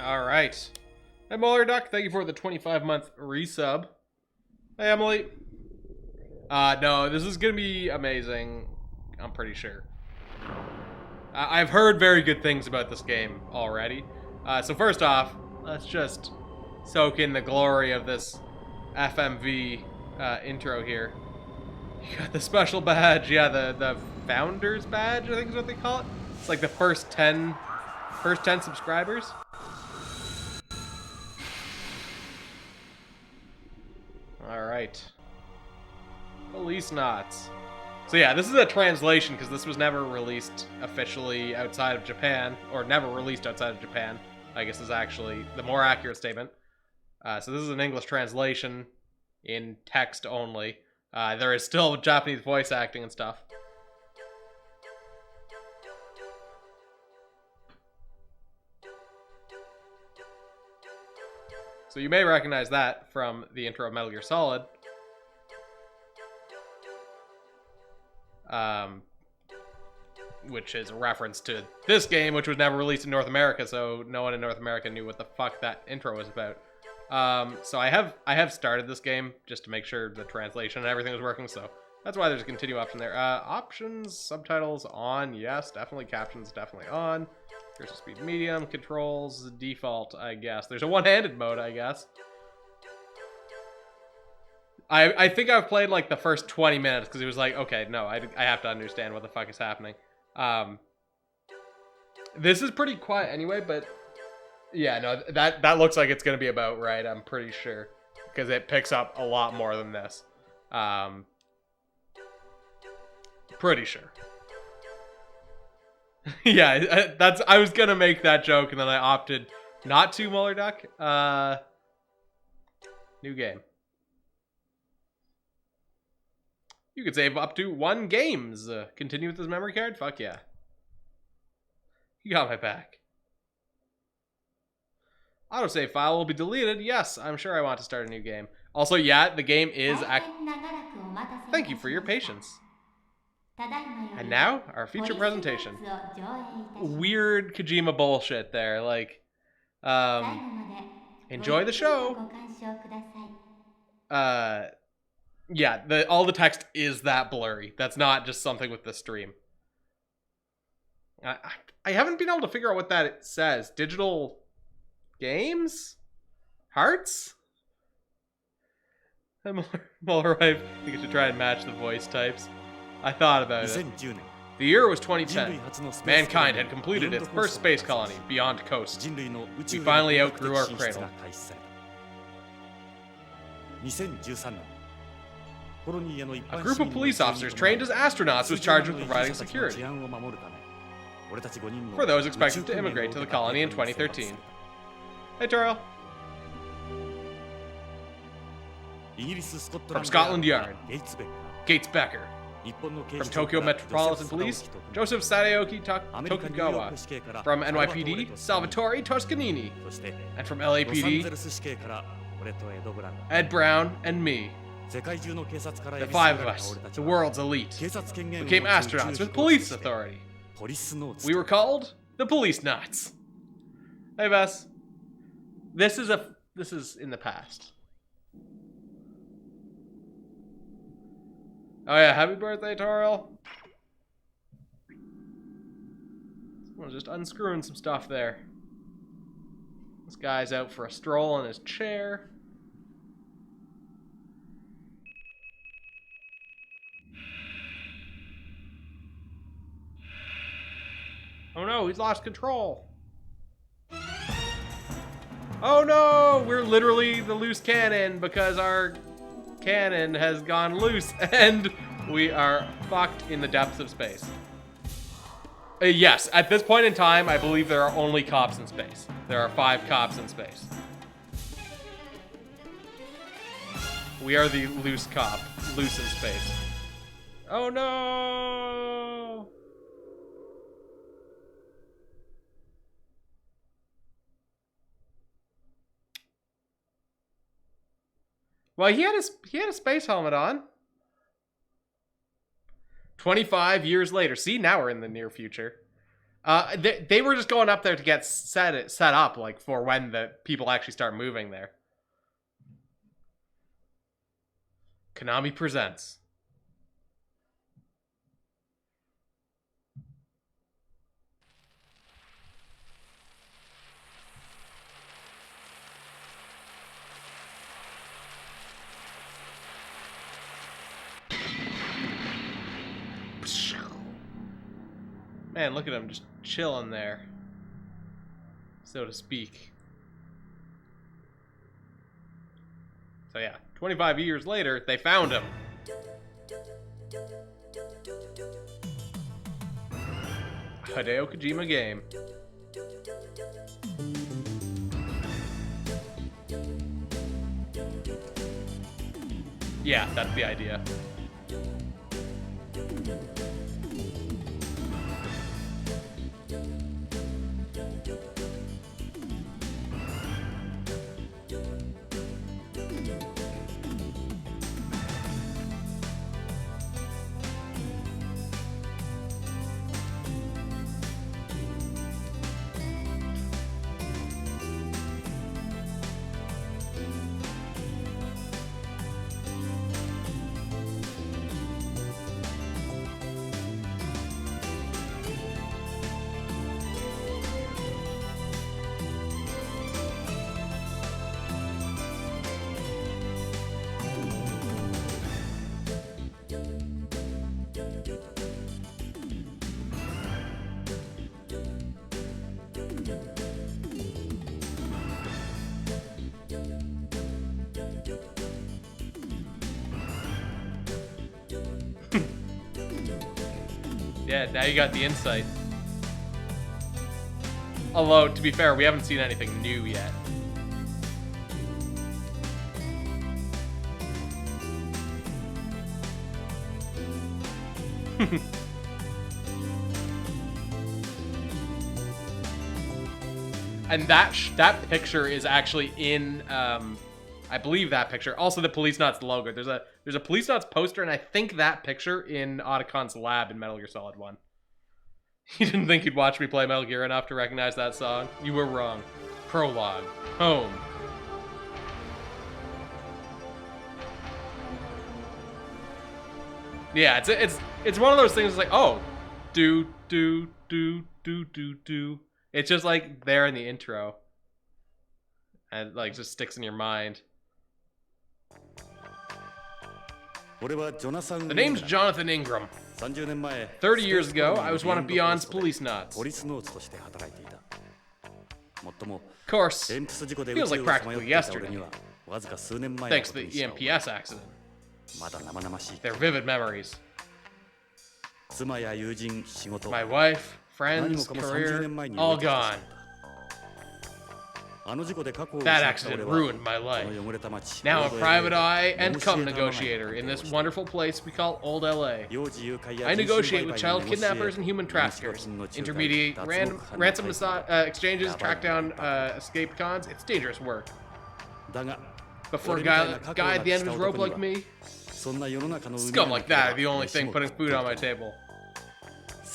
All right. Hey, Muller Duck, thank you for the 25-month resub. Hey, Emily. No, this is going to be amazing. I'm pretty sure. I've heard very good things about this game already. So first off, let's just soak in the glory of this FMV intro here. You got the special badge, yeah, the Founders badge, I think is what they call it. It's like the first 10 subscribers. All right. Policenauts. So yeah, this is a translation because this was never released officially outside of Japan, or never released outside of Japan, I guess is actually the more accurate statement. So this is an English translation in text only. There is still Japanese voice acting and stuff. So you may recognize that from the intro of Metal Gear Solid. Which is a reference to this game, which was never released in North America, so no one in North America knew what the fuck that intro was about. So I have started this game just to make sure the translation and everything was working, so that's why there's a continue option there. Options, subtitles on, yes, definitely. Captions definitely on. Here's a speed medium, controls, default, I guess. There's a one-handed mode, I guess. I think I've played like the first 20 minutes because it was like, okay, no, I have to understand what the fuck is happening. This is pretty quiet anyway, but yeah, no, that looks like it's going to be about right, I'm pretty sure. Because it picks up a lot more than this. Pretty sure. Yeah, I was going to make that joke and then I opted not to, Muller Duck. New game. You could save up to 1 games. Continue with this memory card? Fuck yeah. You got my back. Autosave file will be deleted. Yes, I'm sure I want to start a new game. Also, yeah, the game is... Thank you for your patience. And now, our feature presentation. Weird Kojima bullshit there. Like, enjoy the show. Yeah, all the text is that blurry. That's not just something with the stream. I haven't been able to figure out what that says. Digital games? Hearts? Muller wife, you should try and match the voice types. I thought about it. The year was 2010. Mankind had completed its first space colony, beyond coast. We finally outgrew our cradle. A group of police officers trained as astronauts was charged with providing security for those expected to immigrate to the colony in 2013. Hey, Taro. From Scotland Yard, Gates Becker. From Tokyo Metropolitan Police, Joseph Sadaoki Tokugawa. From NYPD, Salvatore Toscanini. And from LAPD, Ed Brown and me. The 5 of us, the world's elite, became astronauts with police authority. We were called the Policenauts. Hey, Vess. This is in the past. Oh yeah, happy birthday, Toril. Someone's just unscrewing some stuff there. This guy's out for a stroll in his chair. Oh no, he's lost control. Oh no, we're literally the loose cannon because our cannon has gone loose and we are fucked in the depths of space. Yes, at this point in time, I believe there are only cops in space. There are 5 cops in space. We are the loose cop, loose in space. Oh no! Well, he had a space helmet on. 25 years later. See, now we're in the near future. They were just going up there to get set up, like, for when the people actually start moving there. Konami presents. Man, look at him just chilling there, so to speak. So yeah, 25 years later, they found him. Hideo Kojima game. Yeah, that's the idea. Yeah, now you got the insight. Although, to be fair, we haven't seen anything new yet. And that picture is actually in, I believe that picture. Also, the Policenauts logo. There's a Policenauts poster, and I think that picture in Otacon's lab in Metal Gear Solid 1. You didn't think you'd watch me play Metal Gear enough to recognize that song? You were wrong. Prologue. Home. Yeah, it's one of those things like, oh, do. It's just like there in the intro. And like just sticks in your mind. The name's Jonathan Ingram. 30 years ago, I was one of Beyond's Policenauts. Of course, feels like practically yesterday. Thanks to the EMPS accident. They're vivid memories. My wife, friends, career, all gone. That accident ruined my life. Now I'm a private eye and cum negotiator in this wonderful place we call Old LA. I negotiate with child kidnappers and human traffickers, intermediate ransom exchanges, track down escaped cons. It's dangerous work. But for a guy at the end of his rope like me, scum like that are the only thing putting food on my table.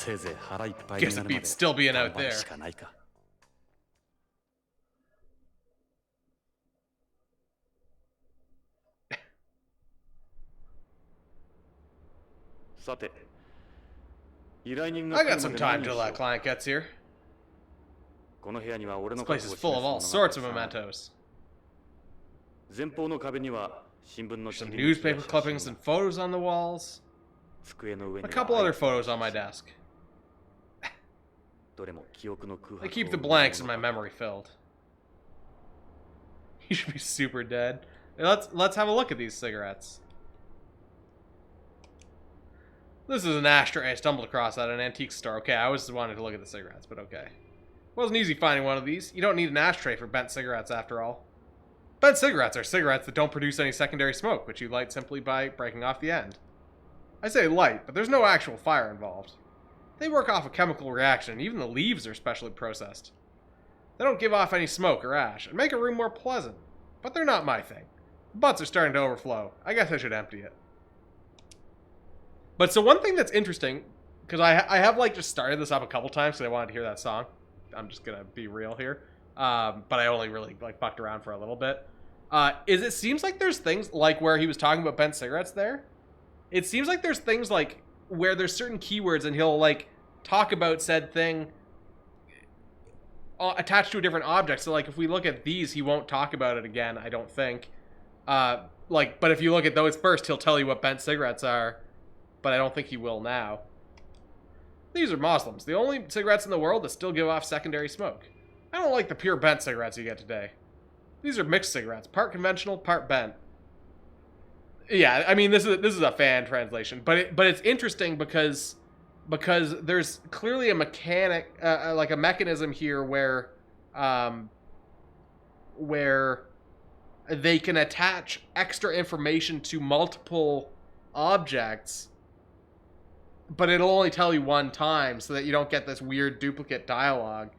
Guess it beats still being out there. I got some time till that client gets here. This place is full of all sorts of mementos. Some newspaper clippings and photos on the walls. A couple other photos on my desk. They keep the blanks in my memory filled. You should be super dead. Let's have a look at these cigarettes. This is an ashtray I stumbled across at an antique store. Okay, I always wanted to look at the cigarettes, but okay. Wasn't easy finding one of these. You don't need an ashtray for bent cigarettes after all. Bent cigarettes are cigarettes that don't produce any secondary smoke, which you light simply by breaking off the end. I say light, but there's no actual fire involved. They work off a chemical reaction, and even the leaves are specially processed. They don't give off any smoke or ash, and make a room more pleasant. But they're not my thing. The butts are starting to overflow. I guess I should empty it. But so one thing that's interesting, because I have like just started this up a couple times because I wanted to hear that song. I'm just gonna be real here, but I only really like fucked around for a little bit. It seems like there's things like where he was talking about bent cigarettes there. It seems like there's things like where there's certain keywords and he'll like talk about said thing attached to a different object. So like if we look at these, he won't talk about it again, I don't think. But if you look at those first, he'll tell you what bent cigarettes are, but I don't think he will now. These are Muslims, the only cigarettes in the world that still give off secondary smoke. I don't like the pure bent cigarettes you get today. These are mixed cigarettes, part conventional, part bent. Yeah, I mean this is a fan translation, but it's interesting because there's clearly a mechanism here where they can attach extra information to multiple objects, but it'll only tell you one time so that you don't get this weird duplicate dialogue,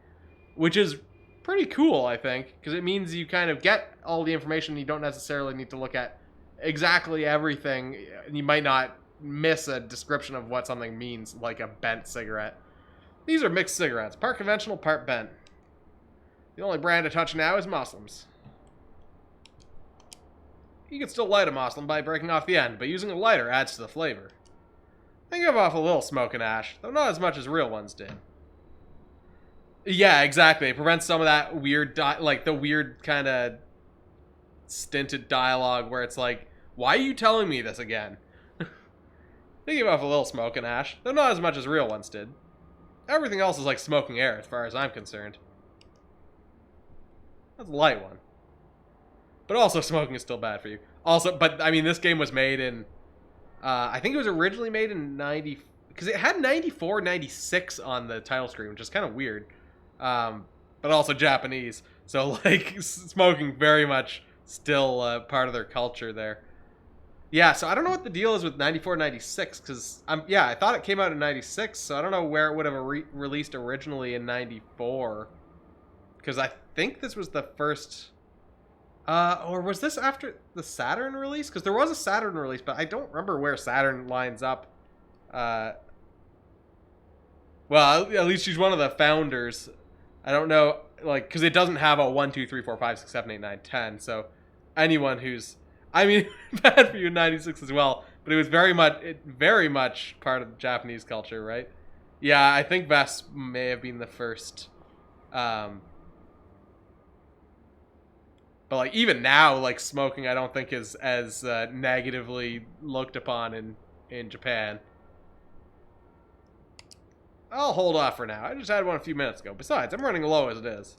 which is pretty cool, I think, because it means you kind of get all the information. You don't necessarily need to look at exactly everything. You might not miss a description of what something means, like a bent cigarette. These are mixed cigarettes, part conventional, part bent. The only brand to touch now is Muslims. You can still light a Muslim by breaking off the end, but using a lighter adds to the flavor. They give off a little smoke and ash, though not as much as real ones did. Yeah, exactly. It prevents some of that weird, the weird kind of stinted dialogue where it's like, why are you telling me this again? They give off a little smoke and ash, though not as much as real ones did. Everything else is like smoking air as far as I'm concerned. That's a light one. But also, smoking is still bad for you. Also, but I mean, this game was made in, I think it was originally made in 90, because it had 94, 96 on the title screen, which is kind of weird. But also Japanese. So, like, smoking very much still part of their culture there. Yeah, so I don't know what the deal is with 94, 96, because, I thought it came out in 96, so I don't know where it would have released originally in 94. Because I think this was the first... or was this after the Saturn release? Because there was a Saturn release, but I don't remember where Saturn lines up. Well, at least she's one of the founders. I don't know, like, because it doesn't have a 1, 2, 3, 4, 5, 6, 7, 8, 9, 10. So anyone who's, I mean, bad for you in 96 as well, but it was very much part of Japanese culture, right? Yeah, I think Vesp may have been the first. But, like, even now, like, smoking I don't think is as negatively looked upon in Japan. I'll hold off for now. I just had one a few minutes ago. Besides, I'm running low as it is.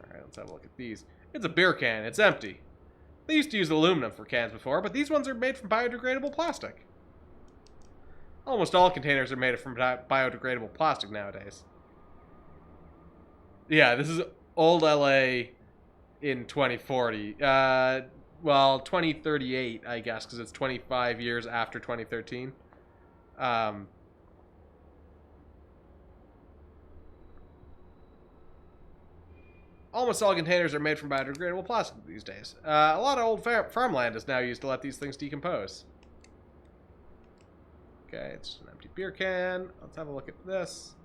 Alright, let's have a look at these. It's a beer can. It's empty. They used to use aluminum for cans before, but these ones are made from biodegradable plastic. Almost all containers are made from biodegradable plastic nowadays. Yeah, this is old LA in 2040. Well, 2038, I guess, because it's 25 years after 2013. Almost all containers are made from biodegradable plastic these days. A lot of old farmland is now used to let these things decompose. Okay, it's just an empty beer can. Let's have a look at this.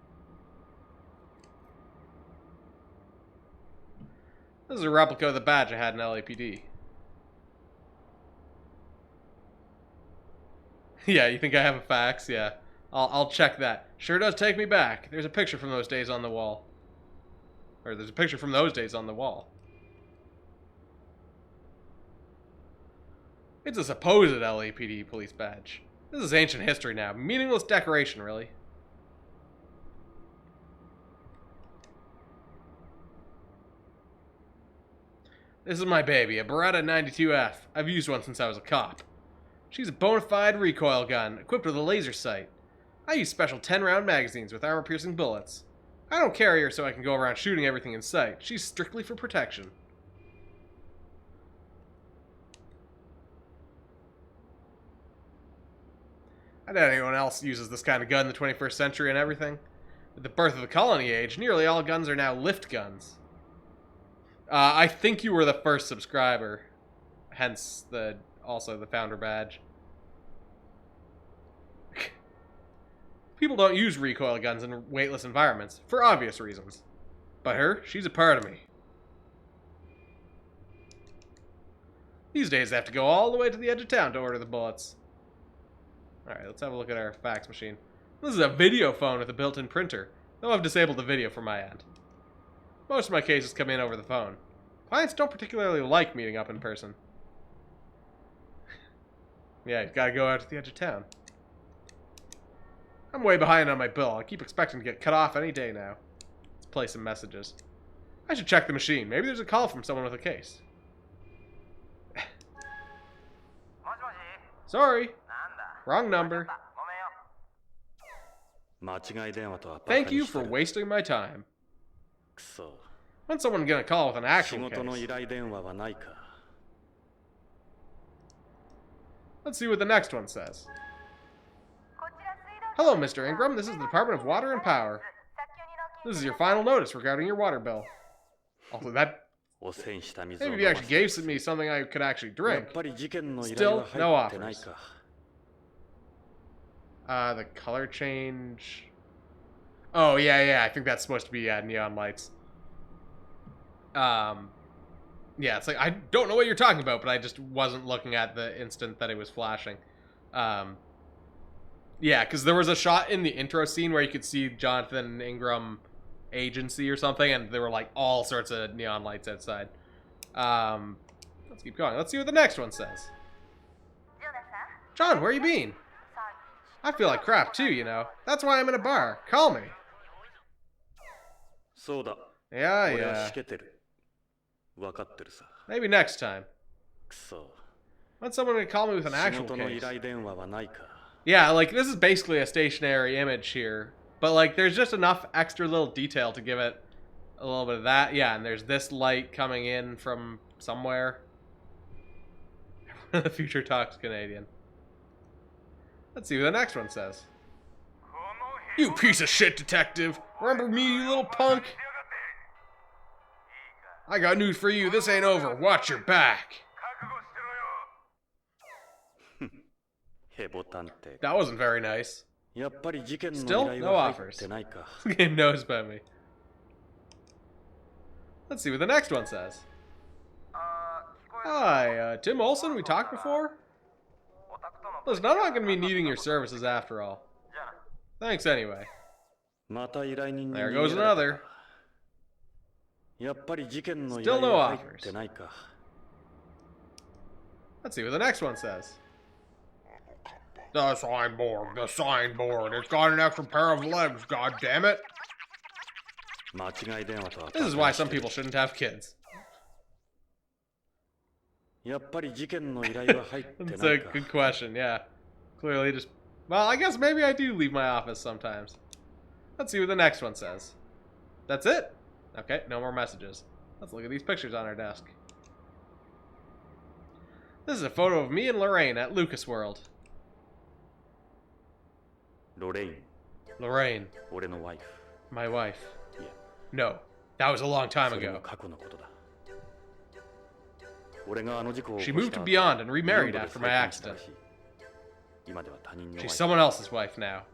This is a replica of the badge I had in LAPD. Yeah, you think I have a fax? Yeah. I'll check that. Sure does take me back. There's a picture from those days on the wall. Or there's a picture from those days on the wall. It's a supposed LAPD police badge. This is ancient history now. Meaningless decoration, really. This is my baby, a Beretta 92F. I've used one since I was a cop. She's a bona fide recoil gun, equipped with a laser sight. I use special 10-round magazines with armor-piercing bullets. I don't carry her so I can go around shooting everything in sight. She's strictly for protection. I doubt anyone else uses this kind of gun in the 21st century and everything. With the birth of the colony age, nearly all guns are now lift guns. I think you were the first subscriber. Hence, also the founder badge. People don't use recoil guns in weightless environments, for obvious reasons. But her, she's a part of me. These days I have to go all the way to the edge of town to order the bullets. Alright, let's have a look at our fax machine. This is a video phone with a built-in printer, though I've disabled the video from my end. Most of my cases come in over the phone. Clients don't particularly like meeting up in person. Yeah, you've got to go out to the edge of town. I'm way behind on my bill. I keep expecting to get cut off any day now. Let's play some messages. I should check the machine. Maybe there's a call from someone with a case. Sorry. Wrong number. Thank you for wasting my time. When's someone gonna call with an actual case? Let's see what the next one says. Hello, Mr. Ingram. This is the Department of Water and Power. This is your final notice regarding your water bill. Although that... Maybe if you actually gave me something I could actually drink. Still, no offers. The color change... Oh, yeah, I think that's supposed to be neon lights. Yeah, it's like, I don't know what you're talking about, but I just wasn't looking at the instant that it was flashing. Yeah, because there was a shot in the intro scene where you could see Jonathan Ingram agency or something, and there were like all sorts of neon lights outside. Let's keep going. Let's see what the next one says. John, where you been? I feel like crap too, you know. That's why I'm in a bar. Call me. Yeah. Maybe next time. Want someone to call me with an actual case. Yeah, like, this is basically a stationary image here. But, like, there's just enough extra little detail to give it a little bit of that. Yeah, and there's this light coming in from somewhere. The future talks Canadian. Let's see what the next one says. You piece of shit, detective. Remember me, you little punk? I got news for you. This ain't over. Watch your back. That wasn't very nice. Still, no offers. This game knows about me. Let's see what the next one says. Hi, Tim Olson, we talked before? Listen, I'm not going to be needing your services after all. Thanks anyway. There goes another. Still no offers. Let's see what the next one says. The signboard, the signboard. It's got an extra pair of legs, god damn it. This is why some people shouldn't have kids. That's a good question, yeah. Clearly just... Well, I guess maybe I do leave my office sometimes. Let's see what the next one says. That's it? Okay, no more messages. Let's look at these pictures on our desk. This is a photo of me and Lorraine at Lucas World. Lorraine. My wife. No, that was a long time ago. She moved to Beyond and remarried after my accident. She's someone else's wife now.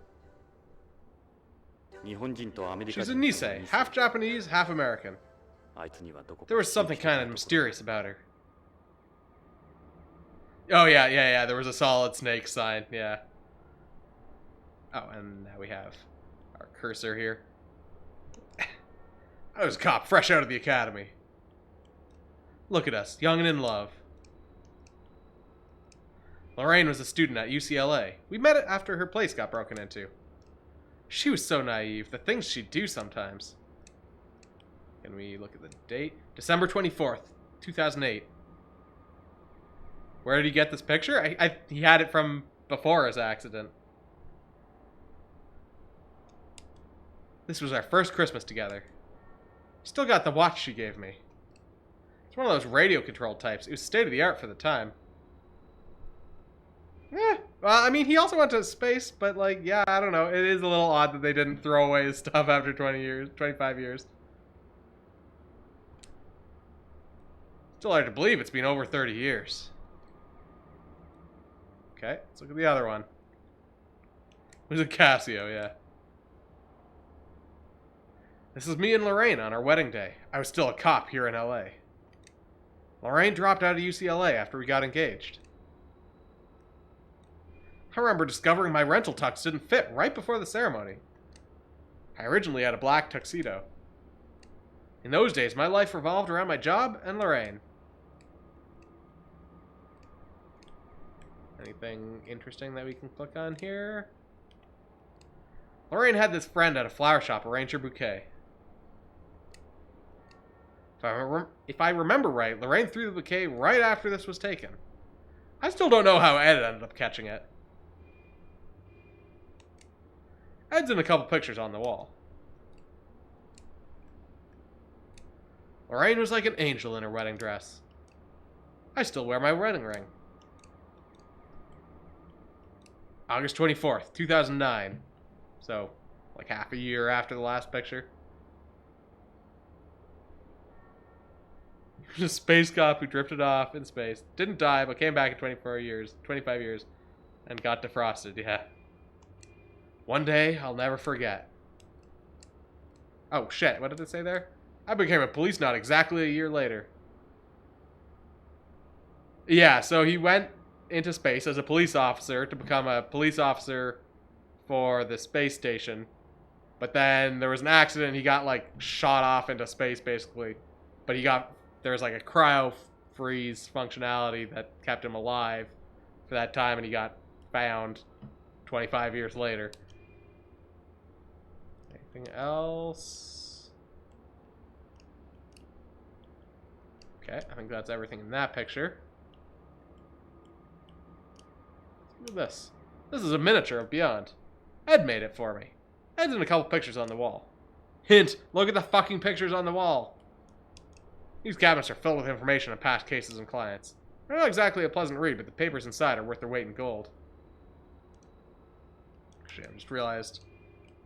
She's a Nisei, half Japanese, half American. There was something kind of mysterious about her. Oh yeah, there was a Solid Snake sign, yeah. Oh, and now we have our cursor here. I was a cop, fresh out of the academy. Look at us, young and in love. Lorraine was a student at UCLA. We met after her place got broken into. She was so naive, the things she'd do sometimes. Can we look at the date? December 24th, 2008. Where did he get this picture? He had it from before his accident. This was our first Christmas together. Still got the watch she gave me. It's one of those radio-controlled types. It was state-of-the-art for the time. Well, I mean, he also went to space, but, like, yeah, I don't know. It is a little odd that they didn't throw away his stuff after 20 years, 25 years. Still hard to believe it's been over 30 years. Okay, let's look at the other one. was a Casio, yeah. This is me and Lorraine on our wedding day. I was still a cop here in LA. Lorraine dropped out of UCLA after we got engaged. I remember discovering my rental tux didn't fit right before the ceremony. I originally had a black tuxedo. In those days, my life revolved around my job and Lorraine. Anything interesting that we can click on here? Lorraine had this friend at a flower shop arrange her bouquet. If I remember right, Lorraine threw the bouquet right after this was taken. I still don't know how Ed ended up catching it. Ed's in a couple pictures on the wall. Lorraine was like an angel in her wedding dress. I still wear my wedding ring. August 24th, 2009. So, like half a year after the last picture. He was a space cop who drifted off in space. Didn't die, but came back in 25 years. And got defrosted, yeah. One day, I'll never forget. Oh, shit, what did it say there? I became a policenaut exactly a year later. Yeah, so he went into space as a police officer to become a police officer for the space station. But then there was an accident. He got, like, shot off into space, basically. But there was, like, a cryo freeze functionality that kept him alive for that time, and he got found 25 years later. Anything else? Okay, I think that's everything in that picture. Look at this. This is a miniature of Beyond. Ed made it for me. Ed's in a couple pictures on the wall. Hint, look at the fucking pictures on the wall. These cabinets are filled with information on past cases and clients. They're not exactly a pleasant read, but the papers inside are worth their weight in gold. Actually, I just realized,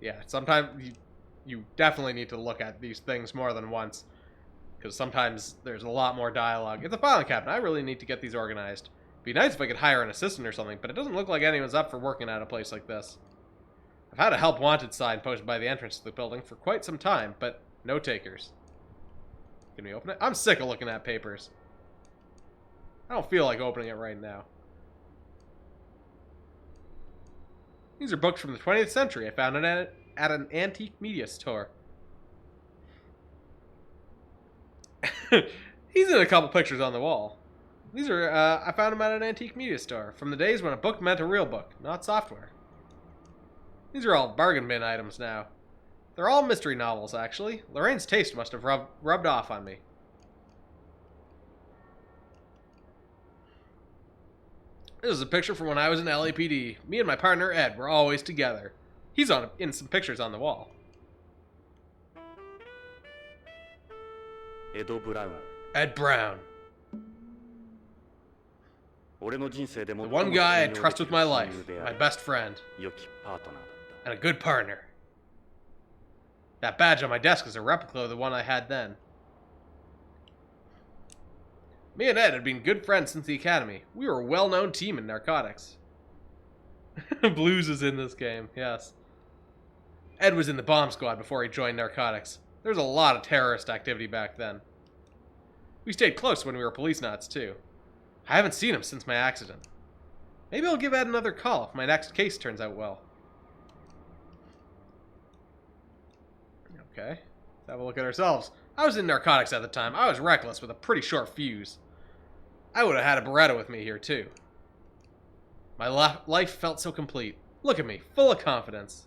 yeah, sometimes you definitely need to look at these things more than once, because sometimes there's a lot more dialogue. It's a filing cabinet. I really need to get these organized. It'd be nice if I could hire an assistant or something, but it doesn't look like anyone's up for working at a place like this. I've had a help wanted sign posted by the entrance to the building for quite some time, but no takers. Can we open it? I'm sick of looking at papers. I don't feel like opening it right now. These are books from the 20th century. I found it at an antique media store. He's in a couple pictures on the wall. These are, I found them at an antique media store from the days when a book meant a real book, not software. These are all bargain bin items now. They're all mystery novels, actually. Lorraine's taste must have rubbed off on me. This is a picture from when I was in LAPD. Me and my partner, Ed, were always together. He's in some pictures on the wall. Ed Brown. The one guy I trust with my life, my best friend, and a good partner. That badge on my desk is a replica of the one I had then. Me and Ed had been good friends since the academy. We were a well-known team in narcotics. Blues is in this game, yes. Ed was in the bomb squad before he joined narcotics. There was a lot of terrorist activity back then. We stayed close when we were Policenauts, too. I haven't seen him since my accident. Maybe I'll give Ed another call if my next case turns out well. Okay, let's have a look at ourselves. I was in narcotics at the time. I was reckless with a pretty short fuse. I would have had a Beretta with me here, too. My life felt so complete. Look at me, full of confidence.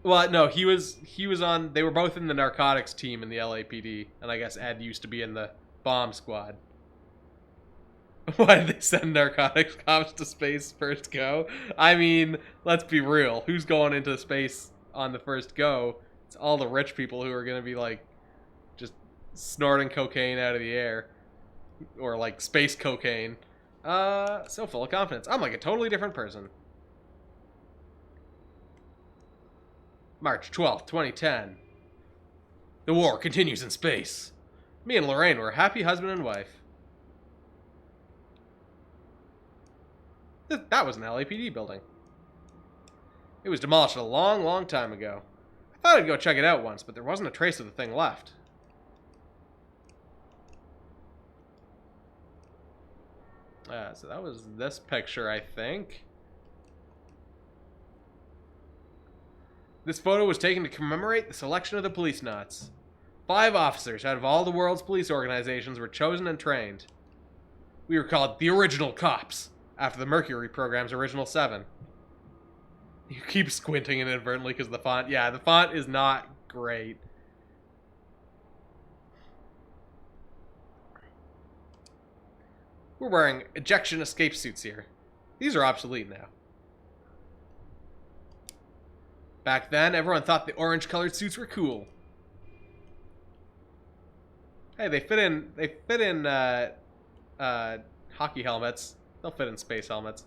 Well, no, he was on, they were both in the narcotics team in the LAPD, and I guess Ed used to be in the bomb squad. Why did they send narcotics cops to space first go? I mean, let's be real. Who's going into space on the first go? It's all the rich people who are going to be, like, just snorting cocaine out of the air. Or, like, space cocaine. So full of confidence. I'm like a totally different person. March 12th, 2010. The war continues in space. Me and Lorraine were a happy husband and wife. That was an LAPD building. It was demolished a long, long time ago. I thought I'd go check it out once, but there wasn't a trace of the thing left. So that was this picture, I think. This photo was taken to commemorate the selection of the Policenauts. 5 officers out of all the world's police organizations were chosen and trained. We were called the Original Cops, after the Mercury program's original 7. You keep squinting inadvertently because of the font. Yeah, the font is not great. We're wearing ejection escape suits here. These are obsolete now. Back then, everyone thought the orange-colored suits were cool. Hey, they fit in hockey helmets. They'll fit in space helmets.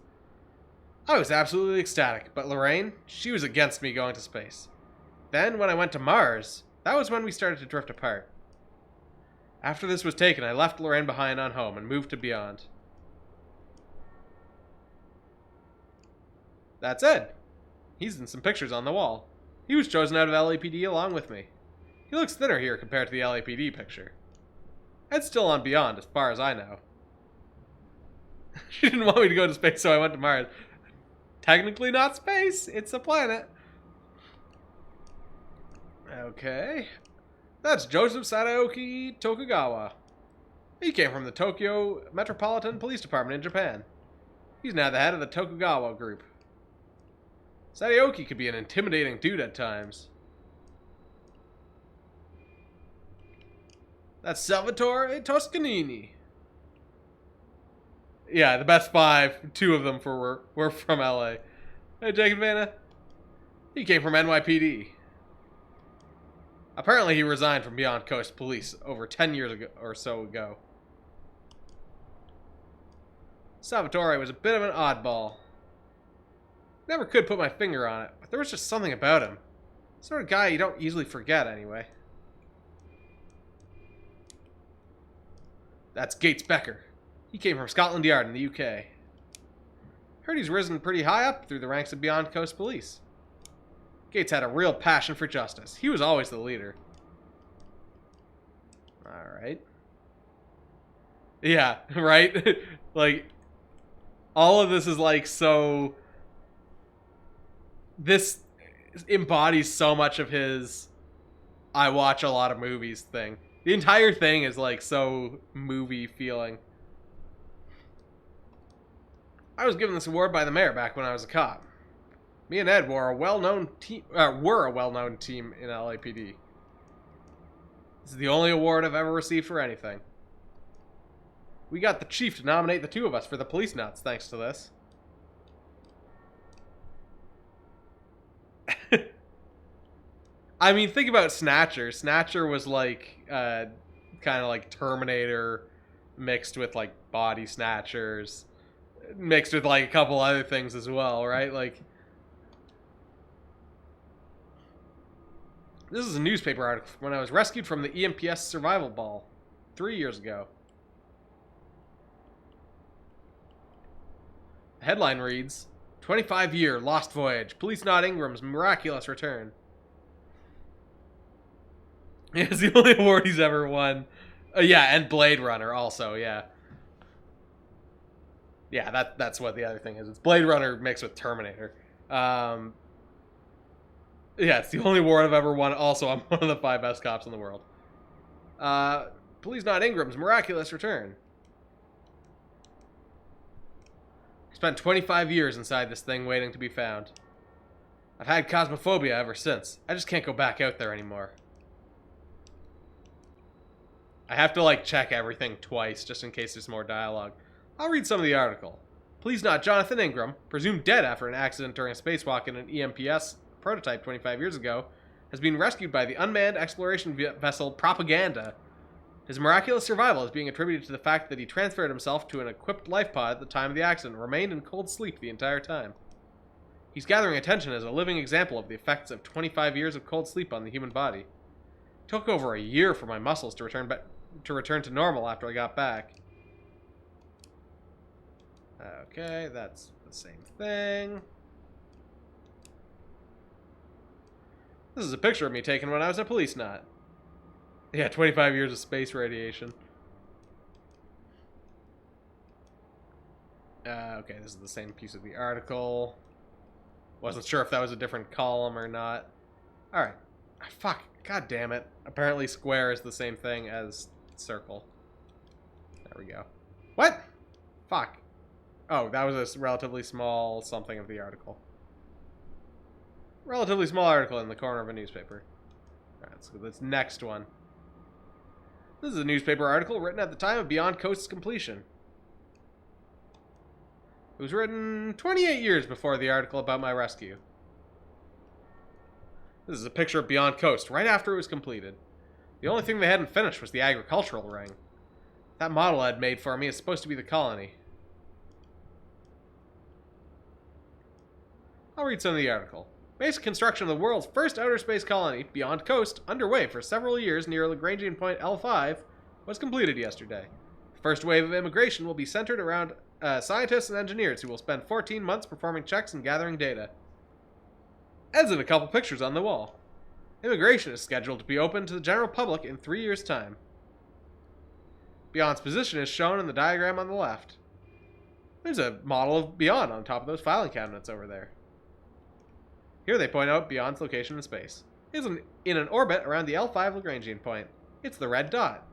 I was absolutely ecstatic, but Lorraine, she was against me going to space. Then, when I went to Mars, that was when we started to drift apart. After this was taken, I left Lorraine behind on home and moved to Beyond. That's Ed. He's in some pictures on the wall. He was chosen out of LAPD along with me. He looks thinner here compared to the LAPD picture. Ed's still on Beyond, as far as I know. She didn't want me to go to space, so I went to Mars. Technically not space, it's a planet. Okay. That's Joseph Sadaoki Tokugawa. He came from the Tokyo Metropolitan Police Department in Japan. He's now the head of the Tokugawa group. Sadaoki could be an intimidating dude at times. That's Salvatore Toscanini. Yeah, the best 5, 2 of them were from LA. Hey, Jacob Vanna. He came from NYPD. Apparently he resigned from Beyond Coast Police over 10 years ago or so ago. Salvatore was a bit of an oddball. Never could put my finger on it, but there was just something about him. The sort of guy you don't easily forget, anyway. That's Gates Becker. He came from Scotland Yard in the UK. Heard he's risen pretty high up through the ranks of Beyond Coast Police. Gates had a real passion for justice. He was always the leader. Alright. Yeah, right? Like, all of this is like so... This embodies so much of his I watch a lot of movies thing. The entire thing is like so movie feeling. I was given this award by the mayor back when I was a cop. Me and Ed were a well-known team in LAPD. This is the only award I've ever received for anything. We got the chief to nominate the 2 of us for the Policenauts thanks to this. I mean, think about Snatcher. Snatcher was like, kind of like Terminator mixed with like Body Snatchers, mixed with like a couple other things as well, right? Like, this is a newspaper article when I was rescued from the EMPS survival ball 3 years ago. The headline reads, 25-year lost voyage, Policenaut Ingram's miraculous return. Yeah, it's the only award he's ever won. Yeah, and Blade Runner also, yeah. Yeah, that's what the other thing is. It's Blade Runner mixed with Terminator. Yeah, it's the only award I've ever won. Also, I'm one of the 5 best cops in the world. Policenaut Ingram's miraculous return. I spent 25 years inside this thing waiting to be found. I've had cosmophobia ever since. I just can't go back out there anymore. I have to, like, check everything twice, just in case there's more dialogue. I'll read some of the article. Policenaut Jonathan Ingram, presumed dead after an accident during a spacewalk in an EMPS prototype 25 years ago, has been rescued by the unmanned exploration vessel Propaganda. His miraculous survival is being attributed to the fact that he transferred himself to an equipped life pod at the time of the accident and remained in cold sleep the entire time. He's gathering attention as a living example of the effects of 25 years of cold sleep on the human body. It took over a year for my muscles to return to normal after I got back. Okay, that's the same thing. This is a picture of me taken when I was a Policenaut. Yeah, 25 years of space radiation. Okay, this is the same piece of the article. Wasn't sure if that was a different column or not. Alright. Fuck. God damn it. Apparently square is the same thing as circle. There we go. What? Fuck. Oh, that was a relatively small something of the article. Relatively small article in the corner of a newspaper. Alright, let's go to this next one. This is a newspaper article written at the time of Beyond Coast's completion. It was written 28 years before the article about my rescue. This is a picture of Beyond Coast, right after it was completed. The only thing they hadn't finished was the agricultural ring. That model I'd made for me is supposed to be the colony. I'll read some of the article. Basic construction of the world's first outer space colony, Beyond Coast, underway for several years near Lagrangian point L5, was completed yesterday. The first wave of immigration will be centered around scientists and engineers who will spend 14 months performing checks and gathering data. As in a couple pictures on the wall. Immigration is scheduled to be open to the general public in 3 years' time. Beyond's position is shown in the diagram on the left. There's a model of Beyond on top of those filing cabinets over there. Here they point out Beyond's location in space. It is in an orbit around the L5 Lagrangian point. It's the red dot.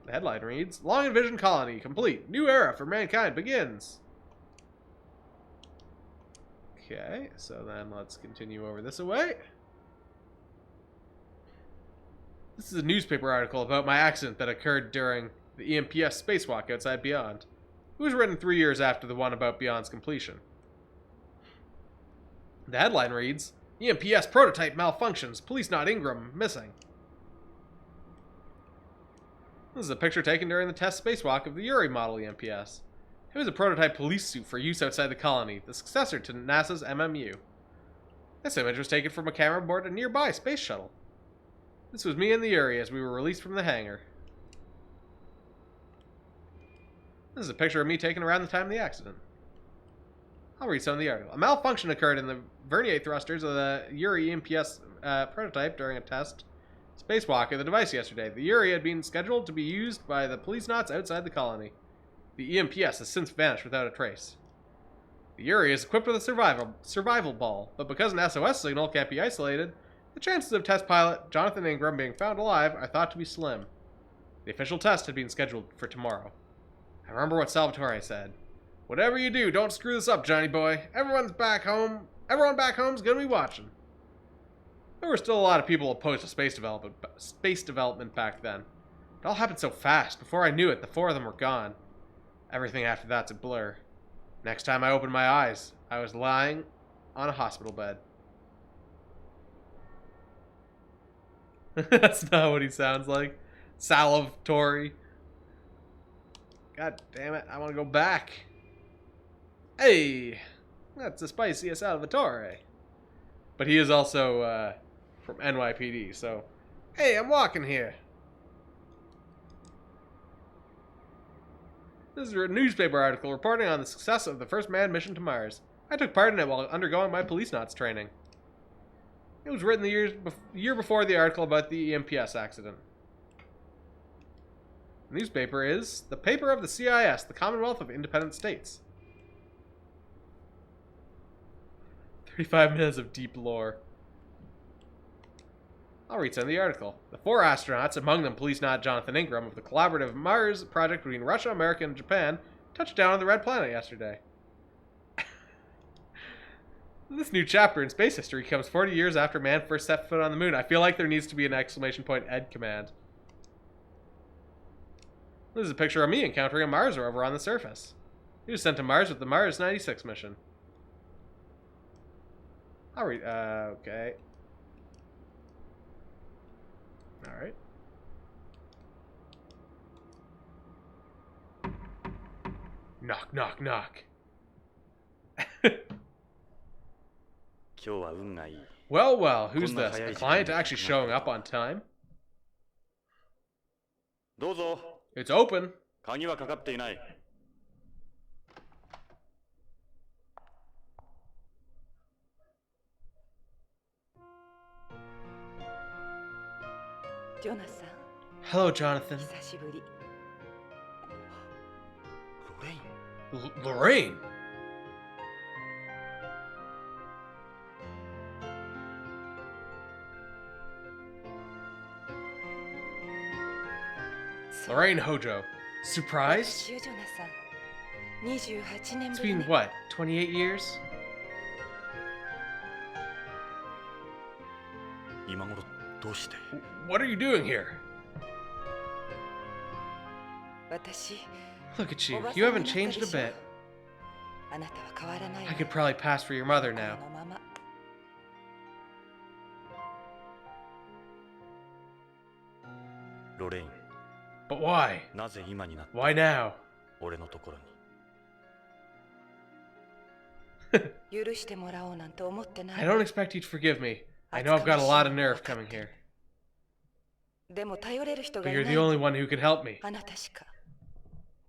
The headline reads, Long Envisioned Colony, complete. New era for mankind begins. Okay, so then let's continue over this way. This is a newspaper article about my accident that occurred during the EMPS spacewalk outside Beyond. It was written 3 years after the one about Beyond's completion. The headline reads, EMPS prototype malfunctions, Policenaut Ingram missing. This is a picture taken during the test spacewalk of the Yuri model EMPS. It was a prototype police suit for use outside the colony, the successor to NASA's MMU. This image was taken from a camera aboard a nearby space shuttle. This was me and the Yuri as we were released from the hangar. This is a picture of me taken around the time of the accident. I'll read some of the article. A malfunction occurred in the vernier thrusters of the Yuri EMPS prototype during a test spacewalk of the device yesterday. The Yuri had been scheduled to be used by the Policenauts outside the colony. The EMPS has since vanished without a trace. The Yuri is equipped with a survival ball, but because an SOS signal can't be isolated, the chances of test pilot Jonathan Ingram being found alive are thought to be slim. The official test had been scheduled for tomorrow. I remember what Salvatore said. Whatever you do, don't screw this up, Johnny boy. Everyone back home's gonna be watching. There were still a lot of people opposed to space development back then. It all happened so fast. Before I knew it, the 4 of them were gone. Everything after that's a blur. Next time I opened my eyes, I was lying on a hospital bed. That's not what he sounds like. Salvatore. God damn it, I want to go back. Hey, that's the spiciest Salvatore. But he is also from NYPD, so... Hey, I'm walking here. This is a newspaper article reporting on the success of the first manned mission to Mars. I took part in it while undergoing my Policenauts training. It was written the year before the article about the EMPS accident. The newspaper is the paper of the CIS, the Commonwealth of Independent States. 35 minutes of deep lore. I'll read some of the article. The 4 astronauts, among them Policenaut Jonathan Ingram of the collaborative Mars project between Russia, America, and Japan, touched down on the Red Planet yesterday. This new chapter in space history comes 40 years after man first set foot on the moon. I feel like there needs to be an exclamation point ed command. This is a picture of me encountering a Mars rover on the surface. He was sent to Mars with the Mars 96 mission. I'll read, okay. Alright. Knock, knock, knock. Well, well, who's this? The client actually showing up on time? It's open. Hello, Jonathan. 久しぶり。 Lorraine? Lorraine Hojo. Surprised? 私よジョナサン。28年 It's ぶり been ね。 what, 28 years? 今頃どうして What are you doing here? 私、 Look at you. おばさん You にな haven't った changed で a しょ。 bit. あなたは変わらないわ I could probably pass for your mother こ now. のまま。ロレイン But why? なぜ今になって Why now? 俺のところに 許してもらおうなんて思ってな I い。 don't expect you to forgive me. I know I've got a lot of nerve coming here. でも頼れる人が But い you're ない the only one who can help me. あなたしか。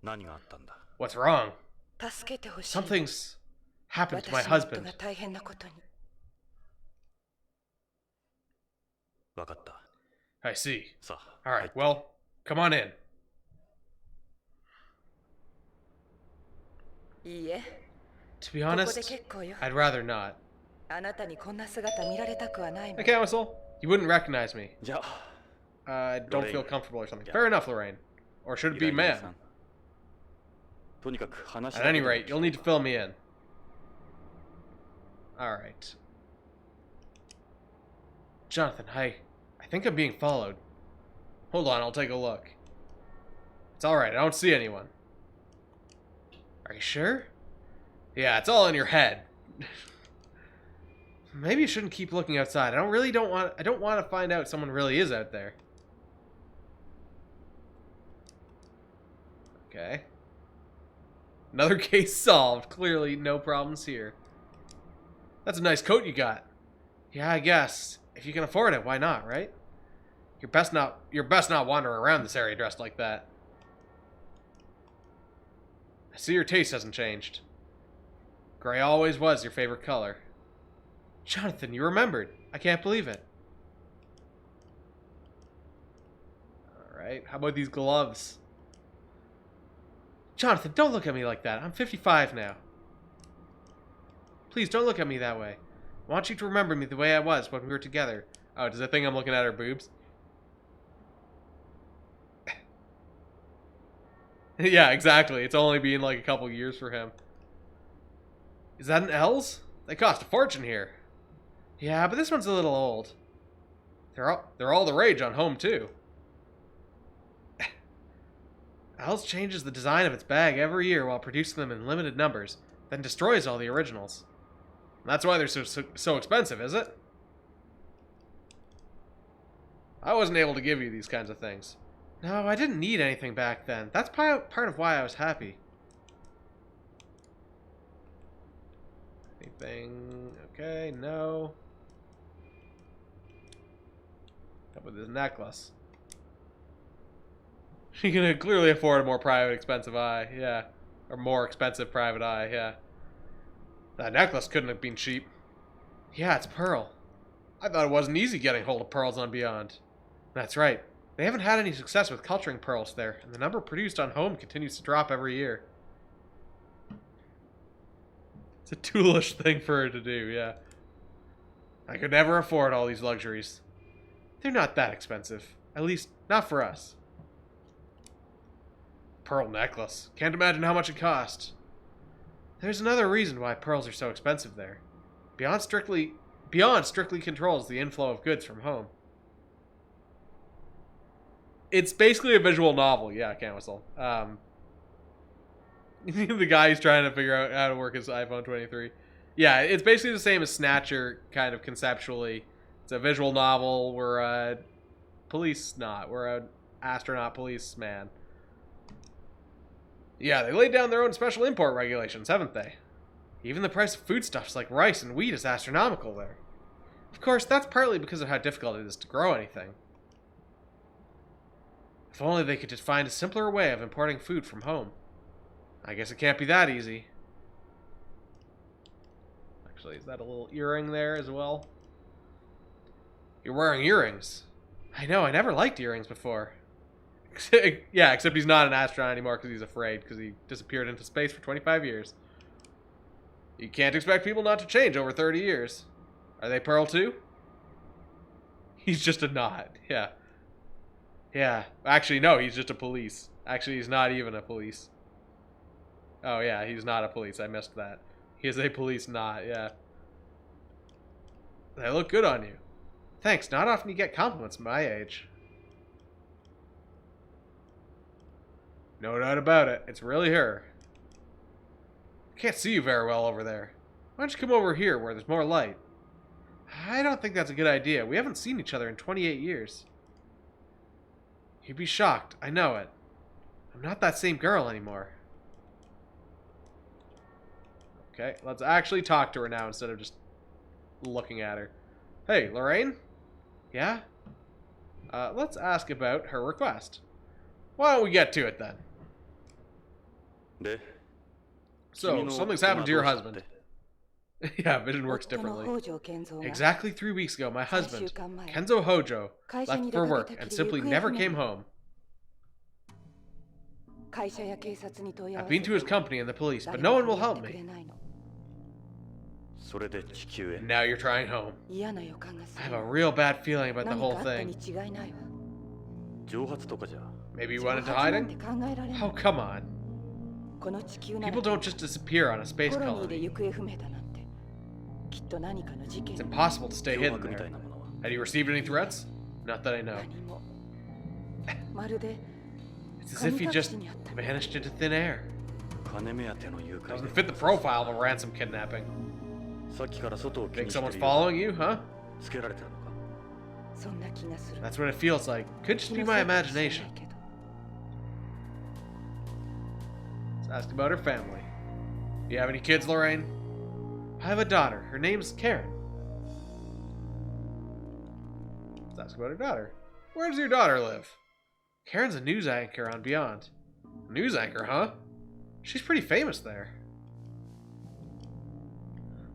何があったんだ What's wrong? 助けてほしい。 Something's happened to my 私の夫 husband. が大変なことに。分かった I see. さあ Alright, well, come on in. いいえ、 To be ここで honest, 結構よ。 I'd rather not. あなたにこんな姿見られたくはないもん。 Okay, Whistle. You wouldn't recognize me. じゃあ I don't feel Lorraine. comfortable or something. Yeah. Fair enough, Lorraine. Or should it be 依頼人 ma'am? さんとにかく話 At だけ any でも rate, you'll need to fill me in. Alright. Jonathan, I think I'm being followed. Hold on, I'll take a look. It's alright, I don't see anyone. Are you sure? Yeah, it's all in your head. Maybe you shouldn't keep looking outside. I don't want to find out someone really is out there. Okay. Another case solved. Clearly no problems here. That's a nice coat you got. Yeah, I guess. If you can afford it, why not, right? You're best not wandering around this area dressed like that. I see your taste hasn't changed. Gray always was your favorite color. Jonathan, you remembered. I can't believe it. Alright, how about these gloves? Jonathan, don't look at me like that. I'm 55 now. Please don't look at me that way. I want you to remember me the way I was when we were together. Oh, does it think I'm looking at her boobs? Yeah, exactly. It's only been like a couple years for him. Is that an L's? They cost a fortune here. Yeah, but this one's a little old. They're all the rage on home too. L's changes the design of its bag every year while producing them in limited numbers, then destroys all the originals. That's why they're so expensive, is it? I wasn't able to give you these kinds of things. No, I didn't need anything back then. That's part of why I was happy. Anything? Okay, no. How about this necklace? She can clearly afford a more private, expensive eye, yeah. Or more expensive private eye, yeah. That necklace couldn't have been cheap. Yeah, it's pearl. I thought it wasn't easy getting hold of pearls on Beyond. That's right. They haven't had any success with culturing pearls there, and the number produced on home continues to drop every year. It's a toolish thing for her to do, yeah. I could never afford all these luxuries. They're not that expensive. At least, not for us. Pearl necklace. Can't imagine how much it cost. There's another reason why pearls are so expensive there. Beyond strictly controls the inflow of goods from home. It's basically a visual novel, yeah, can't whistle. The guy who's trying to figure out how to work his iPhone 23. Yeah, it's basically the same as Snatcher, kind of conceptually. It's a visual novel. We're a we're an astronaut policeman. Yeah, they laid down their own special import regulations, haven't they? Even the price of foodstuffs like rice and wheat is astronomical there. Of course, that's partly because of how difficult it is to grow anything. If only they could just find a simpler way of importing food from home. I guess it can't be that easy. Actually, is that a little earring there as well? You're wearing earrings. I know, I never liked earrings before. Yeah, except he's not an astronaut anymore because he's afraid because he disappeared into space for 25 years. You can't expect people not to change over 30 years. Are they Pearl too? He's just a knot, yeah. Yeah, actually, no, he's just a police. Actually, he's not even a police. Oh, yeah, he's not a police. I missed that. He is a police knot, yeah. They look good on you. Thanks, not often you get compliments at my age. No doubt about it. It's really her. I can't see you very well over there. Why don't you come over here where there's more light? I don't think that's a good idea. We haven't seen each other in 28 years. You'd be shocked. I know it. I'm not that same girl anymore. Okay, let's actually talk to her now instead of just looking at her. Hey, Lorraine? Yeah? Let's ask about her request. Why don't we get to it then? So, something's happened to your husband. Yeah, vision works differently. Exactly 3 weeks ago, my husband, Kenzo Hojo, left for work and simply never came home. I've been to his company and the police, but no one will help me. And now you're trying home. I have a real bad feeling about the whole thing. Maybe you went into hiding? Oh, come on. People don't just disappear on a space colony. It's impossible to stay hidden there. Have you received any threats? Not that I know. It's as if he just vanished into thin air. Doesn't fit the profile of a ransom kidnapping. Think someone's following you, huh? That's what it feels like. Could just be my imagination. Let's ask about her family. Do you have any kids, Lorraine? I have a daughter. Her name's Karen. Let's ask about her daughter. Where does your daughter live? Karen's a news anchor on Beyond. News anchor, huh? She's pretty famous there.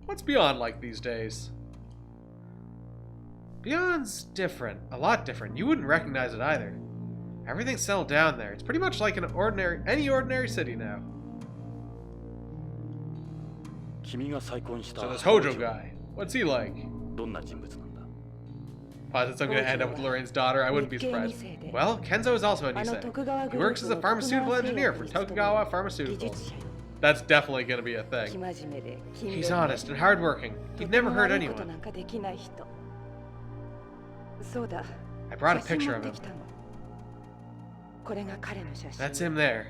What's Beyond like these days? Beyond's different. A lot different. You wouldn't recognize it either. Everything's settled down there. It's pretty much like any ordinary city now. So this Hojo guy, what's he like? Posits I'm going to end up with Lorraine's daughter. I wouldn't be surprised. Well, Kenzo is also a Nisei. He works as a pharmaceutical engineer for Tokugawa Pharmaceuticals. That's definitely going to be a thing. He's honest and hardworking. He'd never hurt anyone. I brought a picture of him. That's him there.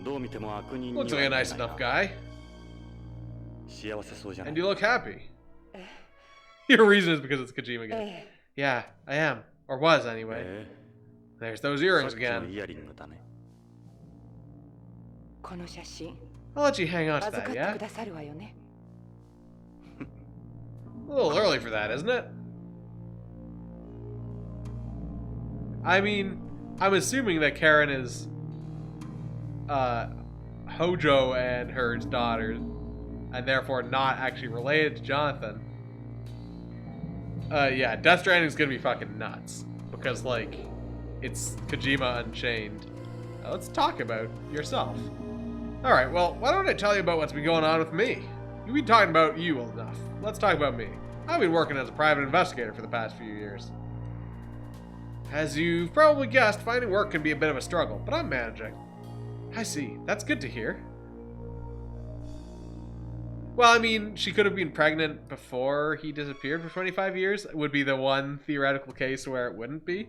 Looks like a nice enough guy. And you look happy. Your reason is because it's Kojima again. Yeah, I am. Or was, anyway. There's those earrings again. I'll let you hang on to that, yeah? A little early for that, isn't it? I mean, I'm assuming that Karen is Hojo and her daughter, and therefore not actually related to Jonathan. Yeah, Death Stranding is gonna be fucking nuts. Because, like, it's Kojima Unchained. Let's talk about yourself. Alright, well, why don't I tell you about what's been going on with me? You've been talking about you enough. Let's talk about me. I've been working as a private investigator for the past few years. As you've probably guessed, finding work can be a bit of a struggle, but I'm managing. I see. That's good to hear. Well, I mean, she could have been pregnant before he disappeared for 25 years. It would be the one theoretical case where it wouldn't be.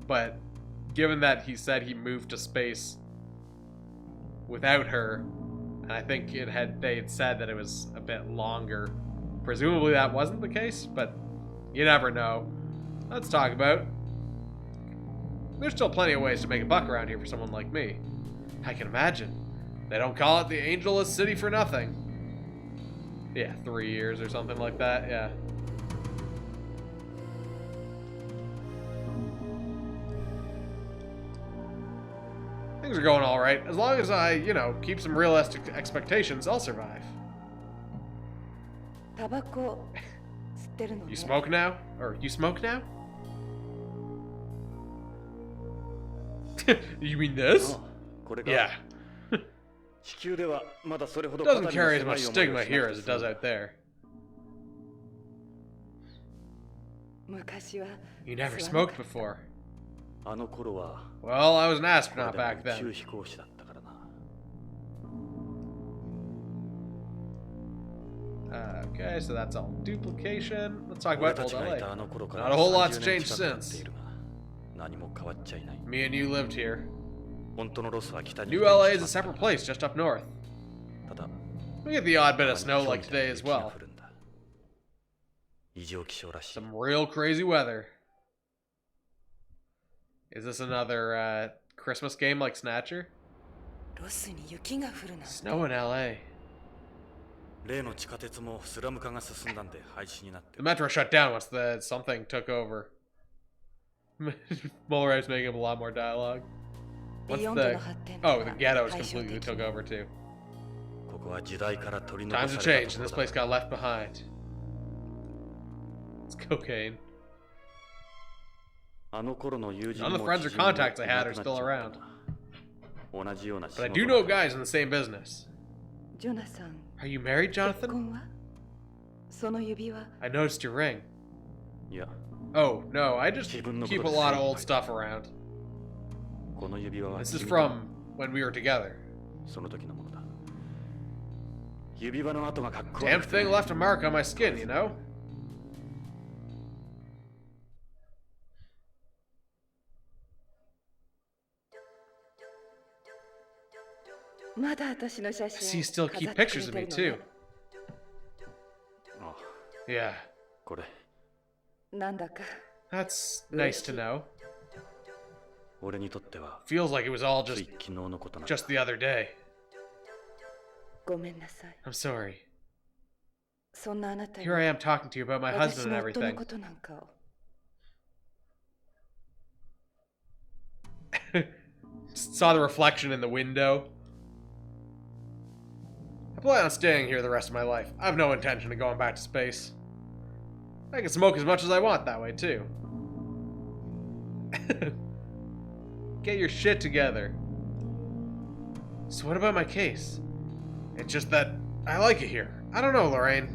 But given that he said he moved to space without her, and I think they had said that it was a bit longer, presumably that wasn't the case, but you never know. Let's talk about. There's still plenty of ways to make a buck around here for someone like me. I can imagine. They don't call it the Angelus City for nothing. Yeah, 3 years or something like that, yeah. Things are going alright. As long as I, you know, keep some realistic expectations, I'll survive. タバコ吸ってるのね。 You smoke now? Or you smoke now? You mean this? これが Yeah. 地球ではまだそれほど Doesn't 肩身 carry の as 狭い much 思いを stigma しな here く as て it 済 does む out there. 昔は You never 吸わな smoked かった。 before. あの頃は Well, I was an これ astronaut でも back 宇宙 then. 飛行士だったからな。 Okay, so that's all duplication. Let's talk 俺 about た old ちがいた LA. あの頃か Not ら a whole lot's 30年 changed 近くなって since. いるが、何も変わっちゃいない。 Me and you lived here. 本当のロスは北に New 移転 LA し is ち a まった separate place just up north. ただ We get the odd bit of たま snow に like 今日みたい today に as 雪が well. 降るんだ。異常気象らしい。 Some real crazy weather. Is this another Christmas game like Snatcher? ロスに雪が降るなんて。 Snow in LA. 例の地下鉄もスラム化が進んだんで廃止になって The metro shut down once the something took over. Mulray's making up a lot more dialogue. Once ビヨンド the の発展とは oh, the ghettos 対照 completely 的 took over too. ここは時代から取り残 Times さ have れ changed た and と this ころ place だ。 got left behind. It's cocaine. あの頃の友人 None of the も friends or 知人もいなく contacts I な had are っちゃ still った around. な。同じような But I 仕 do 事 know 仲間 guys in the same business. ジョナサン、 Are you married, 結 Jonathan? 婚はその指輪 I noticed your ring. いや、 Oh, no, I just 自分の keep こ a とで lot of 精一 old 杯。 stuff around. この指輪は This is 君と from when we were together. その時のものだ。指輪の跡がかっこ Damn 悪くて thing left a mark on my skin, you know? まだ私の写 I 真 see you still 飾 keep ってく pictures of れ me てるの too. ね。あ、 Yeah, これなんだか that's nice to know. 俺にとっては Feels like it was all つ just い昨日のことなんだ。 just the other day. ごめんなさい。 I'm sorry. そんなあなたに Here I am talking to you about my 私 husband の and 夫の everything. ことなんかを。Saw the reflection in the window. I plan on staying here the rest of my life. I have no intention of going back to space. I can smoke as much as I want that way, too. Get your shit together. So what about my case? It's just that I like it here. I don't know, Lorraine.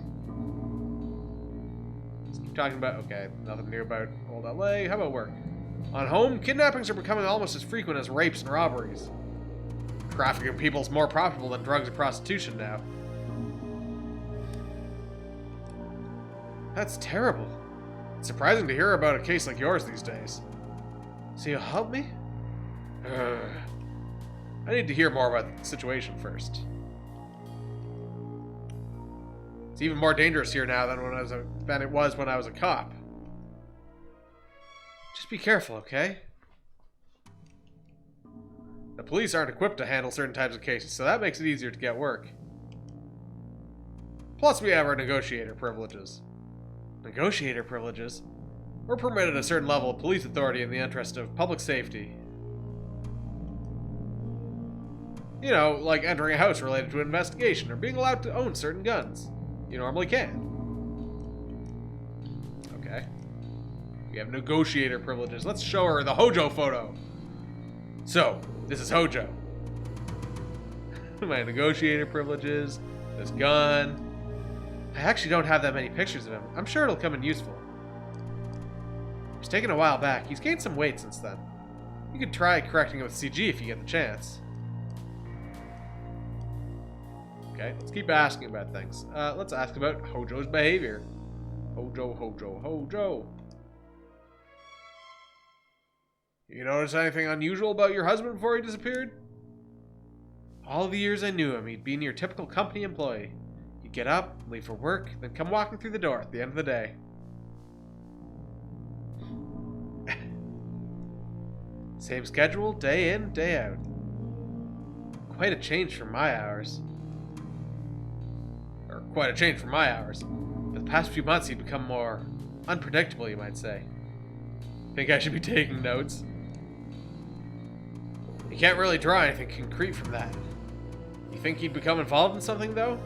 Let's keep talking about... Okay, nothing new about old LA. How about work? On home, kidnappings are becoming almost as frequent as rapes and robberies. Trafficking people is more profitable than drugs and prostitution now. That's terrible. It's surprising to hear about a case like yours these days. So you'll help me? I need to hear more about the situation first. It's even more dangerous here now than it was when I was a cop. Just be careful, okay? The police aren't equipped to handle certain types of cases, so that makes it easier to get work. Plus, we have our negotiator privileges. Negotiator privileges? We're permitted a certain level of police authority in the interest of public safety. You know, like entering a house related to an investigation, or being allowed to own certain guns. You normally can. Okay. We have negotiator privileges. Let's show her the Hojo photo. So, this is Hojo. My negotiator privileges, this gun. I actually don't have that many pictures of him. I'm sure it'll come in useful. He's taken a while back. He's gained some weight since then. You could try correcting it with CG if you get the chance. Okay, let's keep asking about things. Let's ask about Hojo's behavior. Hojo, Hojo, Hojo. You notice anything unusual about your husband before he disappeared? All the years I knew him, he'd been your typical company employee. He'd get up, leave for work, then come walking through the door at the end of the day. Same schedule, day in, day out. Quite a change from my hours. Or quite a change from my hours. For the past few months, he'd become more unpredictable, you might say. Think I should be taking notes? You can't really draw anything concrete from that. You think he'd become involved in something, though?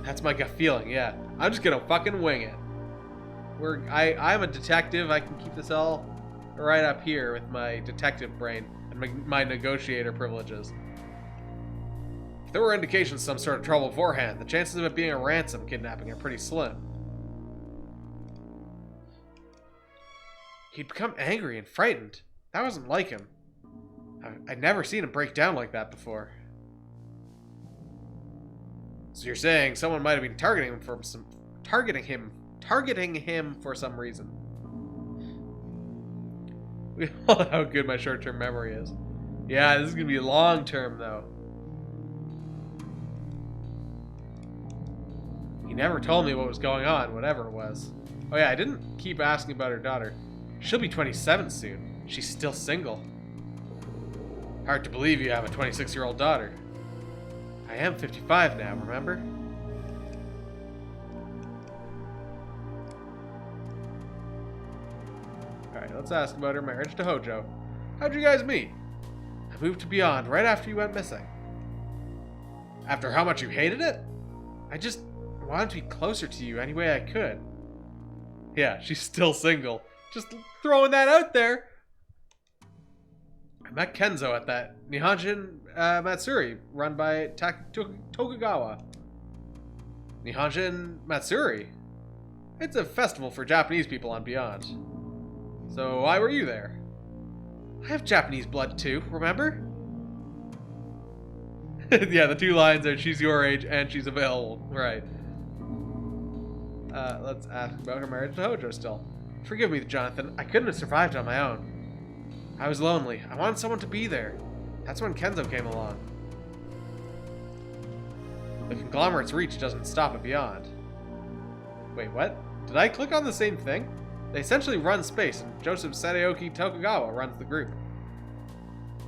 That's my gut feeling, yeah. I'm just gonna fucking wing it. I'm a detective. I can keep this all right up here with my detective brain and my negotiator privileges. If there were indications of some sort of trouble beforehand, the chances of it being a ransom kidnapping are pretty slim. He'd become angry and frightened. That wasn't like him. I'd never seen him break down like that before. So you're saying someone might have been targeting him for some reason. We all know how good my short-term memory is. Yeah, this is gonna be long-term though. He never told me what was going on, whatever it was. Oh yeah, I didn't keep asking about her daughter. She'll be 27 soon. She's still single. Hard to believe you have a 26-year-old daughter. I am 55 now, remember? Alright, let's ask about her marriage to Hojo. How'd you guys meet? I moved to Beyond right after you went missing. After how much you hated it? I just wanted to be closer to you any way I could. Yeah, she's still single. Just throwing that out there. I met Kenzo at that Nihonshin Matsuri run by Tokugawa. Nihonshin Matsuri? It's a festival for Japanese people on Beyond. So why were you there? I have Japanese blood too, remember? Yeah, the two lines are she's your age and she's available. Right. Let's ask about her marriage to Hojo still. Forgive me, Jonathan. I couldn't have survived on my own. I was lonely. I wanted someone to be there. That's when Kenzo came along. The conglomerate's reach doesn't stop at Beyond. Wait, what? Did I click on the same thing? They essentially run space, and Joseph Sadaoki Tokugawa runs the group.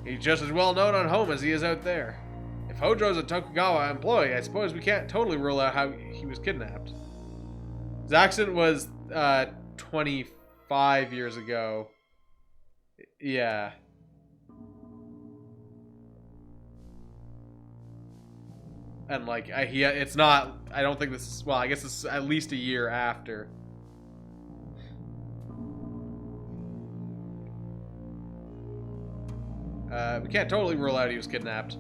He's just as well known on home as he is out there. If Hojo's a Tokugawa employee, I suppose we can't totally rule out how he was kidnapped. His accident was 25 years ago. Yeah. And like, it's not, I don't think this is, well, I guess it's at least a year after. We can't totally rule out he was kidnapped.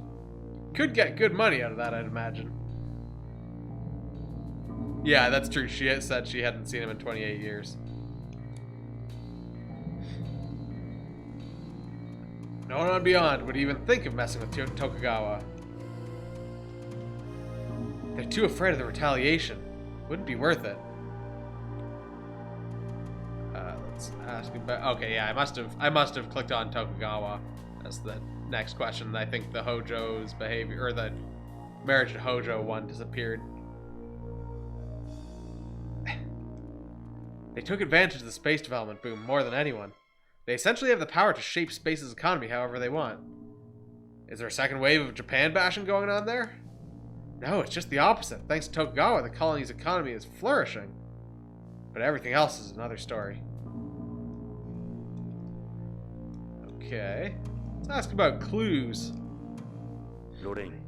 Could get good money out of that, I'd imagine. Yeah, that's true. She had said she hadn't seen him in 28 years. No one on Beyond would even think of messing with Tokugawa. They're too afraid of the retaliation. Wouldn't be worth it. Let's ask about. Okay, yeah, I must have clicked on Tokugawa. That's the next question. I think the Hojo's behavior, or the marriage to Hojo one, disappeared. They took advantage of the space development boom more than anyone. They essentially have the power to shape space's economy however they want. Is there a second wave of Japan bashing going on there? No, it's just the opposite. Thanks to Tokugawa, the colony's economy is flourishing. But everything else is another story. Okay. Let's ask about clues. Lorraine,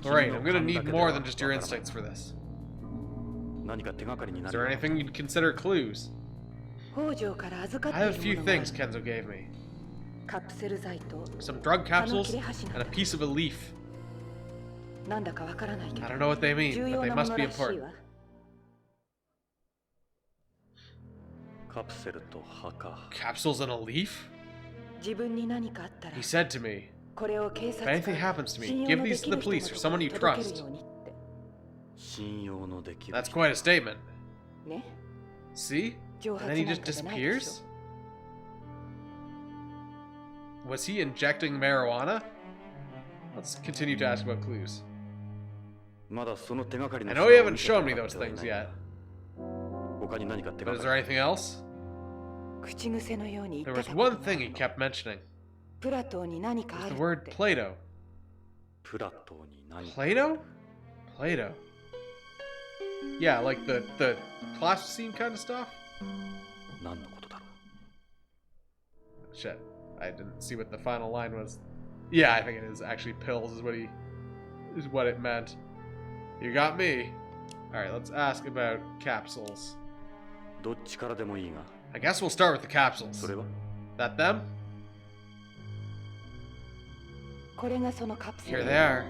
I'm gonna need more than just your instincts for this. Is there anything you'd consider clues? I have a few things Kenzo gave me. Some drug capsules and a piece of a leaf. I don't know what they mean, but they must be important. Capsules and a leaf? He said to me, if anything happens to me, give these to the police or someone you trust. That's quite a statement. See? And then he just disappears? Was he injecting marijuana? Let's continue to ask about clues. I know you haven't shown me those things yet. But is there anything else? There was one thing he kept mentioning. It was the word Plato. Plato? Plato. Yeah, like the Plasticine kind of stuff? Shit. I didn't see what the final line was. Yeah, I think it is actually pills is what it meant. You got me. Alright, let's ask about capsules. I guess we'll start with the capsules. That them? Here they are.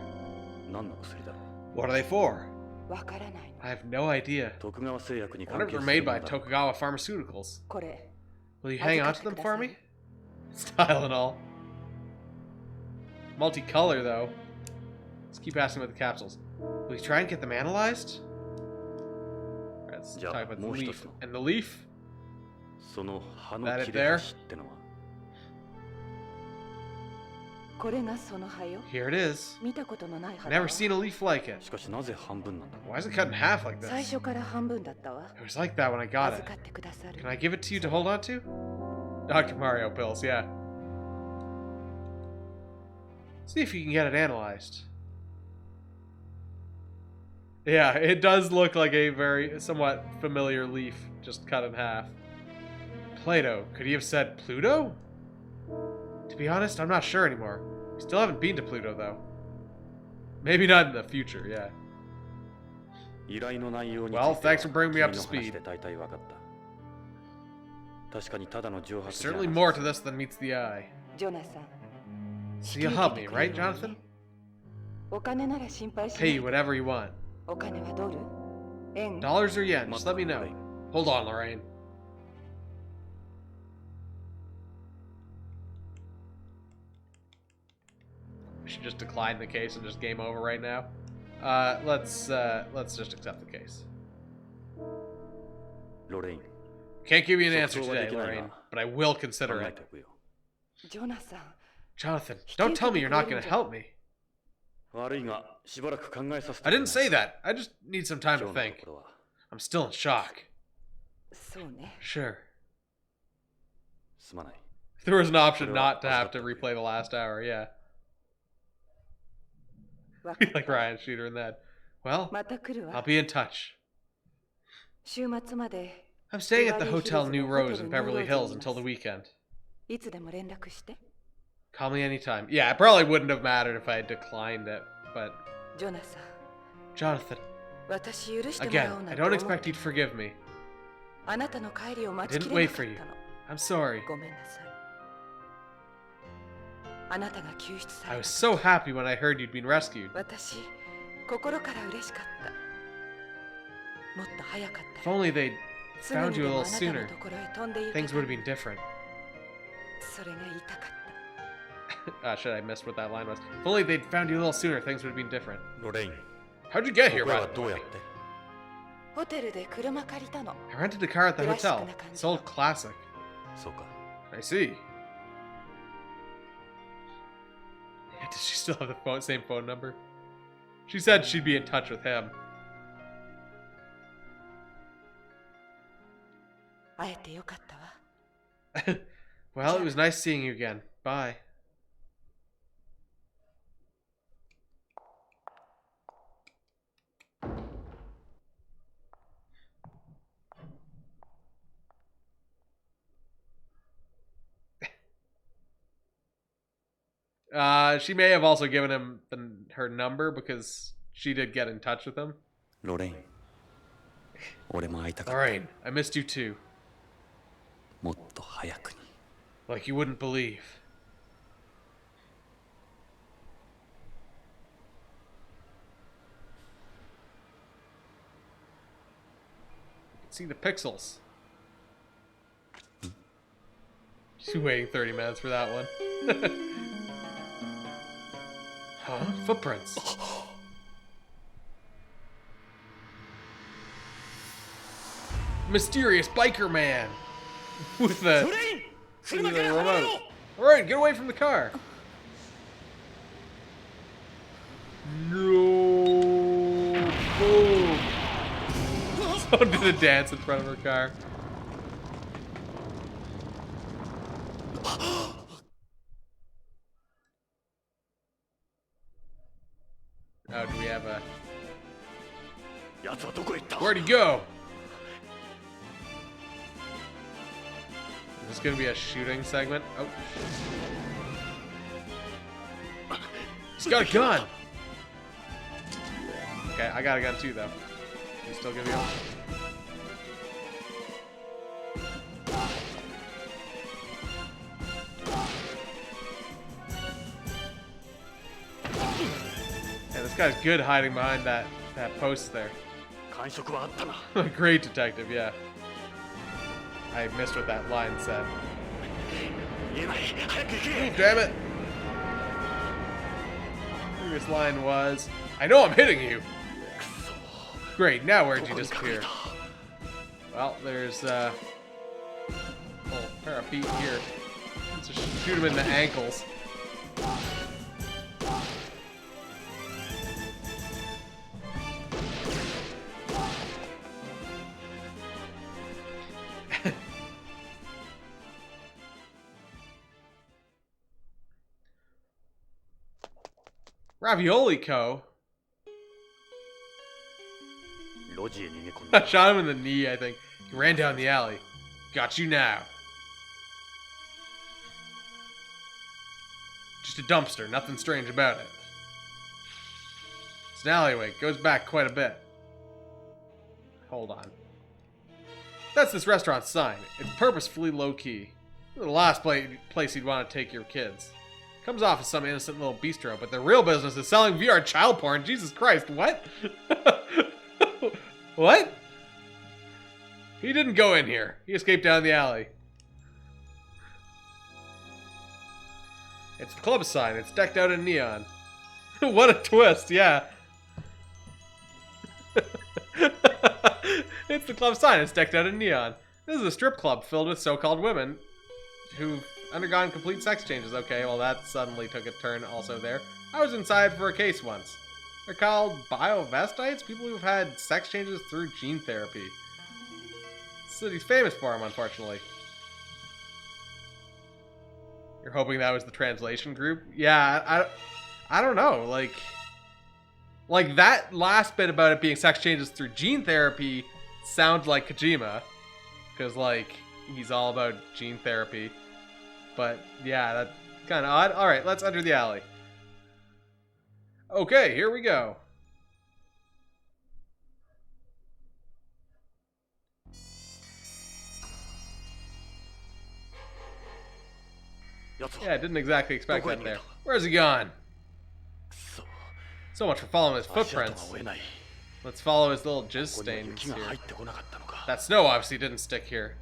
What are they for? I have no idea. I wonder if they're made by Tokugawa Pharmaceuticals. Will you hang on to them for me? Style and all. Multicolor, though. Let's keep asking about the capsules. Will you try and get them analyzed? Alright, let's talk about the leaf. And the leaf? That it there? Here it is. I've never seen a leaf like it. Why is it cut in half like this? It was like that when I got it. Can I give it to you to hold on to? Dr. Mario pills, yeah. See if you can get it analyzed. Yeah, it does look like a very somewhat familiar leaf, just cut in half. Plato. Could he have said Pluto? To be honest, I'm not sure anymore. We still haven't been to Pluto, though. Maybe not in the future, yeah. Well, thanks for bringing me up to speed. There's certainly more to this than meets the eye. So you'll help me, right, Jonathan? Pay you whatever you want. Dollars or yen, just let me know. Hold on, Lorraine. We should just decline the case and just game over right now. Let's just accept the case. Can't give you an answer today, Lorraine, but I will consider it. Jonathan, don't tell me you're not going to help me. I didn't say that. I just need some time to think. I'm still in shock. Sure. If there was an option not to have to replay the last hour, yeah. Like Ryan, shoot her in the head. Well, I'll be in touch. I'm staying at the Hotel New Rose in Beverly Hills until the weekend. Call me anytime. Yeah, it probably wouldn't have mattered if I had declined it, but... Jonathan. Again, I don't expect you to forgive me. I didn't wait for you. I'm sorry. I was so happy when I heard you'd been rescued. If only they'd found you a little sooner, things would have been different. Shit, I missed what that line was. If only they'd found you a little sooner, things would have been different. How'd you get here, by the way? I rented a car at the hotel. It's old classic. I see. Does she still have the same phone number? She said she'd be in touch with him. Well, it was nice seeing you again. Bye. She may have also given him her number because she did get in touch with him. Lorraine, I missed you too. Like you wouldn't believe. You can see the pixels. She's waiting 30 minutes for that one. Huh? Footprints. Mysterious biker man with the remote. Alright, get away from the car. No. Boom. Someone did a dance in front of her car. Oh, do we have a... Where'd he go? this gonna be a shooting segment? Oh. He's got a gun! Okay, I got a gun too, though. He's still gonna be on. Yeah, this guy's good hiding behind that post there. 感触はあったな Great detective, yeah. I missed what that line said. 言えない早く行 Ooh, け damn it! Previous line was, I know I'm hitting you! Great, now where'd you disappear? Well, there's a little pair of feet here. Let's just shoot him in the ankles. Ravioli Co. 路地へ逃げ込んだ I shot him in the knee, I think. He ran down the alley. Got you now. Just a dumpster, nothing strange about it. It's an alleyway, it goes back quite a bit. Hold on. That's this restaurant's sign. It's purposefully low-key. The last place you'd want to take your kids. Comes off as some innocent little bistro, but the real business is selling VR child porn. Jesus Christ, what? What? He didn't go in here. He escaped down the alley. It's the club sign. It's decked out in neon. What a twist, yeah. It's the club sign. It's decked out in neon. This is a strip club filled with so-called women who've undergone complete sex changes. Okay, well that suddenly took a turn also there. I was inside for a case once. They're called biovestites, people who've had sex changes through gene therapy. The city's famous for them, unfortunately. You're hoping that was the translation group? Yeah, I don't know. Like that last bit about it being sex changes through gene therapy sounds like Kojima, because like he's all about gene therapy. But yeah, that's kind of odd. All right, let's enter the alley. Okay, here we go. Yeah, I didn't exactly expect that there. Where's he gone? So much for following his footprints. Let's follow his little jizz stains here. That snow obviously didn't stick here.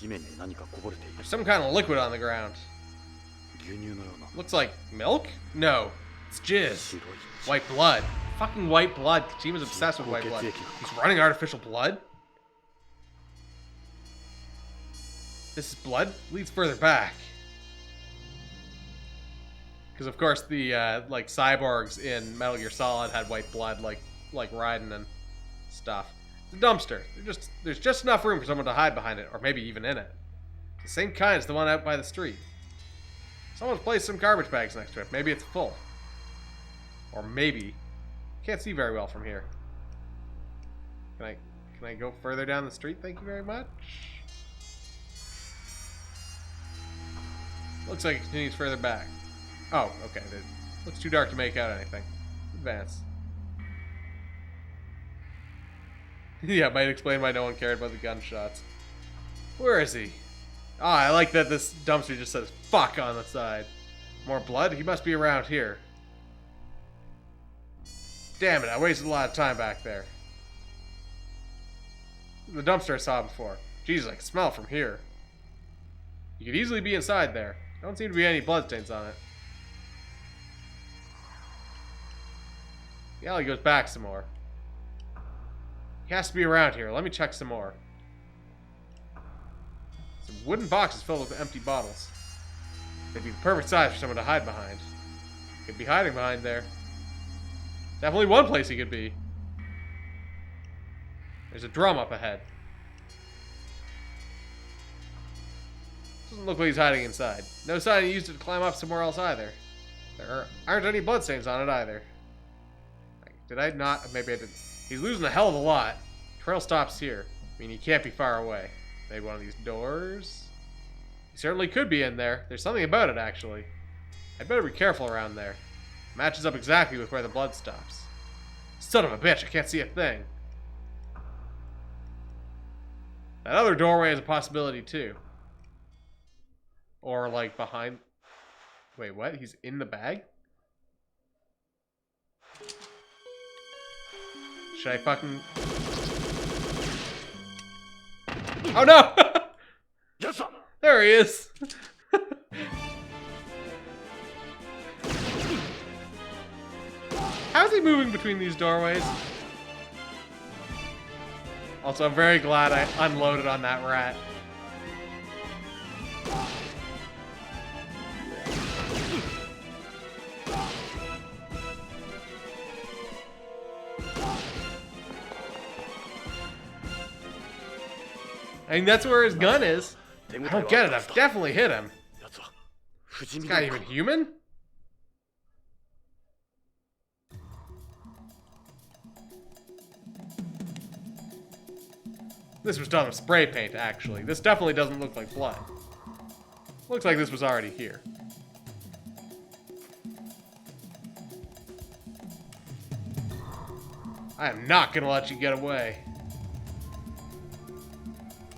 There's some kind of liquid on the ground. Looks like milk? No, it's jizz. White blood. Fucking white blood. Kojima's obsessed with white blood. He's running artificial blood? This is blood? Leads further back. Because of course the like cyborgs in Metal Gear Solid had white blood, like Raiden and stuff. It's a dumpster. There's just enough room for someone to hide behind it, or maybe even in it. It's the same kind as the one out by the street. Someone's placed some garbage bags next to it. Maybe it's full. Or maybe. Can't see very well from here. Can I go further down the street? Thank you very much. Looks like it continues further back. Oh, okay. It looks too dark to make out anything. Advance. Yeah, might explain why no one cared about the gunshots. Where is he? Ah, I like that this dumpster just says fuck on the side. More blood? He must be around here. Damn it, I wasted a lot of time back there. The dumpster I saw before. Jesus, I can smell it from here. You could easily be inside there. Don't seem to be any bloodstains on it. The alley goes back some more. He has to be around here. Let me check some more. Some wooden boxes filled with empty bottles. They'd be the perfect size for someone to hide behind. Could be hiding behind there. Definitely one place he could be. There's a drum up ahead. Doesn't look like he's hiding inside. No sign he used it to climb up somewhere else either. There aren't any bloodstains on it either. Did I not? Maybe I didn't. He's losing a hell of a lot. Trail stops here. I mean, he can't be far away. Maybe one of these doors? He certainly could be in there. There's something about it, actually. I'd better be careful around there. Matches up exactly with where the blood stops. Son of a bitch, I can't see a thing. That other doorway is a possibility, too. Or, like, behind... Wait, what? He's in the bag? Should I fucking... Oh, no! There he is! How's he moving between these doorways? Also, I'm very glad I unloaded on that rat. I mean, that's where his gun is. I don't get it. I've definitely hit him. Is this guy even human? This was done with spray paint, actually. This definitely doesn't look like blood. Looks like this was already here. I am not gonna let you get away.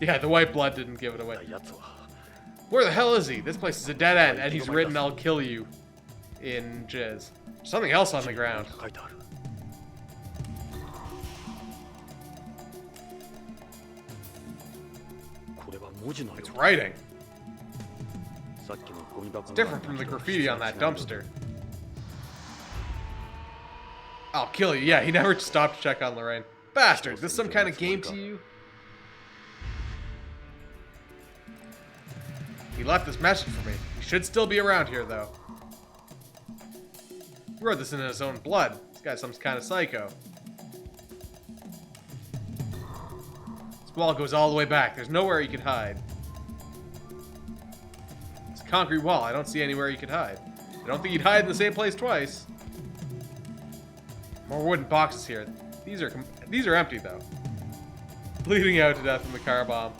Yeah, the white blood didn't give it away. Where the hell is he? This place is a dead end, and he's written, "I'll kill you," in jizz. Something else on the ground. It's writing. It's different from the graffiti on that dumpster. I'll kill you. Yeah, he never stopped to check on Lorraine. Bastard, is this some kind of game to you? He left this message for me. He should still be around here, though. He wrote this in his own blood. This guy's some kind of psycho. This wall goes all the way back. There's nowhere he could hide. It's a concrete wall. I don't see anywhere he could hide. I don't think he'd hide in the same place twice. More wooden boxes here. These are empty, though. Bleeding out to death from the car bomb.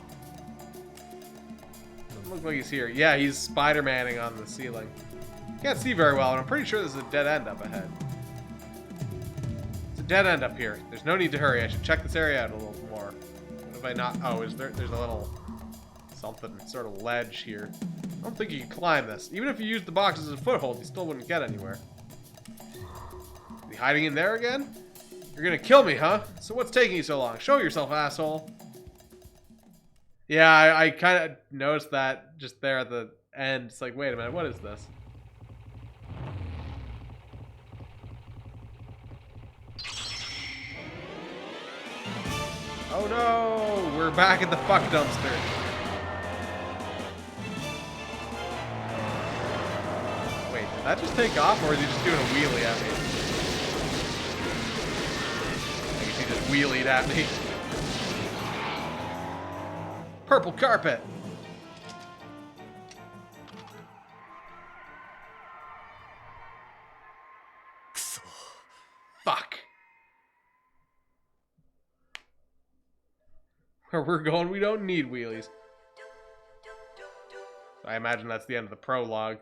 Doesn't look like he's here. Yeah, he's Spider-Man-ing on the ceiling. Can't see very well, and I'm pretty sure there's a dead end up ahead. It's a dead end up here. There's no need to hurry. I should check this area out a little more. What have I not... Oh, there's a little... something, sort of ledge here. I don't think you can climb this. Even if you used the box as a foothold, you still wouldn't get anywhere. Is he hiding in there again? You're gonna kill me, huh? So what's taking you so long? Show yourself, asshole. Yeah, I kind of noticed that just there at the end. It's like, wait a minute, what is this? Oh no! We're back at the fuck dumpster. Wait, did that just take off, or is he just doing a wheelie at me? I guess he just wheelied at me. Purple carpet! Fuck. Where we're going, we don't need wheelies. I imagine that's the end of the prologue.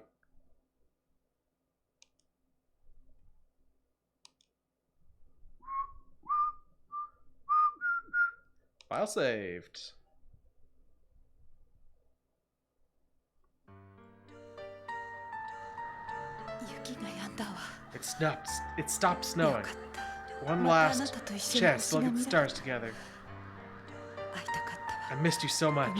File saved. It stopped snowing. One last chance to look at the stars together. I missed you so much.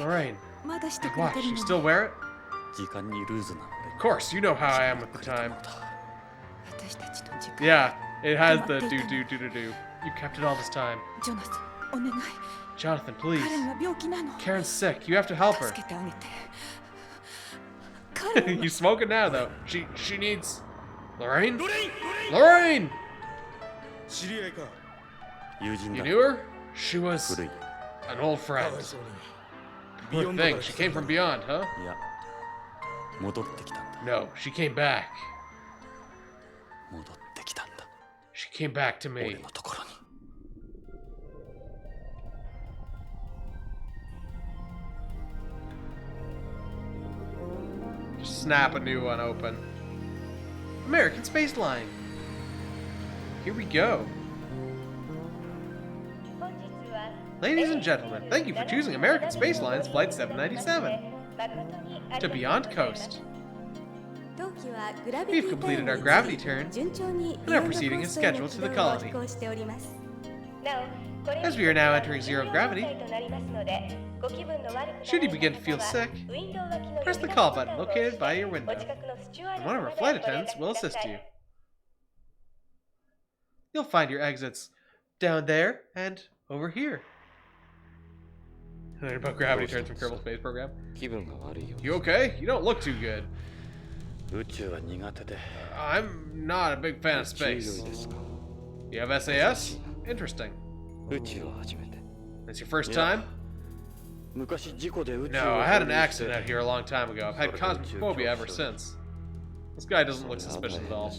Lorraine, the watch, you still wear it? Of course, you know how I am with the time. Yeah, it has the do. You kept it all this time. Jonathan, please. Karen's sick. You have to help her. You smoking now, though. She needs... Lorraine? Lorraine! You knew her? She was an old friend. Poor thing. She came from beyond, huh? No, she came back. 戻ってきたんだ。 She came back to 俺 me. のところに。 Just snap a new one open. American Space Line. Here we go. Ladies and gentlemen, thank you for choosing American Space Line's Flight 797 to Beyond Coast. We've completed our gravity turn and are proceeding as scheduled to the colony. As we are now entering zero gravity, should you begin to feel sick, press the call button located by your window, and one of our flight attendants will assist you. You'll find your exits down there and over here. Learn about gravity turns from Kerbal Space Program. 気分が悪いよ。 You okay? You don't look too good. 宇宙は苦手で。 I'm not a big fan of 宇宙酔い space. ですか。 You have SAS? Interesting. 宇宙は初めて。 It's your first time? 昔事故で宇宙 No, を I had an 漂流して accident out here a long time ago. I've had cosmophobia ever since. This guy doesn't look suspicious at all.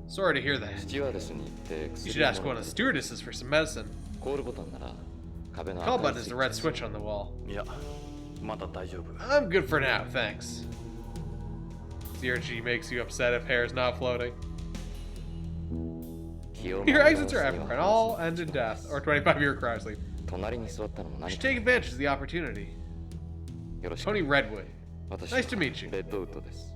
Sorry to hear that. スチュワーデスに行って You should ask one of the stewardesses for some medicine. コールボタンなら壁の Call 赤い button is スイ the ッ red チ switch on the wall. いや、まだ大丈夫。 I'm good for now, thanks. CRG makes you upset if hair is not floating. Your exits are everywhere, and all end in death or 25-year cryo sleep. 隣に座ったのも You 何 should か take advantage of the opportunity. よろしく。 Tony Redwood. 私 Nice to meet you. レッドウッドです。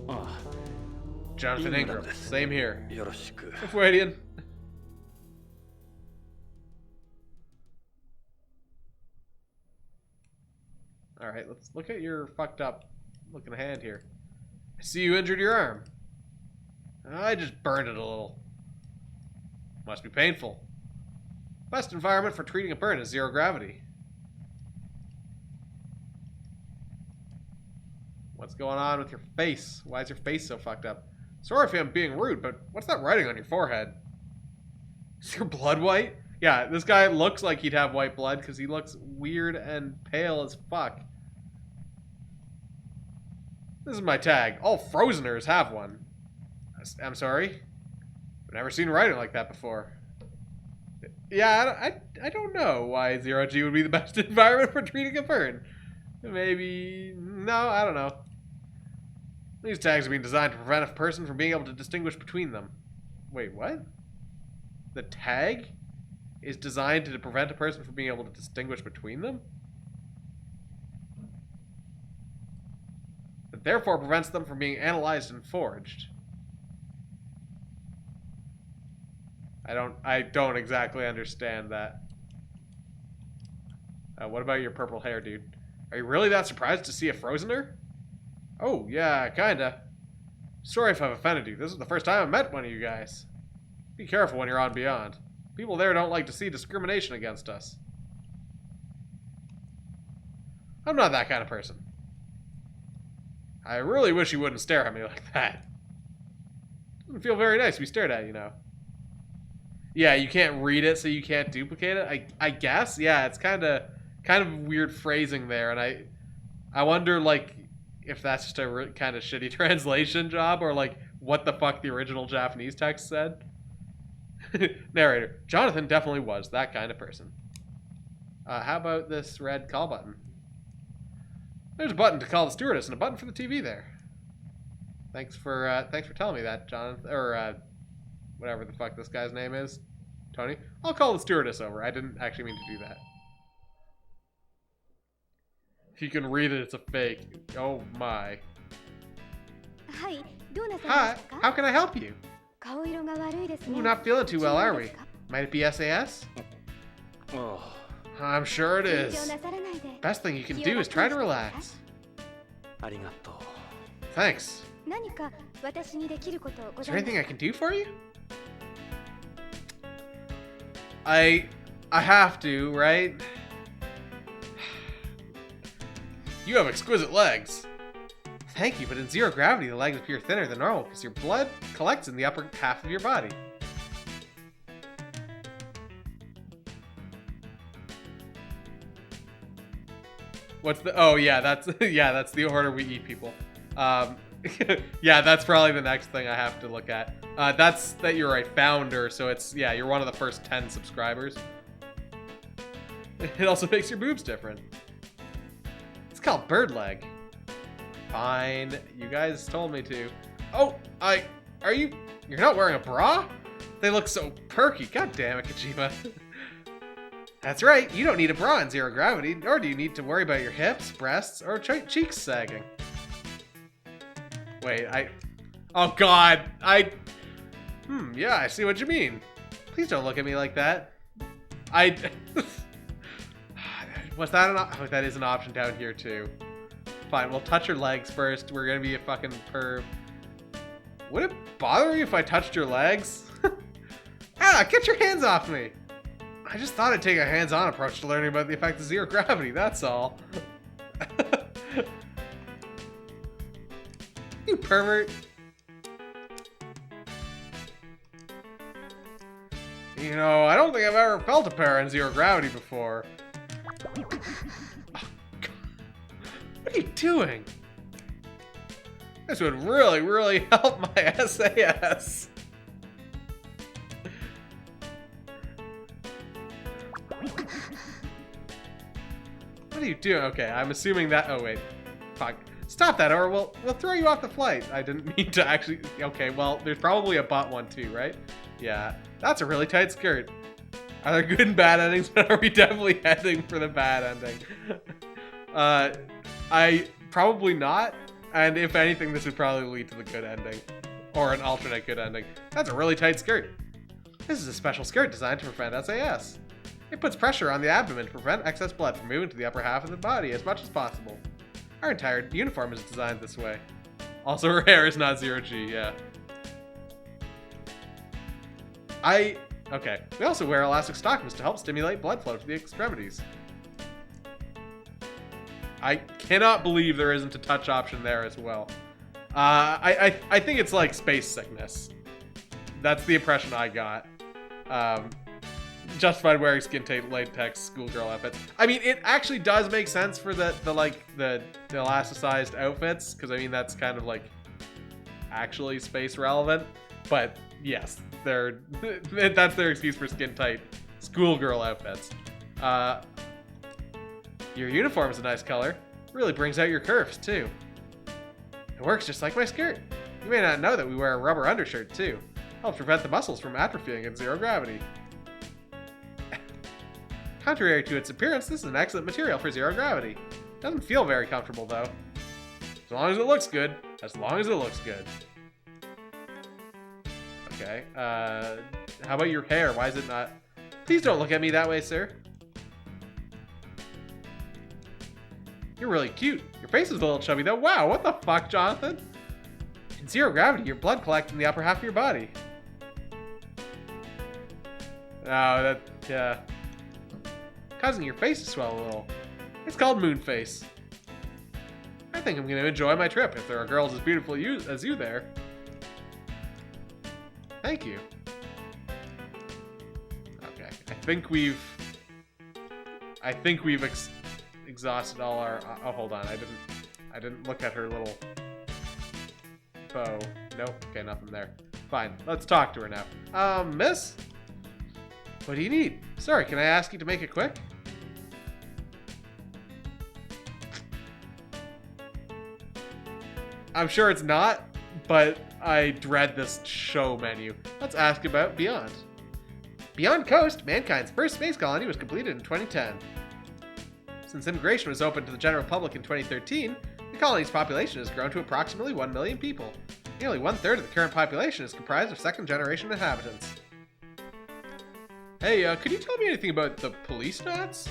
あ Jonathan Ingram. Same here. あ、よろしく。 Lithuanian. Alright, let's look at your fucked up looking hand here. I see you injured your arm. I just burned it a little. Must be painful. Best environment for treating a burn is zero gravity. What's going on with your face? Why is your face so fucked up? Sorry if I'm being rude, but what's that writing on your forehead? Is your blood white? Yeah, this guy looks like he'd have white blood because he looks weird and pale as fuck. This is my tag. All Frozeners have one. I'm sorry. I've never seen writing like that before. Yeah, I don't know why Zero G would be the best environment for treating a burn. Maybe... No, I don't know. These tags have been designed to prevent a person from being able to distinguish between them. Wait, what? The tag is designed to prevent a person from being able to distinguish between them? It therefore prevents them from being analyzed and forged. I don't exactly understand that. What about your purple hair, dude? Are you really that surprised to see a Frozener? Oh, yeah, kinda. Sorry if I've offended you. This is the first time I've met one of you guys. Be careful when you're on Beyond. People there don't like to see discrimination against us. I'm not that kind of person. I really wish you wouldn't stare at me like that. Doesn't feel very nice to be stared at, you know. Yeah, you can't read it, so you can't duplicate it. I guess. Yeah, it's kind of weird phrasing there, and I wonder like if that's just a kind of shitty translation job or like what the fuck the original Japanese text said. Narrator: Jonathan definitely was that kind of person. How about this red call button? There's a button to call the stewardess and a button for the TV there. Thanks for telling me that, Jonathan, or whatever the fuck this guy's name is. Tony? I'll call the stewardess over. I didn't actually mean to do that. If you can read it, it's a fake. Oh my. Hi, how can I help you? Ooh, not feeling too well, are we? Might it be SAS? Oh, I'm sure it is. Best thing you can do is try to relax. ありがとう。 Thanks. Is there anything I can do for you? I have to, right? You have exquisite legs. Thank you, but in zero gravity, the legs appear thinner than normal because your blood collects in the upper half of your body. What's the? Oh yeah, that's yeah, that's the order we eat people. Yeah, that's probably the next thing I have to look at. That's that you're a founder, so it's yeah, you're one of the first 10 subscribers. It also makes your boobs different. It's called bird leg. Fine, you guys told me to. Oh, you're not wearing a bra? They look so perky. God damn it, Kojima. That's right, you don't need a bra in zero gravity, nor do you need to worry about your hips, breasts, or cheeks sagging. Wait, oh god, yeah, I see what you mean. Please don't look at me like that. Was that oh, that is an option down here too. Fine, we'll touch your legs first. We're gonna be a fucking perv. Would it bother you if I touched your legs? Get your hands off me! I just thought I'd take a hands-on approach to learning about the effect of zero gravity, that's all. You pervert. You know, I don't think I've ever felt a pair in zero gravity before. Oh, God. What are you doing? This would really, really help my SAS. What are you doing? Okay, I'm assuming that. Oh wait, fuck. Stop that, or we'll throw you off the flight. I didn't mean to actually. Okay, well, there's probably a bot one too, right? Yeah, that's a really tight skirt. Are there good and bad endings? But are we definitely heading for the bad ending? I probably not. And if anything, this would probably lead to the good ending, or an alternate good ending. That's a really tight skirt. This is a special skirt designed to prevent SAS. It puts pressure on the abdomen to prevent excess blood from moving to the upper half of the body as much as possible. Our entire uniform is designed this way. Also, her hair is not 0G, yeah. Okay. We also wear elastic stockings to help stimulate blood flow to the extremities. I cannot believe there isn't a touch option there as well. I think it's like space sickness. That's the impression I got. Justified wearing skin-tight latex schoolgirl outfits. I mean, it actually does make sense for the elasticized outfits, because I mean that's kind of like actually space relevant. But yes, that's their excuse for skin-tight schoolgirl outfits. Your uniform is a nice color. Really brings out your curves too. It works just like my skirt. You may not know that we wear a rubber undershirt too. Helps prevent the muscles from atrophying in zero gravity. Contrary to its appearance, this is an excellent material for zero gravity. Doesn't feel very comfortable though. As long as it looks good. As long as it looks good. Okay, how about your hair? Why is it not? Please don't look at me that way, sir. You're really cute. Your face is a little chubby though. Wow, what the fuck, Jonathan? In zero gravity, your blood collects in the upper half of your body. Oh, yeah. Causing your face to swell a little. It's called moon face. I think I'm gonna enjoy my trip if there are girls as beautiful as you there. Thank you. Okay, I think we've exhausted all our. Oh, hold on, I didn't look at her little bow. Nope. Okay, nothing there. Fine, let's talk to her now. Miss? What do you need? Sorry, can I ask you to make it quick? I'm sure it's not, but I dread this show menu. Let's ask about Beyond. Beyond Coast, mankind's first space colony, was completed in 2010. Since immigration was open to the general public in 2013, the colony's population has grown to approximately 1 million people. Nearly 1/3 of the current population is comprised of second-generation inhabitants. Hey, could you tell me anything about the Policenauts?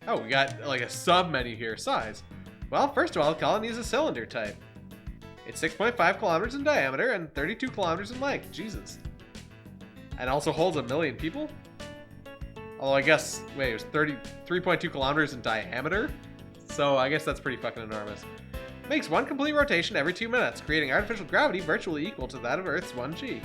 Oh, we got like a sub-menu here. Size. Well, first of all, the colony is a cylinder type. It's 6.5 kilometers in diameter and 32 kilometers in length. Jesus. And also holds 1 million people? Although I guess, wait, it was 3.2 kilometers in diameter? So I guess that's pretty fucking enormous. Makes one complete rotation every 2 minutes, creating artificial gravity virtually equal to that of Earth's 1G.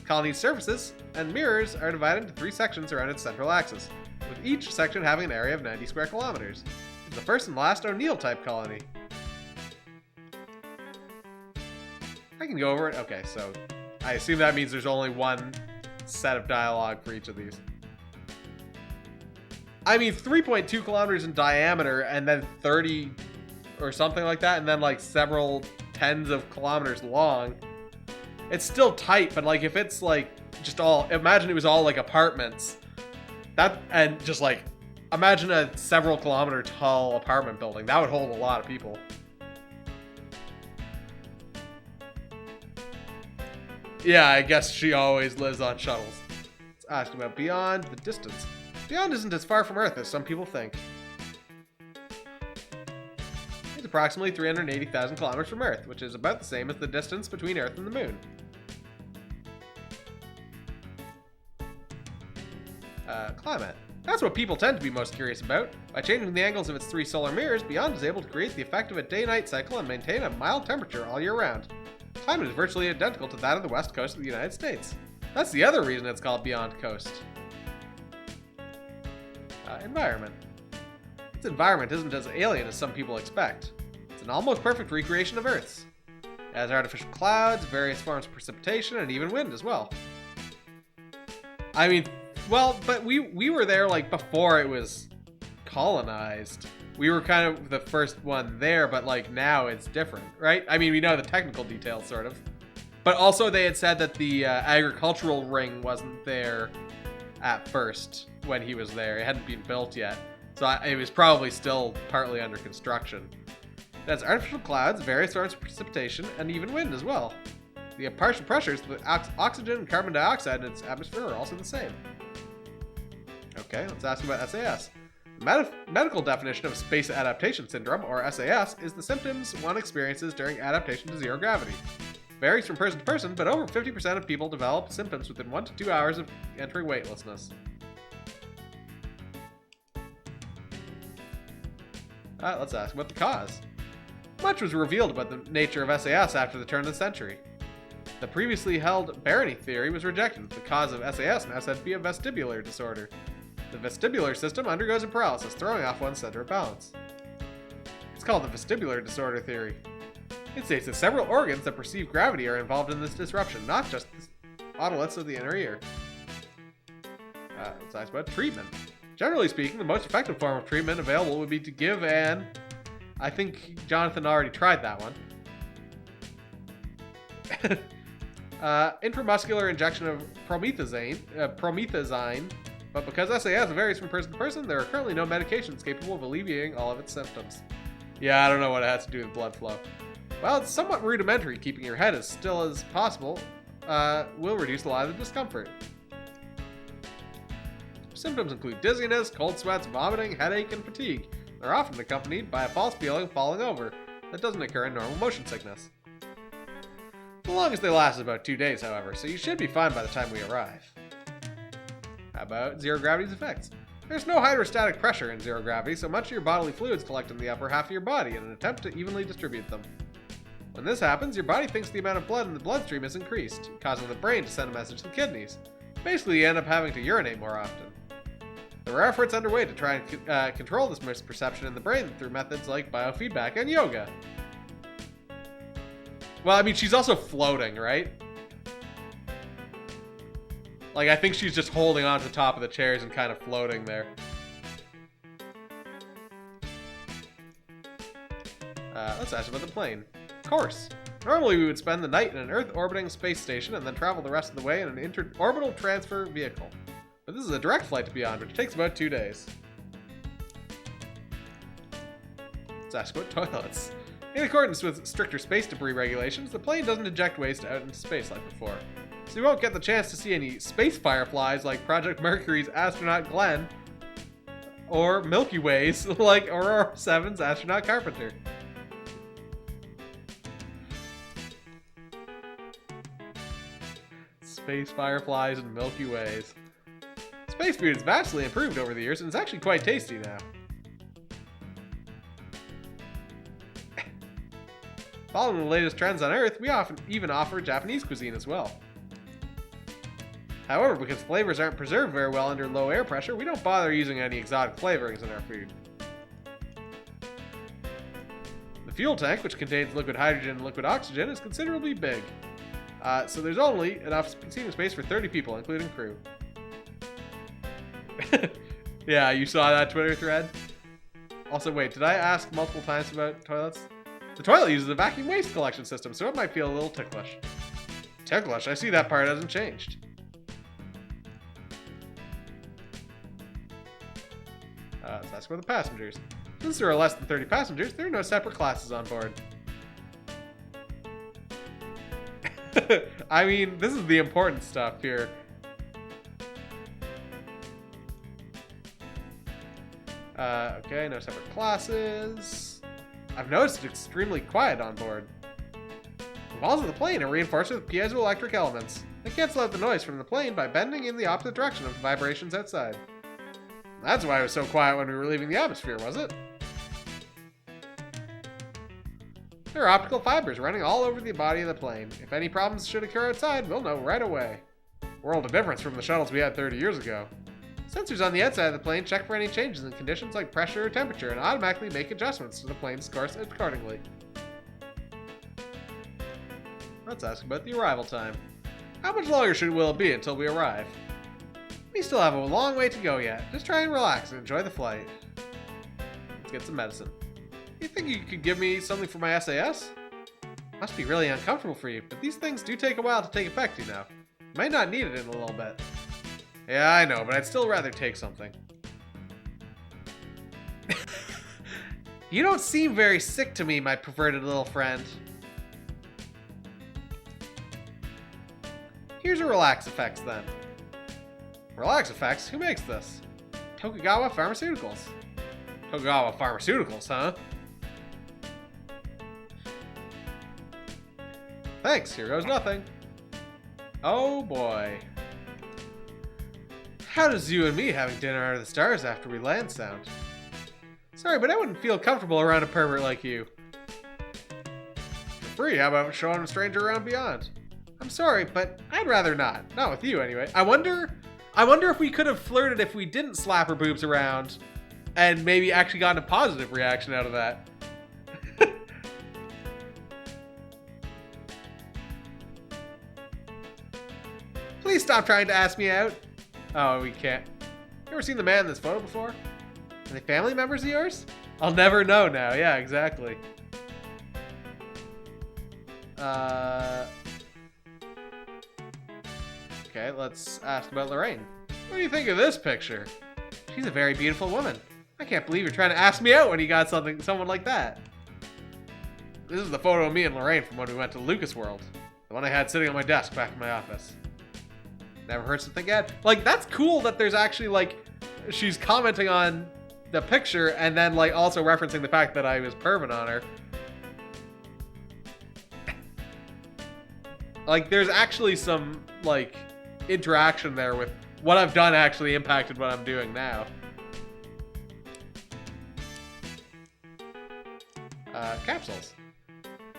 Colony's surfaces and mirrors are divided into 3 sections around its central axis, with each section having an area of 90 square kilometers. The first and last O'Neill type colony. I can go over it. Okay, so I assume that means there's only one set of dialogue for each of these. I mean, 3.2 kilometers in diameter and then 30 or something like that, and then like several tens of kilometers long. It's still tight, but like if it's like just all, imagine it was all like apartments. That, and just like, imagine a several kilometer tall apartment building. That would hold a lot of people. Yeah, I guess she always lives on shuttles. Let's ask about Beyond the distance. Beyond isn't as far from Earth as some people think. It's approximately 380,000 kilometers from Earth, which is about the same as the distance between Earth and the Moon. Climate. That's what people tend to be most curious about. By changing the angles of its 3 solar mirrors, Beyond is able to create the effect of a day-night cycle and maintain a mild temperature all year round. Climate is virtually identical to that of the west coast of the United States. That's the other reason it's called Beyond Coast. Environment. Its environment isn't as alien as some people expect. It's an almost perfect recreation of Earth's. It has artificial clouds, various forms of precipitation, and even wind as well. I mean, well, but we were there like before it was colonized. We were kind of the first one there, but like now it's different, right? I mean, we know the technical details sort of. But also they had said that the agricultural ring wasn't there at first when he was there. It hadn't been built yet. So it was probably still partly under construction. It has artificial clouds, various forms of precipitation, and even wind as well. The partial pressures, the oxygen and carbon dioxide in its atmosphere are also the same. Okay, let's ask about SAS. The medical definition of space adaptation syndrome, or SAS, is the symptoms one experiences during adaptation to zero gravity. It varies from person to person, but over 50% of people develop symptoms within 1 to 2 hours of entering weightlessness. Let's ask about the cause. Much was revealed about the nature of SAS after the turn of the century. The previously held barony theory was rejected. The cause of SAS now said to be a vestibular disorder. The vestibular system undergoes a paralysis, throwing off one's center of balance. It's called the vestibular disorder theory. It states that several organs that perceive gravity are involved in this disruption, not just the otoliths of the inner ear. Let's ask about treatment. Generally speaking, the most effective form of treatment available would be to give an... I think Jonathan already tried that one. Intramuscular injection of promethazine, but because SAS varies from person to person, there are currently no medications capable of alleviating all of its symptoms. Yeah, I don't know what it has to do with blood flow. While it's somewhat rudimentary, keeping your head as still as possible will reduce a lot of the discomfort. Symptoms include dizziness, cold sweats, vomiting, headache, and fatigue. They're often accompanied by a false feeling of falling over. That doesn't occur in normal motion sickness. The longest they last is about 2 days, however, so you should be fine by the time we arrive. How about zero gravity's effects? There's no hydrostatic pressure in zero gravity, so much of your bodily fluids collect in the upper half of your body in an attempt to evenly distribute them. When this happens, your body thinks the amount of blood in the bloodstream is increased, causing the brain to send a message to the kidneys. Basically, you end up having to urinate more often. There are efforts underway to try and control this misperception in the brain through methods like biofeedback and yoga. Well, I mean, she's also floating, right? Like, I think she's just holding on to the top of the chairs and kind of floating there. Let's ask about the plane. Of course. Normally, we would spend the night in an Earth-orbiting space station and then travel the rest of the way in an interorbital transfer vehicle. But this is a direct flight to Beyond, which takes about 2 days. Let's ask about toilets. In accordance with stricter space debris regulations, the plane doesn't eject waste out into space like before. So you won't get the chance to see any space fireflies like Project Mercury's astronaut Glenn, or Milky Ways like Aurora 7's astronaut Carpenter. Space fireflies and Milky Ways. Space food has vastly improved over the years, and it's actually quite tasty now. Following the latest trends on Earth, we often even offer Japanese cuisine as well. However, because flavors aren't preserved very well under low air pressure, we don't bother using any exotic flavorings in our food. The fuel tank, which contains liquid hydrogen and liquid oxygen, is considerably big. So there's only enough seating space for 30 people, including crew. Yeah, you saw that Twitter thread? Also, wait, did I ask multiple times about toilets? The toilet uses a vacuum waste collection system, so it might feel a little ticklish. Ticklish? I see that part hasn't changed. Let's ask about the passengers. Since there are less than 30 passengers, there are no separate classes on board. I mean, this is the important stuff here. Okay, no separate classes. I've noticed it's extremely quiet on board. The walls of the plane are reinforced with piezoelectric elements. They cancel out the noise from the plane by bending in the opposite direction of the vibrations outside. That's why it was so quiet when we were leaving the atmosphere, was it? There are optical fibers running all over the body of the plane. If any problems should occur outside, we'll know right away. World of difference from the shuttles we had 30 years ago. Sensors on the outside of the plane check for any changes in conditions like pressure or temperature and automatically make adjustments to the plane's course accordingly. Let's ask about the arrival time. How much longer will it be until we arrive? We still have a long way to go yet. Just try and relax and enjoy the flight. Let's get some medicine. You think you could give me something for my SAS? Must be really uncomfortable for you, but these things do take a while to take effect, you know. You might not need it in a little bit. Yeah, I know, but I'd still rather take something. You don't seem very sick to me, my perverted little friend. Here's your Relax Effects, then. Relax Effects? Who makes this? Tokugawa Pharmaceuticals. Tokugawa Pharmaceuticals, huh? Thanks, here goes nothing. Oh boy. How does you and me having dinner under the stars after we land sound? Sorry, but I wouldn't feel comfortable around a pervert like you. For free, how about showing a stranger around beyond? I'm sorry, but I'd rather not. Not with you, anyway. I wonder if we could have flirted if we didn't slap her boobs around and maybe actually gotten a positive reaction out of that. Please stop trying to ask me out. Oh, we can't. You ever seen the man in this photo before? Are they family members of yours? I'll never know now. Yeah, exactly. Okay, let's ask about Lorraine. What do you think of this picture? She's a very beautiful woman. I can't believe you're trying to ask me out when you got someone like that. This is the photo of me and Lorraine from when we went to Lucas World. The one I had sitting on my desk back in my office. Never hurts to think ahead. Like, that's cool that there's actually, like, she's commenting on the picture and then, like, also referencing the fact that I was perving on her. Like, there's actually some, like, interaction there with what I've done actually impacted what I'm doing now. Capsules.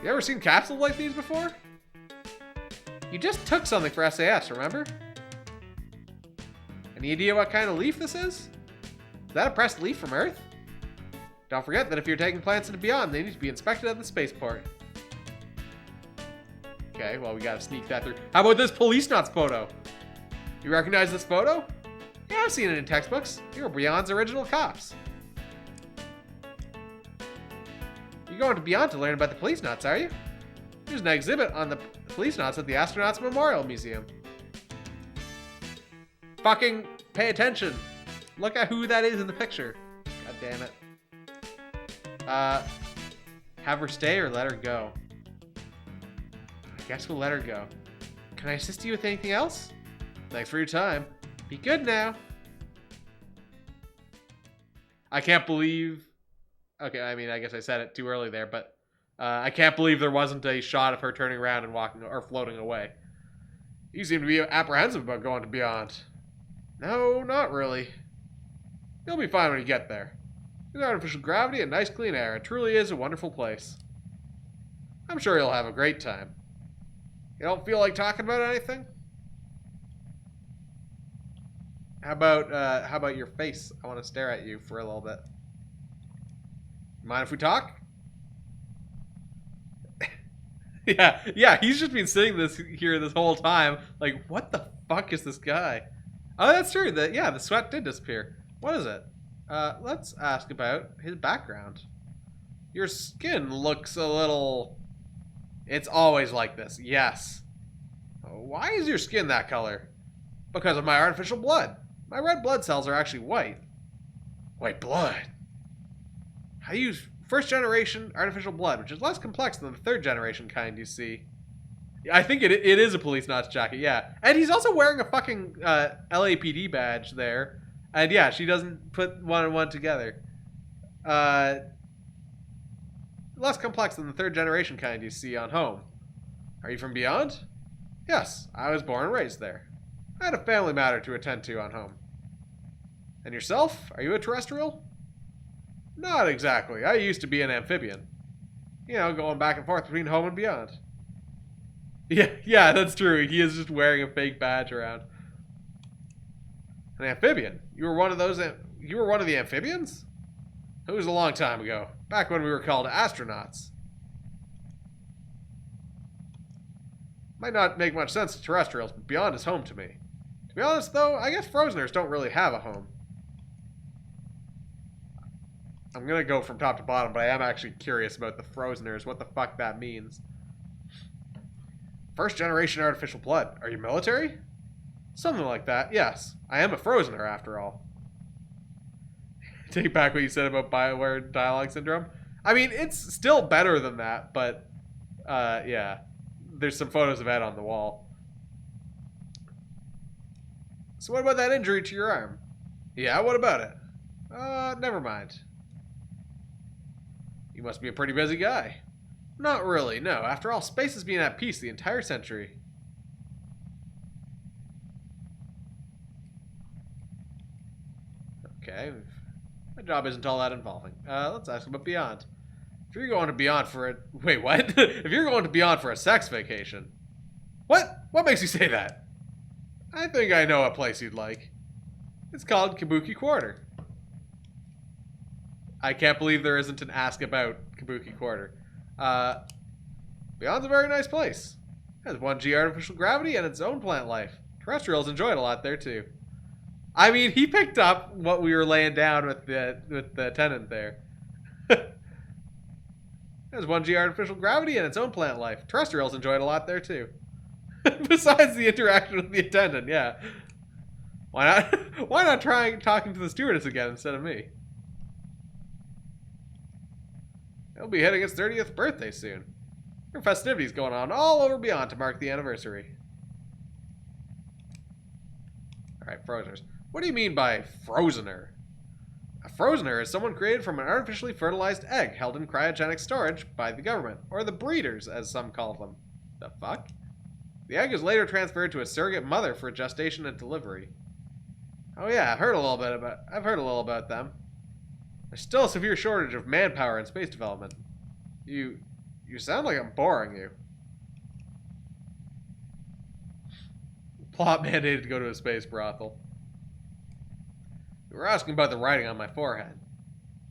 You ever seen capsules like these before? You just took something for SAS, remember? Any idea what kind of leaf this is? Is that a pressed leaf from Earth? Don't forget that if you're taking plants into beyond, they need to be inspected at the spaceport. Okay, well, we gotta sneak that through. How about this Policenauts photo? You recognize this photo? Yeah, I've seen it in textbooks. You're Beyond's original cops. You're going to Beyond to learn about the Policenauts, are you? There's an exhibit on the Policenauts at the Astronauts Memorial Museum. Fucking pay attention. Look at who that is in the picture. God damn it. Have her stay or let her go? I guess we'll let her go. Can I assist you with anything else? Thanks for your time. Be good now. I can't believe... Okay, I mean, I guess I said it too early there, but I can't believe there wasn't a shot of her turning around and walking or floating away. You seem to be apprehensive about going to Beyond. No, not really. You'll be fine when you get there. There's artificial gravity and nice clean air. It truly is a wonderful place. I'm sure you'll have a great time. You don't feel like talking about anything? How about your face? I want to stare at you for a little bit. Mind if we talk? Yeah, he's just been sitting here this whole time. Like, what the fuck is this guy? Oh, that's true. The sweat did disappear. What is it? Let's ask about his background. Your skin looks a little... It's always like this, yes. Why is your skin that color? Because of my artificial blood. My red blood cells are actually white. White blood. I use first generation artificial blood, which is less complex than the third generation kind you see. I think it is a Policenauts jacket, yeah. And he's also wearing a fucking LAPD badge there. And yeah, she doesn't put one and one together. Less complex than the third generation kind you see on home. Are you from beyond? Yes, I was born and raised there. I had a family matter to attend to on home. And yourself? Are you a terrestrial? Not exactly. I used to be an amphibian. You know, going back and forth between home and beyond. Yeah, that's true. He is just wearing a fake badge around. An amphibian? You were one of those... You were one of the amphibians? It was a long time ago. Back when we were called astronauts. Might not make much sense to terrestrials, but beyond is home to me. To be honest, though, I guess Frozeners don't really have a home. I'm gonna go from top to bottom, but I am actually curious about the Frozeners, what the fuck that means. First generation artificial blood. Are you military? Something like that, yes. I am a Frozener, after all. Take back what you said about BioWare dialogue syndrome. I mean, it's still better than that, but, yeah. There's some photos of Ed on the wall. So what about that injury to your arm? Yeah, what about it? Never mind. You must be a pretty busy guy. Not really, no. After all, space has been at peace the entire century. Okay. My job isn't all that involving. Let's ask about Beyond. If you're going to Beyond for a... Wait, what? If you're going to Beyond for a sex vacation... What? What makes you say that? I think I know a place you'd like. It's called Kabuki Quarter. I can't believe there isn't an ask about Kabuki Quarter. Beyond's a very nice place. It has 1G artificial gravity and its own plant life. Terrestrials enjoy it a lot there too. I mean, he picked up what we were laying down with the tenant there. It has 1G artificial gravity and its own plant life. Terrestrials enjoy it a lot there too. Besides the interaction with the attendant, yeah. Why not? Why not try talking to the stewardess again instead of me? He'll be hitting his 30th birthday soon. There are festivities going on all over Beyond to mark the anniversary. Alright, Frozeners. What do you mean by Frozener? A Frozener is someone created from an artificially fertilized egg held in cryogenic storage by the government, or the breeders, as some call them. The fuck? The egg is later transferred to a surrogate mother for gestation and delivery. Oh yeah, I've heard a little about them. There's still a severe shortage of manpower in space development. You sound like I'm boring you. Plot mandated to go to a space brothel. You were asking about the writing on my forehead.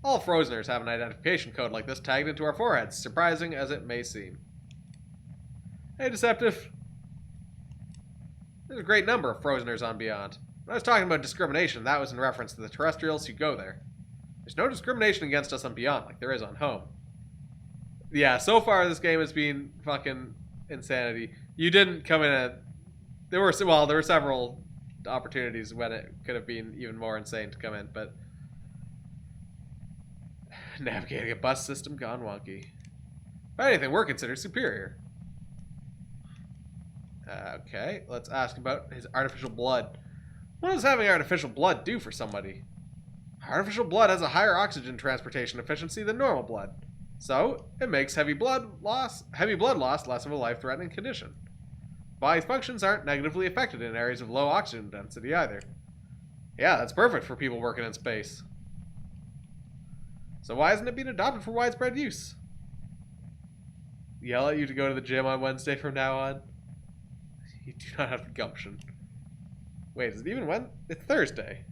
All Frozeners have an identification code like this tagged into our foreheads, surprising as it may seem. Hey, Deceptive. There's a great number of Frozeners on Beyond. When I was talking about discrimination, that was in reference to the terrestrials who go there. There's no discrimination against us on Beyond like there is on home. Yeah, so far this game has been fucking insanity. You didn't come in at... There were several opportunities when it could have been even more insane to come in, but... Navigating a bus system gone wonky. If anything, we're considered superior. Okay, let's ask about his artificial blood. What does having artificial blood do for somebody? Artificial blood has a higher oxygen transportation efficiency than normal blood. So, it makes heavy blood loss less of a life-threatening condition. Body's functions aren't negatively affected in areas of low oxygen density either. Yeah, that's perfect for people working in space. So why isn't it being adopted for widespread use? Yell at you to go to the gym on Wednesday from now on? You do not have the gumption. Wait, is it even when? It's Thursday.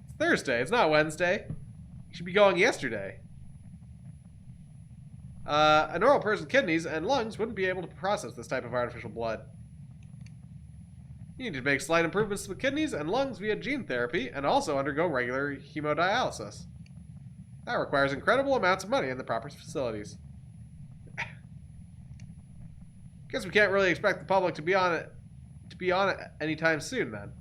It's Thursday, it's not Wednesday. You should be going yesterday. A normal person's kidneys and lungs wouldn't be able to process this type of artificial blood. You need to make slight improvements to the kidneys and lungs via gene therapy and also undergo regular hemodialysis. That requires incredible amounts of money in the proper facilities. Guess we can't really expect the public to be on it anytime soon then.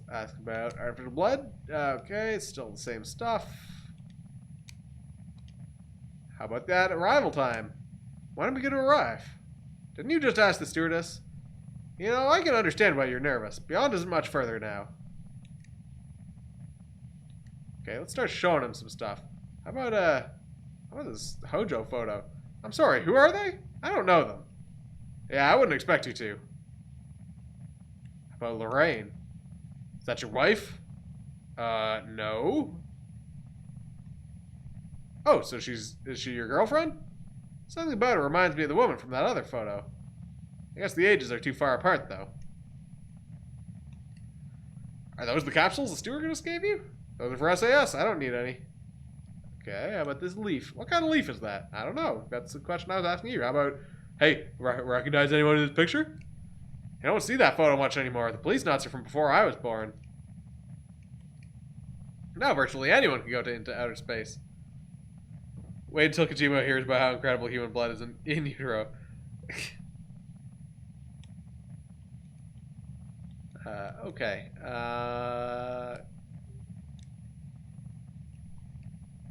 Let's ask about artificial blood. Okay, it's still the same stuff. How about that arrival time? When are we going to arrive? Didn't you just ask the stewardess? You know, I can understand why you're nervous. Beyond isn't much further now. Okay, let's start showing him some stuff. How about this Hojo photo? I'm sorry, who are they? I don't know them. Yeah, I wouldn't expect you to. How about Lorraine? Is that your wife? No. Oh, so is she your girlfriend? Something about her reminds me of the woman from that other photo. I guess the ages are too far apart, though. Are those the capsules the steward just gave you? Those are for SAS. I don't need any. Okay, how about this leaf? What kind of leaf is that? I don't know. That's the question I was asking you. How about, hey, recognize anyone in this picture? You don't see that photo much anymore. The Policenauts are from before I was born. Now virtually anyone can go into outer space. Wait until Kojima hears about how incredible human blood is in utero. Okay.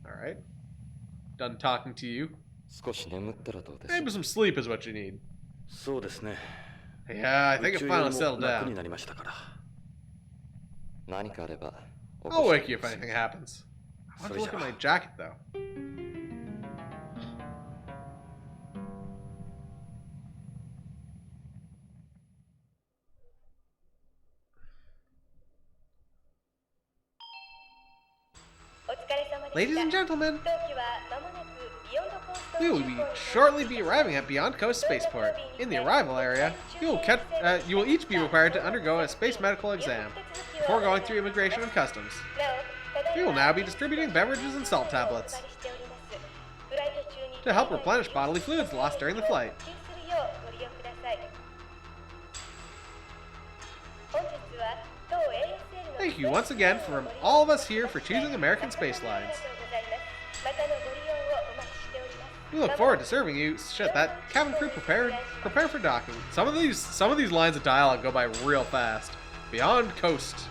Alright. Done talking to you. Maybe some sleep is what you need. Yeah, I think it finally settled down. I'll wake you if anything happens. I want to look at my jacket, though. Ladies and gentlemen, we will shortly be arriving at Beyond Coast Spaceport. In the arrival area, you will each be required to undergo a space medical exam before going through immigration and customs. We will now be distributing beverages and salt tablets to help replenish bodily fluids lost during the flight. Thank you once again from all of us here for choosing American Space Lines. We look forward to serving you. Shit, that cabin crew prepare for docking. Some of these lines of dialogue go by real fast. Beyond Coast.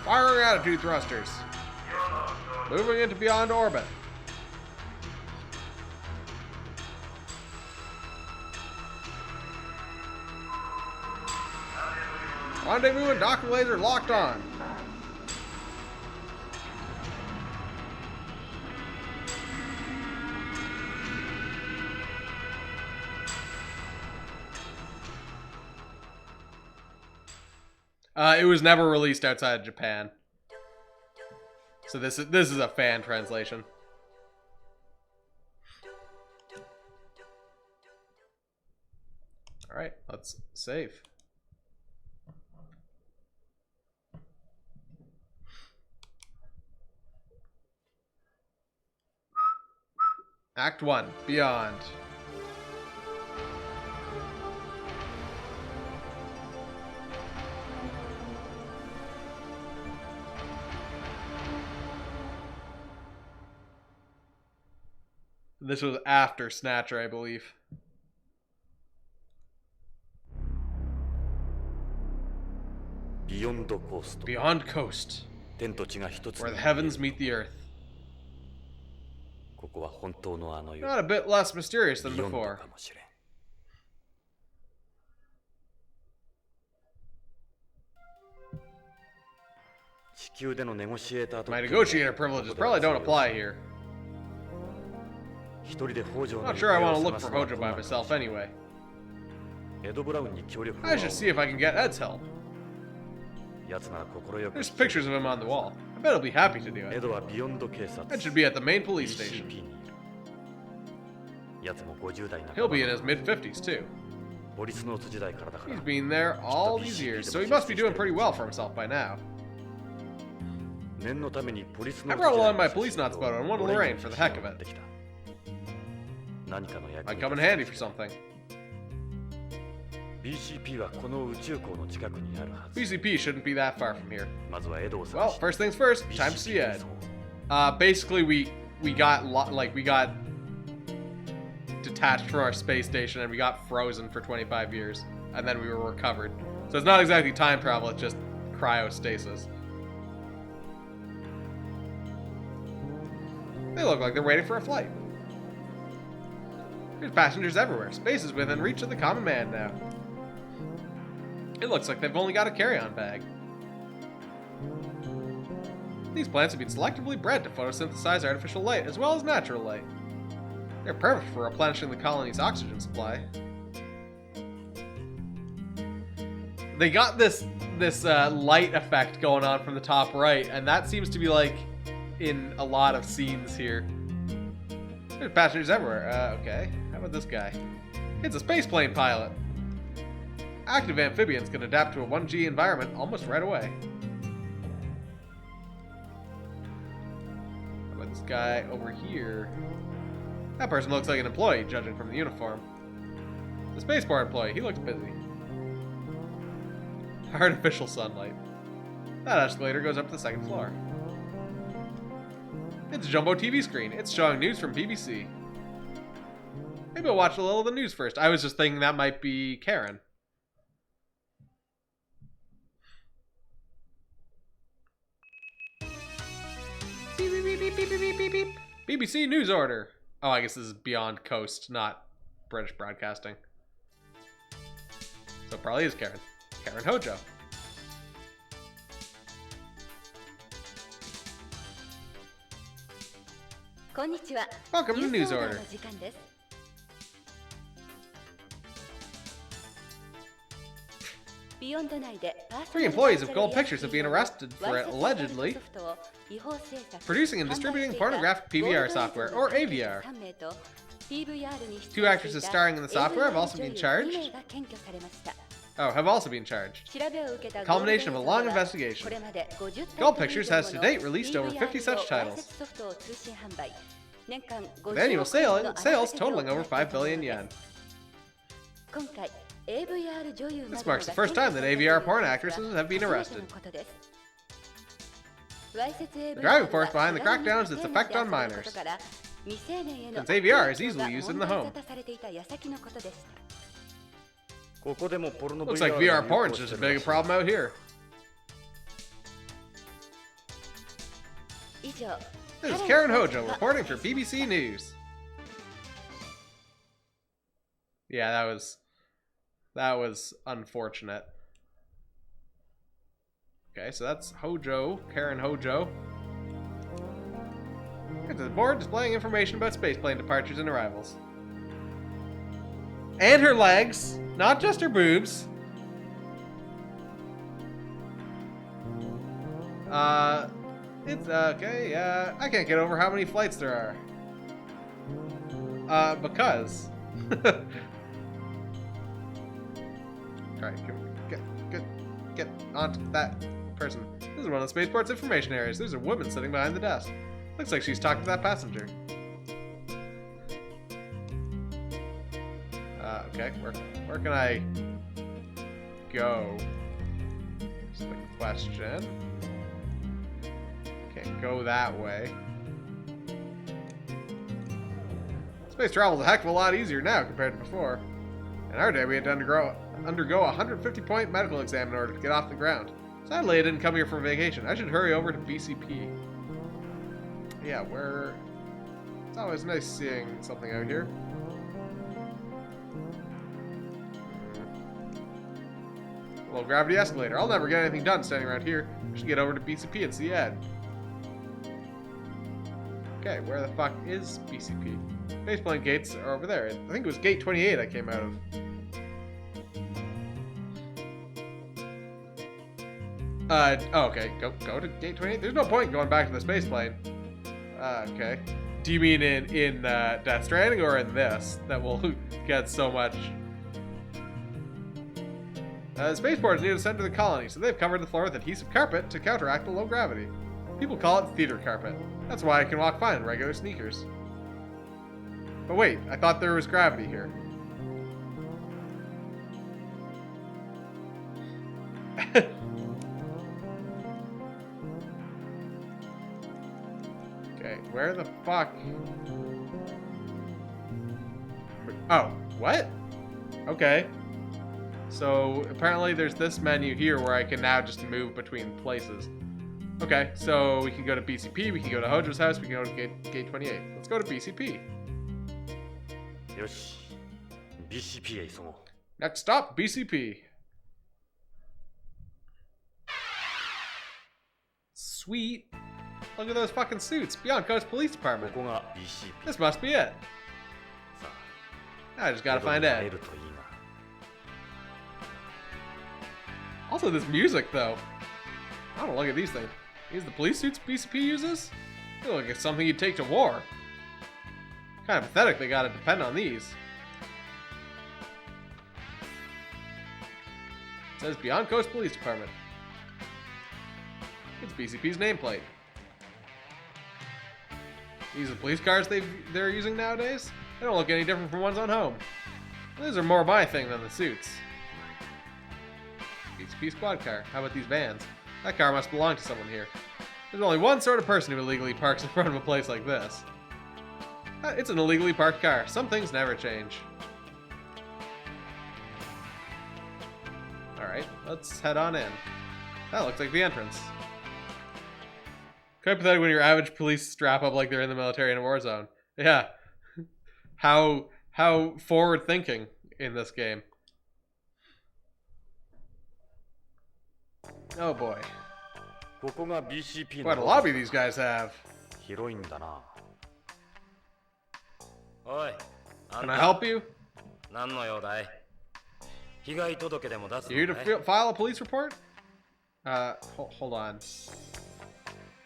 Firing attitude thrusters. Moving into beyond orbit. Rendezvous and docking laser locked on. It was never released outside of Japan. So this is a fan translation. All right, let's save. Act 1, Beyond. This was after Snatcher, I believe. Beyond Coast. Beyond Coast. Where the heavens meet the earth. Not a bit less mysterious than before. My negotiator privileges probably don't apply here. Not sure I want to look for Hojo by myself anyway. I should see if I can get Ed's help. There's pictures of him on the wall. I bet he'll be happy to do it. Ed should be at the main police station. やつも50代 He'll be in his mid-50s too. ポリスノーツ時代からだから He's been there all these years, so he must be doing pretty well for himself by now. 念のためにポリスノ I ーツ brought 時代 along my Policenauts photo and one to Lorraine for the heck of it. 何かの役 Might に come in handy for something. BCP はこの宇宙港の近くにあるはず BCP shouldn't be that far from here. まずはエドを Well, 探し first things first, time to see Ed. Basically, we got detached from our space station and we got frozen for 25 years, and then we were recovered. So it's not exactly time travel; it's just cryostasis. They look like they're waiting for a flight. There's passengers everywhere. Space is within reach of the common man now. It looks like they've only got a carry-on bag. These plants have been selectively bred to photosynthesize artificial light as well as natural light. They're perfect for replenishing the colony's oxygen supply. They got this light effect going on from the top right, and that seems to be like in a lot of scenes here. There's passengers everywhere. Okay. How about this guy? It's a spaceplane pilot. Active amphibians can adapt to a 1G environment almost right away. How about this guy over here? That person looks like an employee, judging from the uniform. The spaceport employee, he looks busy. Artificial sunlight. That escalator goes up to the second floor. It's a jumbo TV screen. It's showing news from BBC. Maybe I'll watch a little of the news first. I was just thinking that might be Karen. Beep, beep, beep, beep, beep, beep, beep, beep. BBC News Order. Oh, I guess this is Beyond Coast, not British Broadcasting. So it probably is Karen. Karen Hojo. Welcome to News Order. 3 employees of Gold Pictures have been arrested for allegedly producing and distributing pornographic PVR software, or AVR. 2 actresses starring in the software have also been charged. The culmination of a long investigation. Gold Pictures has to date released over 50 such titles, with annual sales totaling over 5 billion yen. This marks the first time that AVR porn actresses have been arrested. The driving force behind the crackdown is its effect on minors, since AVR is easily used in the home. Looks like VR porn is just as big a problem out here. This is Karen Hojo reporting for BBC News. Yeah, that was unfortunate. Okay, so that's Hojo, Karen Hojo. It's a board displaying information about spaceplane departures and arrivals. And her legs, not just her boobs. It's okay, I can't get over how many flights there are. Because. Alright, get onto that person. This is one of the spaceport's information areas. There's a woman sitting behind the desk. Looks like she's talking to that passenger. Okay, where can I go? That's the question. Can't go that way. Space travel is a heck of a lot easier now compared to before. In our day, we had to undergo a 150-point medical exam in order to get off the ground. Sadly, I didn't come here for vacation. I should hurry over to BCP. Yeah, where... It's always nice seeing something out here. Low gravity escalator. I'll never get anything done standing around here. I should get over to BCP and see Ed. Okay, where the fuck is BCP? Spaceplane gates are over there. I think it was gate 28 I came out of. Oh, okay. Go to gate 28. There's no point going back to the spaceplane. Okay. Do you mean in Death Stranding or in this that will get so much? Spaceports need to send to the colony, so they've covered the floor with adhesive carpet to counteract the low gravity. People call it theater carpet. That's why I can walk fine in regular sneakers. But wait, I thought there was gravity here. Okay, where the fuck? Oh, what? Okay. So apparently there's this menu here where I can now just move between places. Okay, so we can go to BCP, we can go to Hojo's house, we can go to gate 28. Let's go to BCP. よし BCP へ急ごう Next stop, BCP. Sweet. Look at those fucking suits. Beyond Coast Police こ Department. こが BCP This must be it. さ I just あ gotta find 会え Ed. るといいな Also, this music, though. I don't look at these things. These the police suits BCP uses? They look like something you'd take to war. Kind of pathetic they gotta depend on these. It says Beyond Coast Police Department. It's BCP's nameplate. These are police cars they're using nowadays? They don't look any different from ones on home. These are more my thing than the suits. BCP squad car. How about these vans? That car must belong to someone here. There's only one sort of person who illegally parks in front of a place like this. It's an illegally parked car. Some things never change. Alright, let's head on in. That looks like the entrance. Quite pathetic when your average police strap up like they're in the military in a war zone. Yeah. How forward thinking in this game. Oh boy. ここが BCP の What a lobby these guys have. 広いんだなおい Can I help you? 何の用だい被害届でも出す You here のかい to file a police report? Hold on.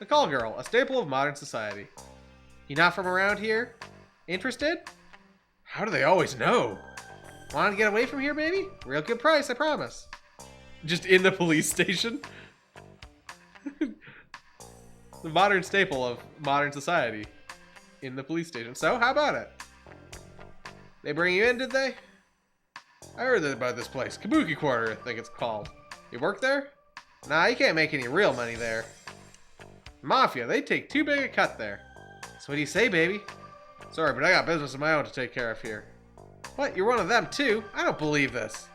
The call girl, a staple of modern society. You not from around here? Interested? How do they always know? Want to get away from here, baby? Real good price, I promise. Just in the police station? The modern staple of modern society. In the police station. So, how about it? They bring you in, did they? I heard about this place. Kabuki Quarter, I think it's called. You work there? Nah, you can't make any real money there. Mafia, they take too big a cut there. So what do you say, baby? Sorry, but I got business of my own to take care of here. What, you're one of them too? I don't believe this.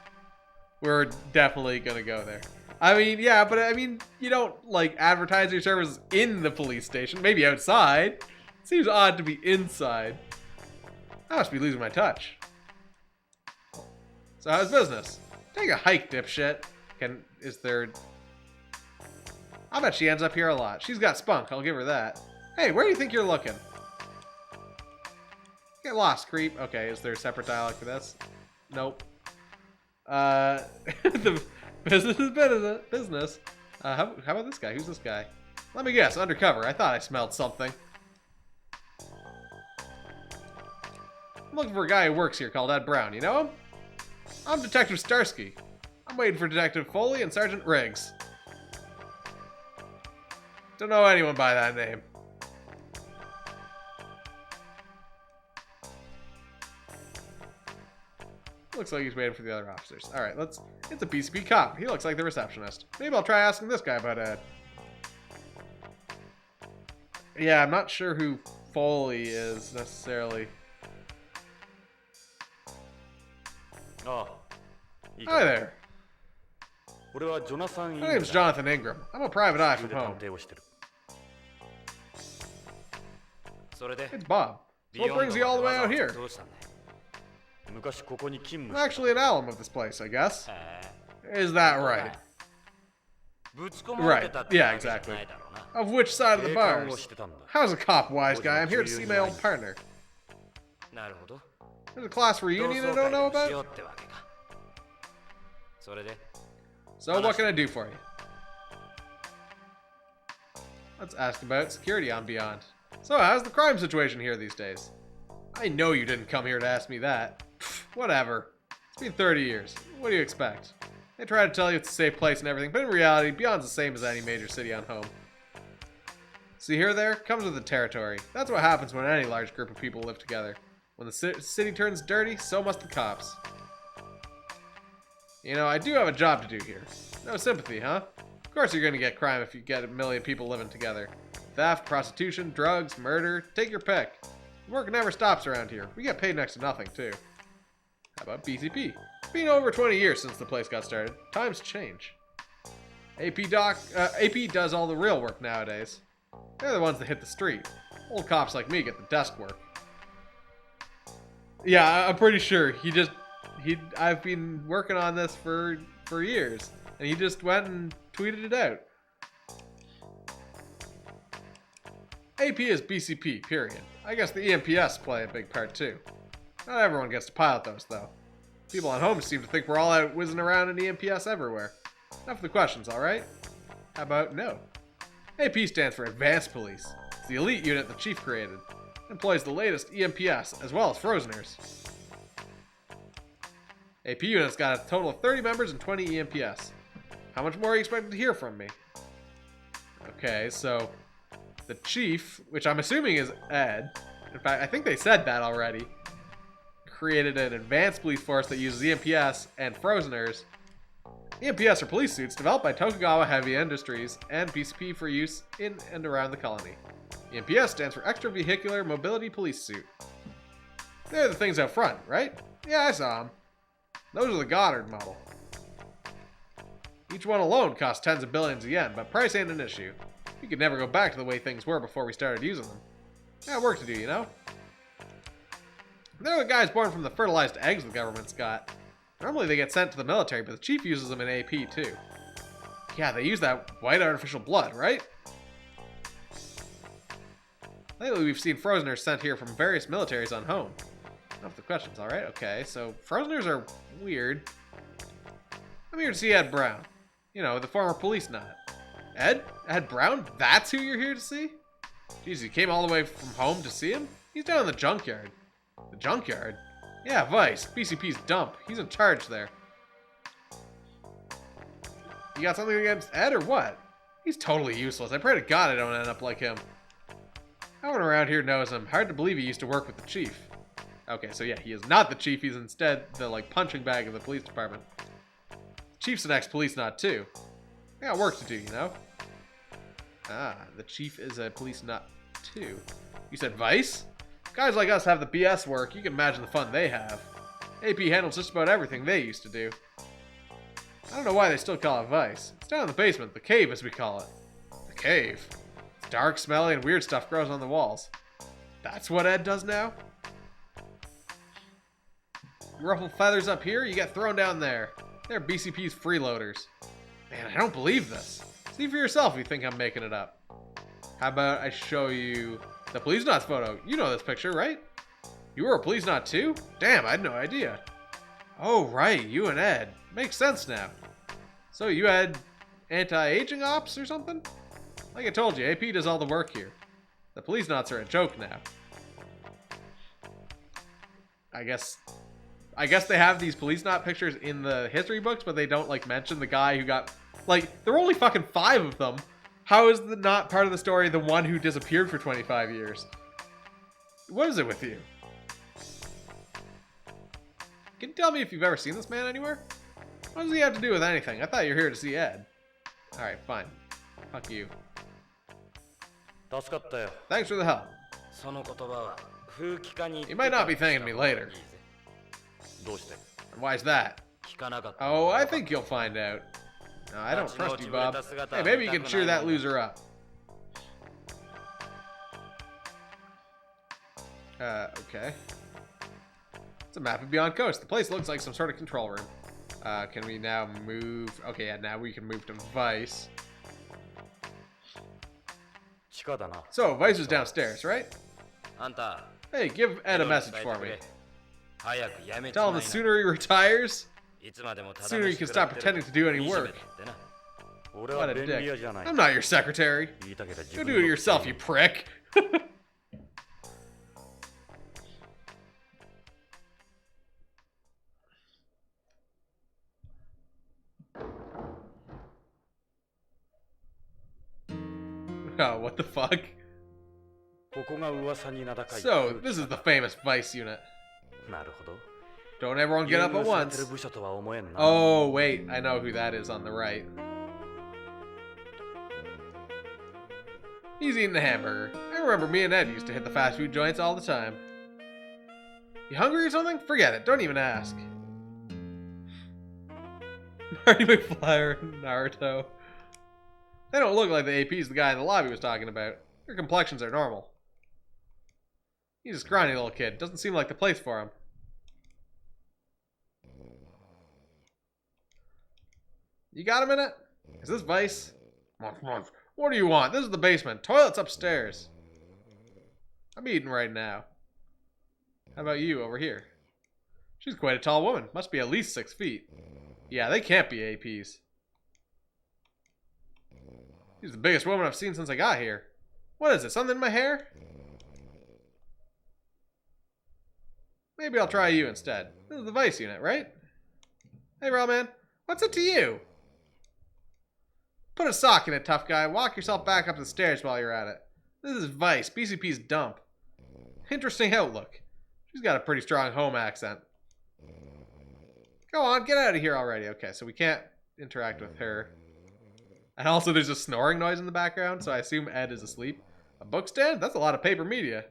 We're definitely gonna go there. I mean, yeah, but I mean, you don't, like, advertise your services in the police station. Maybe outside. Seems odd to be inside. I must be losing my touch. So how's business? Take a hike, dipshit. Is there... I bet she ends up here a lot. She's got spunk, I'll give her that. Hey, where do you think you're looking? Get lost, creep. Okay, is there a separate dialogue for this? Nope. The business is business. How about this guy? Who's this guy? Let me guess, undercover. I thought I smelled something. I'm looking for a guy who works here called Ed Brown. You know him? I'm Detective Starsky. I'm waiting for Detective Foley and Sergeant Riggs. Don't know anyone by that name. Looks like he's waiting for the other officers. Alright, it's a BCP cop. He looks like the receptionist. Maybe I'll try asking this guy about Ed. Yeah, I'm not sure who Foley is necessarily. Oh, Hi there. 俺はジョナサン・イング My name's Jonathan Ingram. I'm a private eye from で home. 探偵をしてるそれで It's Bob. So what brings you all the way out here? どうしたんだい昔ここに勤 I'm 務し actually an alum of this place, I guess. た Is that right? ぶち込まれてたって Right. Yeah, わけじゃ exactly. ないだろうな Of which side of the 警官を bars? してたんだ How's a cop, wise guy? I'm here to see my old partner. なるほど There's a class 同 reunion I 窓 don't know 会をし about? ようってわけかそれで So what can I do for you? Let's ask about security on Beyond. So, how's the crime situation here these days? I know you didn't come here to ask me that. Whatever. It's been 30 years. What do you expect? They try to tell you it's a safe place and everything, but in reality, Beyond's the same as any major city on home. See here there? Comes with the territory. That's what happens when any large group of people live together. When the city turns dirty, so must the cops. You know, I do have a job to do here. No sympathy, huh? Of course you're gonna get crime if you get a million people living together. Theft, prostitution, drugs, murder, take your pick. Work never stops around here. We get paid next to nothing, too. How about BCP? It's been over 20 years since the place got started. Times change. AP does all the real work nowadays. They're the ones that hit the street. Old cops like me get the desk work. Yeah, I'm pretty sure I've been working on this for years, and he just went and tweeted it out. AP is BCP, period. I guess the EMPS play a big part too. Not everyone gets to pilot those though. People at home seem to think we're all out whizzing around in EMPS everywhere. Enough of the questions, alright? How about no? AP stands for Advanced Police. It's the elite unit the chief created. It employs the latest EMPS as well as Frozeners. AP unit's got a total of 30 members and 20 EMPS. How much more are you expected to hear from me? Okay, so the chief, which I'm assuming is Ed, in fact, I think they said that already, created an advanced police force that uses EMPS and Frozeners. EMPS are police suits developed by Tokugawa Heavy Industries and BCP for use in and around the colony. EMPS stands for Extravehicular Mobility Police Suit. They're the things out front, right? Yeah, I saw them. Those are the Goddard model. Each one alone costs tens of billions of yen, but price ain't an issue. We could never go back to the way things were before we started using them. Got work to do, you know? They're the guys born from the fertilized eggs the government's got. Normally they get sent to the military, but the chief uses them in AP too. Yeah, they use that white artificial blood, right? Lately we've seen Frozeners sent here from various militaries on home. Enough of the questions, alright? Okay, so Frozeners are weird. I'm here to see Ed Brown. You know, the former Policenaut. Ed? Ed Brown? That's who you're here to see? Jeez, you came all the way from home to see him? He's down in the junkyard. The junkyard? Yeah, Vice. BCP's dump. He's in charge there. You got something against Ed or what? He's totally useless. I pray to God I don't end up like him. Everyone around here knows him. Hard to believe he used to work with the chief. Okay, so yeah, he is not the chief. He's instead the, punching bag of the police department. Chief's an ex-policenaut, too. I got work to do, you know? Ah, the chief is a policenaut, too. You said Vice? Guys like us have the BS work. You can imagine the fun they have. AP handles just about everything they used to do. I don't know why they still call it Vice. It's down in the basement, the cave as we call it. The cave? It's dark, smelly, and weird stuff grows on the walls. That's what Ed does now? You ruffle feathers up here, you get thrown down there. They're BCP's freeloaders. Man, I don't believe this. See for yourself if you think I'm making it up. How about I show you the Policenauts photo? You know this picture, right? You were a Policenaut too? Damn, I had no idea. Oh, right, you and Ed. Makes sense now. So you had anti-aging ops or something? Like I told you, AP does all the work here. The Policenauts are a joke now. I guess they have these Policenaut pictures in the history books, but they don't, mention the guy who got... there were only fucking 5 of them. How is not part of the story the one who disappeared for 25 years? What is it with you? Can you tell me if you've ever seen this man anywhere? What does he have to do with anything? I thought you were here to see Ed. Alright, fine. Fuck you. Thanks for the help. You might not be thanking me later. And why is that? Oh, I think you'll find out. No, I don't trust you, Bob. Hey, maybe you can cheer that loser up. Okay. It's a map of Beyond Coast. The place looks like some sort of control room. Can we now move? Okay, yeah, now we can move to Vice. So, Vice is downstairs, right? Hey, give Ed a message for me. Tell him the sooner he retires, the sooner he can stop pretending to do any work. What a dick. I'm not your secretary. Go do it yourself, you prick. Oh, what the fuck? ここが噂に名高い So, this is the famous Vice unit. なるほど Don't everyone get up at 優遇されてる once. 部署とは思えんな Oh, wait. I know who that is on the right. He's eating a hamburger. I remember me and Ed used to hit the fast food joints all the time. You hungry or something? Forget it. Don't even ask. Marty McFly and Naruto. They don't look like the APs the guy in the lobby was talking about. Their complexions are normal. He's a scrawny little kid. Doesn't seem like the place for him. You got a minute? Is this Vice? What do you want? This is the basement. Toilet's upstairs. I'm eating right now. How about you over here? She's quite a tall woman. Must be at least 6 feet. Yeah, they can't be APs. She's the biggest woman I've seen since I got here. What is it? Something in my hair? Maybe I'll try you instead. This is the Vice unit, right? Hey, Raw Man. What's it to you? Put a sock in it, tough guy. Walk yourself back up the stairs while you're at it. This is Vice, BCP's dump. Interesting outlook. She's got a pretty strong home accent. Go on, get out of here already. Okay, so we can't interact with her. And also there's a snoring noise in the background, so I assume Ed is asleep. A book stand? That's a lot of paper media.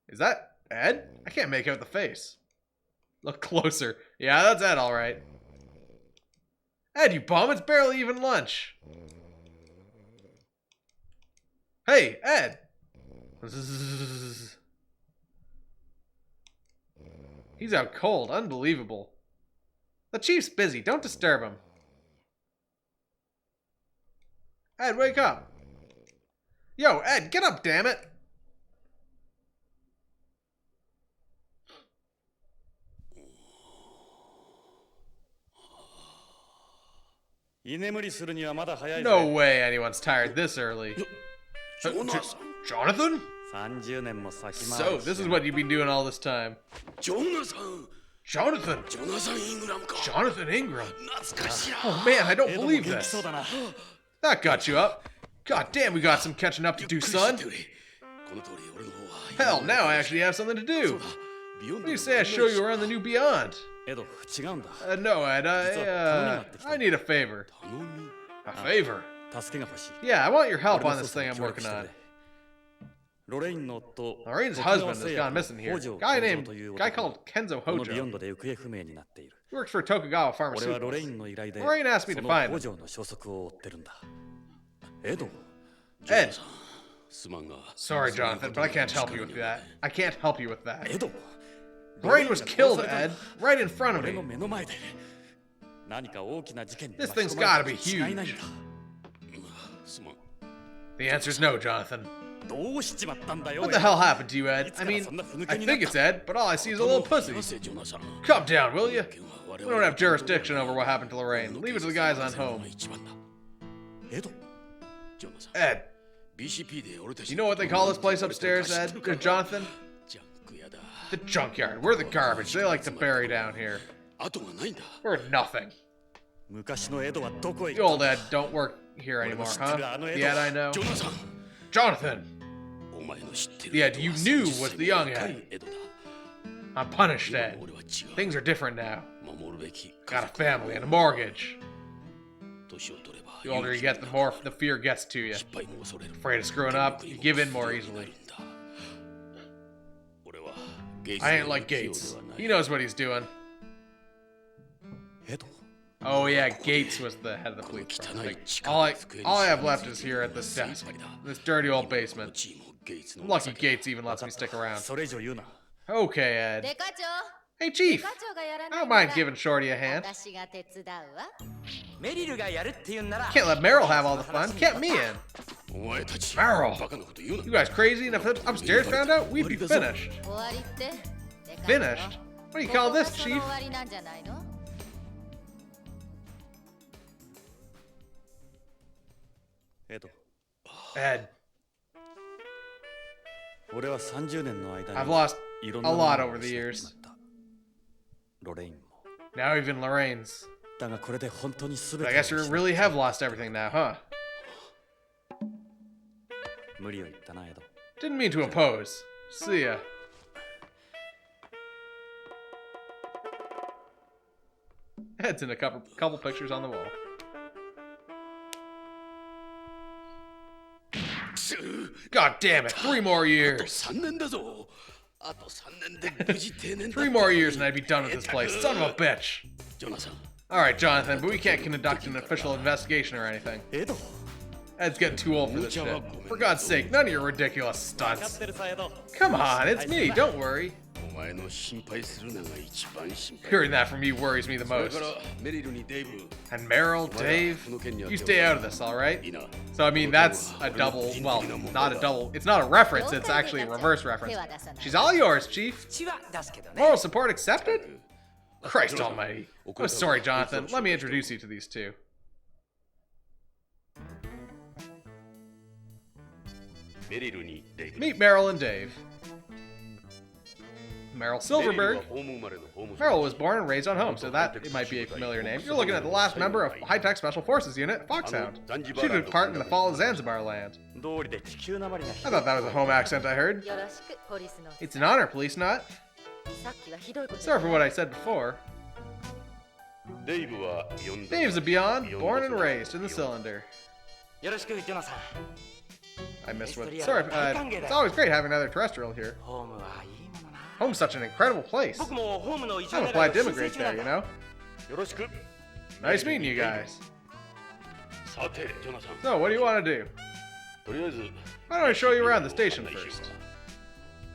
Is that Ed? I can't make out the face. Look closer. Yeah, that's Ed, alright. Ed, you bum, it's barely even lunch. Hey, Ed! He's out cold. Unbelievable. The chief's busy. Don't disturb him. Ed, wake up. Yo, Ed, get up, damn it. 居眠りするにはまだ早いぜ No way anyone's tired this early. Jonathan? 30年も先回 So, り this して is what you've been doing all this time. ジョナサン Jonathan! ジョナサン・イングラムか Jonathan Ingram! 懐かしいな Oh man, I don't エドも believe 元気そう this. だな That got you up. God damn, we got some catching up to do, ゆっくりして son. てくれこの通り俺の方は Hell, now I actually have something to そう do. だビヨン What ド do you の say I show you around the new Beyond? エド違うんだ No, Ed, I need a favor. 頼み A favor? 助けが欲しい Yeah, I want your help 俺 on の this 捜査 thing に I'm 協力 working してく on. れロレインの夫 Lorraine's 沖縄 husband has 製 gone 薬の missing here. 北条 Guy 健 named, 三という guy 男 called Kenzo このビヨン Hojo. ドで行方不明になっている He works for Tokugawa 俺はロレイ Pharmaceuticals. ンの依頼で Lorraine asked me そ to の find him. 北条の消息を追ってるんだエド Ed, すまんが sorry, Jonathan, but I can't help you with that. I can't help you with that. エド Lorraine was killed, Ed, right in front of 俺の me. 目の前で何か大きな事件に This 巻 thing's き込ま gotta れ be たに違いないん huge. だ すまん The answer's no, Jonathan. どうしちまったんだよ What the hell happened to you, Ed? いつ I から mean, そんなふぬ I けになっ think た it's Ed, but all I see is a little な pussy. ぜジョナサン Calm down, will you? 件は我 We 々 don't have jurisdiction over what happened to Lorraine. Leave it to the guys on home. 一番だエドジョナサン Ed, BCP で俺たち you know what they call this place upstairs, Ed? Or Jonathan? ジャンク屋だ The junkyard. We're the garbage they like to bury down here. 後がないんだ We're nothing. 昔のエドはどこへ The 行った old Ed don't work here anymore, huh? The Ed I know. ジョナサン Jonathan! お前の知ってる The Ed you knew was the young 若 Ed. いエドだ I'm punished, 今 Ed. の俺は違う Things are different now. 守るべき Got a family and a mortgage. 年を取れば The older you get, the more the fear gets to you. 失敗も恐れる Afraid of screwing up, you give in more easily. 俺はゲイツ I ain't の like 器用 Gates. ではない He knows what he's doing. エド Oh yeah, Gates was the head of the police. department. All I have left is here at this desk. This dirty old basement. チームゲイツの I'm lucky Gates even lets me stick around. それ以上言うな Okay, Ed. デカ長 Hey, デ Chief. カ長がやら I ない don't なら mind giving Shorty a hand. 私が手伝うわメリルがやるって言うんなら Can't let Meryl have all the fun. Can't me in. お前たち Meryl. バカなこと言うな You guys crazy? And if upstairs found out, we'd be finished. 終わりってデカ長 Finished? What do you call ここが this, その Chief? 終わりなんじゃないのエド Ed, 俺は30年の間 I've に lost いろん a なもの lot を over the 失って years. しまったロレインも Now even Lorraine's. だがこれで本当に全 But て I guess you really have lost everything now, huh? 無理を言ったなエド Didn't mean to oppose. See ya. Heads in a couple pictures on the wall. くぅ God damn it! 3 more あと years! 3年だぞあと3年で無事定年だ 3 more years and I'd be done with this place. Son of a bitch! ジョナサン Alright, Jonathan, but we can't conduct an official investigation or anything. エド Ed's getting too old for this shit. For God's sake, none of your ridiculous 分かっ stunts. てるさエド Come on, it's me, don't worry. お前の心配するのが一番心配 Hearing that from you worries me the それ most. からメリルにデイブ And Meryl, Dave, you stay out of this, alright? いいな So, I mean, that's a double, well, not a double, it's not a reference, it's actually a reverse reference. She's all yours, Chief. 血は出すけどね Moral support accepted? Christ almighty. Oh, sorry, Jonathan. Let me introduce you to these two. メリルにデイブ Meet Meryl and Dave. Meryl メリル Silverberg. はホーム生まれのホーム Meryl was born and raised on home, so that it might be a familiar name. You're looking at the last member of High-Tech Special Forces Unit, Foxhound. She took part in the fall of Zanzibar land. 通りで地球なまりな I thought that was a home accent I heard. よろしくポリスの It's an honor, Policenauts. さっきはひどいこと Sorry for what I said before. デイブは呼んだ Dave's a Beyond, born and raised in the cylinder. よろしくジョナサン I missed what. Sorry, it's always great having another terrestrial here. ホームはいいものな Home's such an incredible place. 僕もホームの移住 I'm 願い applied to を申請 immigrate 中な there, ん you だ know? よろしく Nice meeting you guys. さてジョナサン So, what do you want to do? とりあえず Why don't I show you around the station first?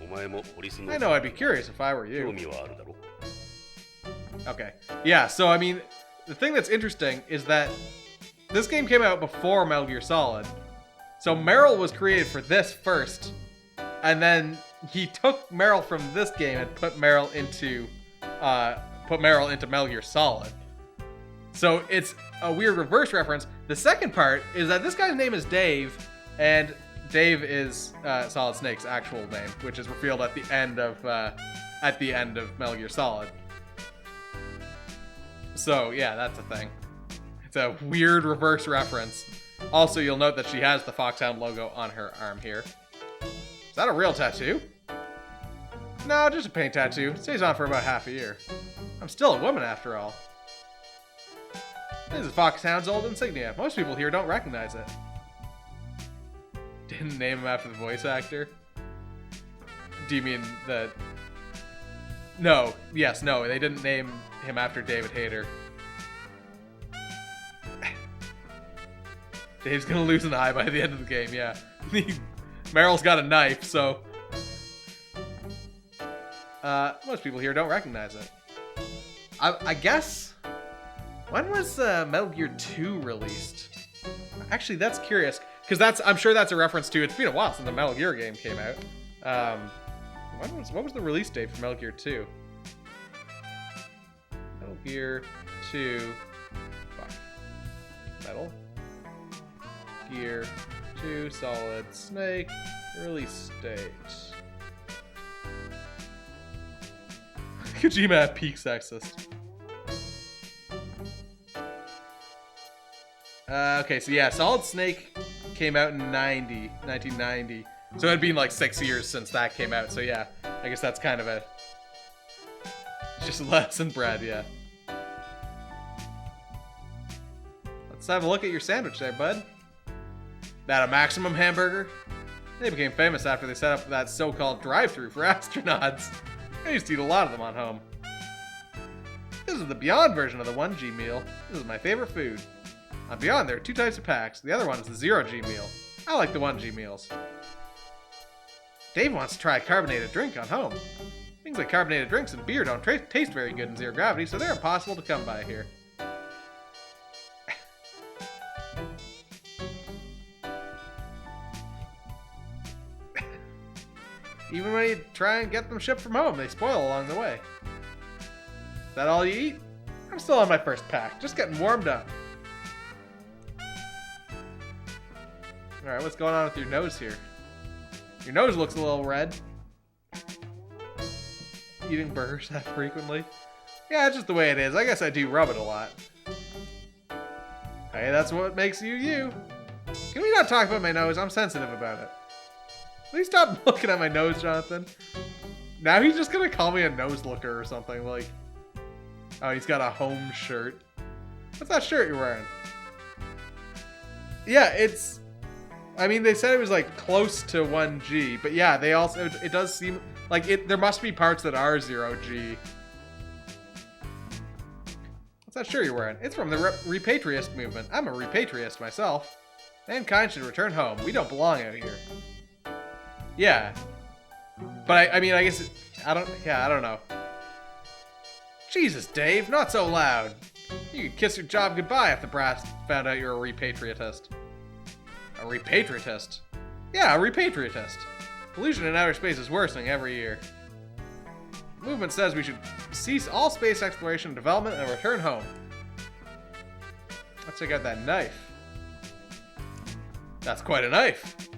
お前もポリスの I know I'd be curious if I were 興 you. 味はあるだろ Okay. Yeah, so I mean, the thing that's interesting is that this game came out before Metal Gear Solid. So Meryl was created for this first. And then he took Meryl from this game and put Meryl into Metal Gear Solid. So it's a weird reverse reference. The second part is that this guy's name is Dave, and Dave is Solid Snake's actual name, which is revealed at the end of Metal Gear Solid. So yeah, that's a thing. It's a weird reverse reference. Also, you'll note that she has the Foxhound logo on her arm here. Is that a real tattoo? No, just a paint tattoo. It stays on for about half a year. I'm still a woman after all. This is Foxhound's old insignia. Most people here don't recognize it. Didn't name him after the voice actor? Do you mean the... No. Yes, no. They didn't name him after David Hayter. Dave's gonna lose an eye by the end of the game, yeah. Meryl's got a knife, so... most people here don't recognize it. I guess... When was Metal Gear 2 released? Actually, that's curious, because I'm sure that's a reference to... It's been a while since the Metal Gear game came out. What was the release date for Metal Gear 2? Metal Gear 2... Fuck. Metal Gear 2 Solid Snake release date. Kojima at peak sexist. Okay, so yeah, Solid Snake came out in 1990. So it'd been like 6 years since that came out. So yeah, I guess that's kind of a... Just less than bread, yeah. Let's have a look at your sandwich there, bud. That a Maximum hamburger? They became famous after they set up that so-called drive-thru for astronauts. I used to eat a lot of them on home. This is the Beyond version of the 1G meal. This is my favorite food. On Beyond, there are 2 types of packs. The other one is the 0G meal. I like the 1G meals. Dave wants to try a carbonated drink on home. Things like carbonated drinks and beer don't taste very good in 0 gravity, so they're impossible to come by here. Even when you try and get them shipped from home, they spoil along the way. Is that all you eat? I'm still on my first pack, just getting warmed up. Alright, what's going on with your nose here? Your nose looks a little red. Eating burgers that frequently? Yeah, it's just the way it is. I guess I do rub it a lot. Hey, that's what makes you you. Can we not talk about my nose? I'm sensitive about it. Please stop looking at my nose, Jonathan. Now he's just gonna call me a nose looker or something, like... Oh, he's got a home shirt. What's that shirt you're wearing? Yeah, it's... I mean, they said it was, like, close to 1G, but yeah, they also... It does seem... Like, there must be parts that are 0G. What's that shirt you're wearing? It's from the repatriist movement. I'm a repatriist myself. Mankind should return home. We don't belong out here. Yeah. But I mean, I guess... I don't know. Jesus, Dave, not so loud. You could kiss your job goodbye if the brass found out you're a repatriatist. A repatriatist? Yeah, a repatriatist. Pollution in outer space is worsening every year. The movement says we should cease all space exploration and development and return home. Let's check out that knife. That's quite a knife.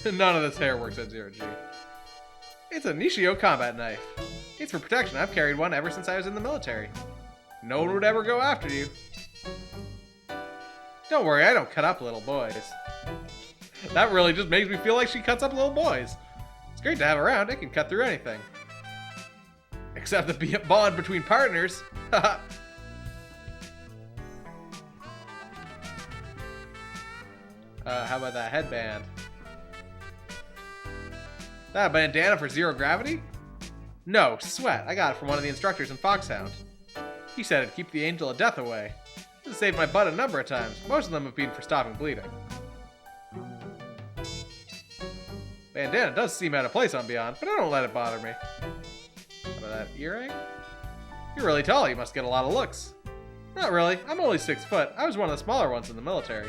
None of this hair works at 0G. It's a Nishio combat knife. It's for protection. I've carried one ever since I was in the military. No one would ever go after you. Don't worry, I don't cut up little boys. That really just makes me feel like she cuts up little boys. It's great to have around. It can cut through anything. Except the bond between partners. How about that headband? That bandana for zero gravity? No, sweat. I got it from one of the instructors in Foxhound. He said it'd keep the angel of death away. This has saved my butt a number of times. Most of them have been for stopping bleeding. Bandana does seem out of place on Beyond, but I don't let it bother me. How about that earring? You're really tall. You must get a lot of looks. Not really. I'm only 6 foot. I was one of the smaller ones in the military.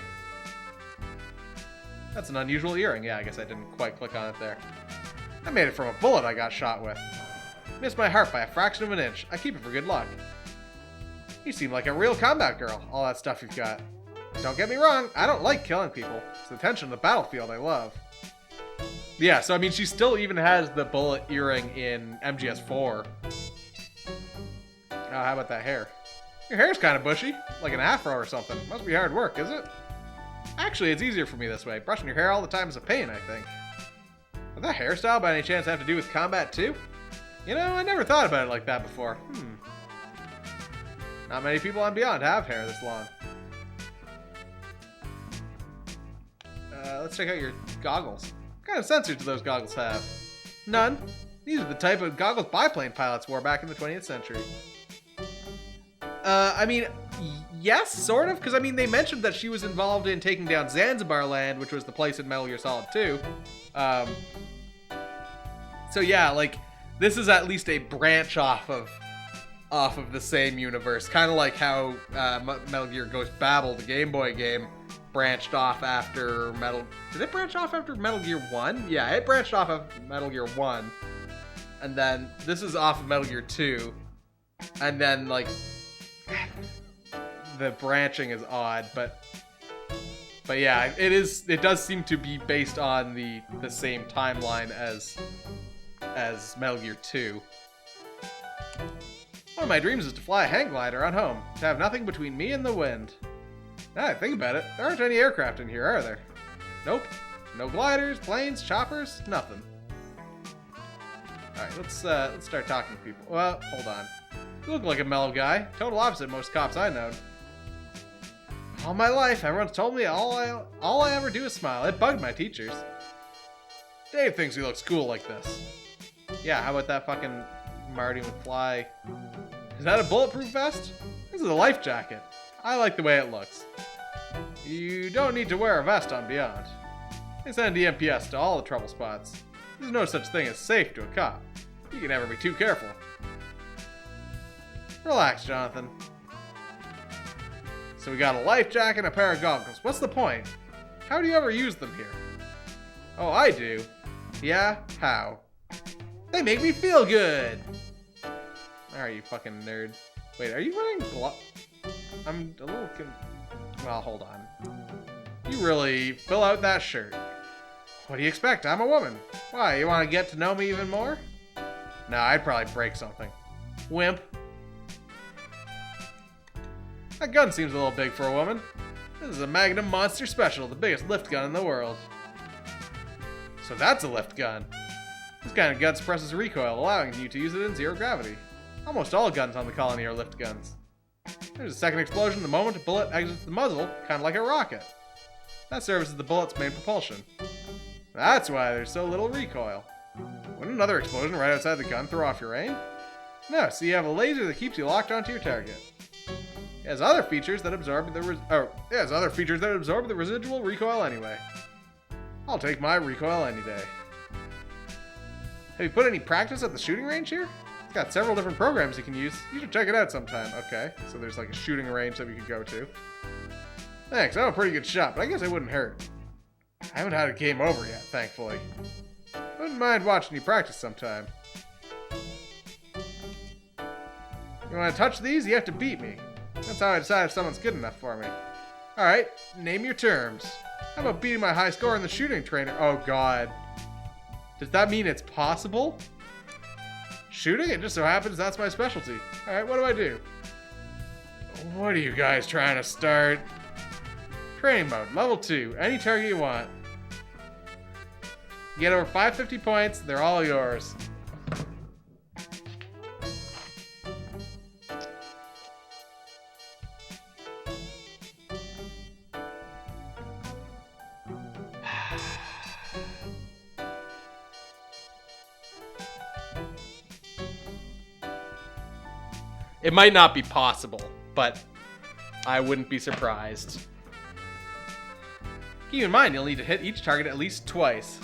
That's an unusual earring. Yeah, I guess I didn't quite click on it there. I made it from a bullet I got shot with. Missed my heart by a fraction of an inch. I keep it for good luck. You seem like a real combat girl, all that stuff you've got. Don't get me wrong, I don't like killing people. It's the tension of the battlefield I love. Yeah, so I mean, she still even has the bullet earring in MGS4. Oh, how about that hair? Your hair's kind of bushy, like an afro or something. Must be hard work, is it? Actually, it's easier for me this way. Brushing your hair all the time is a pain, I think. Would that hairstyle by any chance have to do with combat too? You know, I never thought about it like that before. Not many people on Beyond have hair this long. Let's check out your goggles. What kind of sensors do those goggles have? None. These are the type of goggles biplane pilots wore back in the 20th century. I mean, yes, sort of, because I mean, they mentioned that she was involved in taking down Zanzibar Land, which was the place in Metal Gear Solid 2. So yeah, like, this is at least a branch off of the same universe. Kind of like how Metal Gear Ghost Babel, the Game Boy game, branched off after Did it branch off after Metal Gear 1? Yeah, it branched off of Metal Gear 1. And then this is off of Metal Gear 2. And then, like, the branching is odd, but yeah, it does seem to be based on the same timeline as Metal Gear 2. One of my dreams is to fly a hang glider on home, to have nothing between me and the wind. Now that I think about it, there aren't any aircraft in here, are there? Nope. No gliders, planes, choppers, nothing. Alright, let's start talking to people. Well, hold on. You look like a mellow guy. Total opposite of most cops I know. All my life, everyone's told me all I ever do is smile. It bugged my teachers. Dave thinks he looks cool like this. Yeah, how about that fucking Marty McFly? Is that a bulletproof vest? This is a life jacket. I like the way it looks. You don't need to wear a vest on Beyond. They send EMPS to all the trouble spots. There's no such thing as safe to a cop. You can never be too careful. Relax, Jonathan. So we got a life jacket and a pair of goggles. What's the point? How do you ever use them here? Oh, I do. Yeah? How? They make me feel good! Alright, you fucking nerd. Wait, are you wearing gloves? I'm a little well, hold on. You really fill out that shirt. What do you expect? I'm a woman. Why, you want to get to know me even more? No, I'd probably break something. Wimp. That gun seems a little big for a woman. This is a Magnum Monster Special, the biggest lift gun in the world. So that's a lift gun. This kind of gun suppresses recoil, allowing you to use it in zero gravity. Almost all guns on the colony are lift guns. There's a second explosion the moment a bullet exits the muzzle, kind of like a rocket. That serves as the bullet's main propulsion. That's why there's so little recoil. Wouldn't another explosion right outside the gun throw off your aim? No, so you have a laser that keeps you locked onto your target. It has other features that absorb the residual recoil anyway. I'll take my recoil any day. Have you put any practice at the shooting range here? It's got several different programs you can use. You should check it out sometime. Okay, so there's like a shooting range that we could go to. Thanks, I'm a pretty good shot, but I guess it wouldn't hurt. I haven't had a game over yet, thankfully. Wouldn't mind watching you practice sometime. You want to touch these? You have to beat me. That's how I decide if someone's good enough for me. Alright, name your terms. How about beating my high score in the shooting trainer? Oh god. Does that mean it's possible? Shooting? It just so happens that's my specialty. Alright, what do I do? What are you guys trying to start? Training mode, level 2. Any target you want. You get over 550 points, they're all yours. It might not be possible, but I wouldn't be surprised. Keep in mind, you'll need to hit each target at least twice.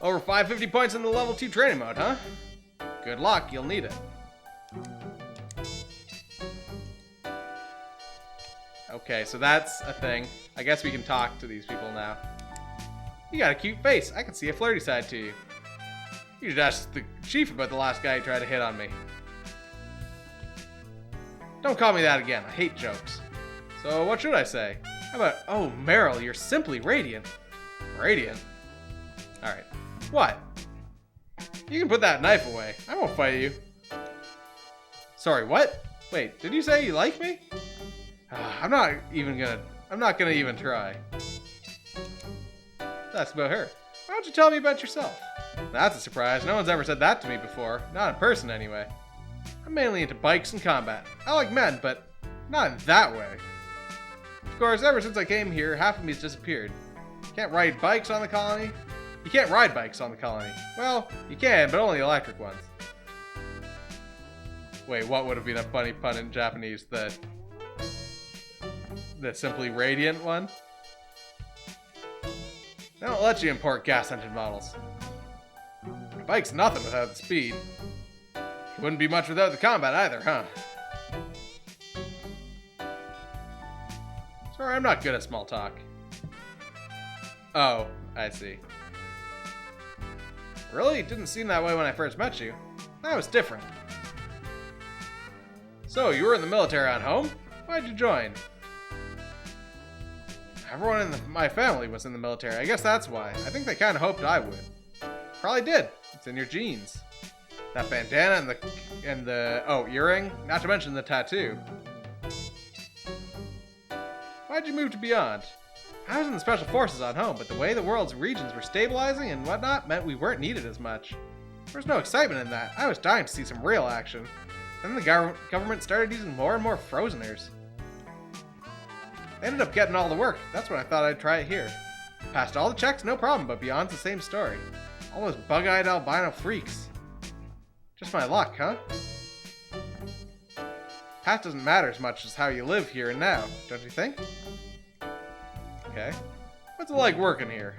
Over 550 points in the level 2 training mode, huh? Good luck, you'll need it. Okay, so that's a thing. I guess we can talk to these people now. You got a cute face. I can see a flirty side to you. You should ask the chief about the last guy who tried to hit on me. Don't call me that again. I hate jokes. So what should I say? How about, oh, Meryl, you're simply radiant. Radiant? Alright. What? You can put that knife away. I won't fight you. Sorry, what? Wait, did you say you like me? I'm not gonna even try. That's about her. Why don't you tell me about yourself? That's a surprise. No one's ever said that to me before. Not in person, anyway. I'm mainly into bikes and combat. I like men, but not in that way. Of course, ever since I came here, half of me's disappeared. Can't ride bikes on the colony? You can't ride bikes on the colony. Well, you can, but only electric ones. Wait, what would have been a funny pun in Japanese? The simply radiant one? They don't let you import gas engine models. A bike's nothing without the speed. Wouldn't be much without the combat either, huh? Sorry, I'm not good at small talk. Oh, I see. Really? It didn't seem that way when I first met you. That was different. So, you were in the military on home? Why'd you join? Everyone in my family was in the military. I guess that's why. I think they kind of hoped I would. Probably did. It's in your genes. That bandana and the earring. Not to mention the tattoo. Why'd you move to Beyond? I was in the Special Forces on home, but the way the world's regions were stabilizing and whatnot meant we weren't needed as much. There was no excitement in that. I was dying to see some real action. Then the government started using more and more frozeners. I ended up getting all the work. That's when I thought I'd try it here. Passed all the checks, no problem, but Beyond's the same story. All those bug-eyed albino freaks. Just my luck, huh? Path doesn't matter as much as how you live here and now, don't you think? Okay. What's it like working here?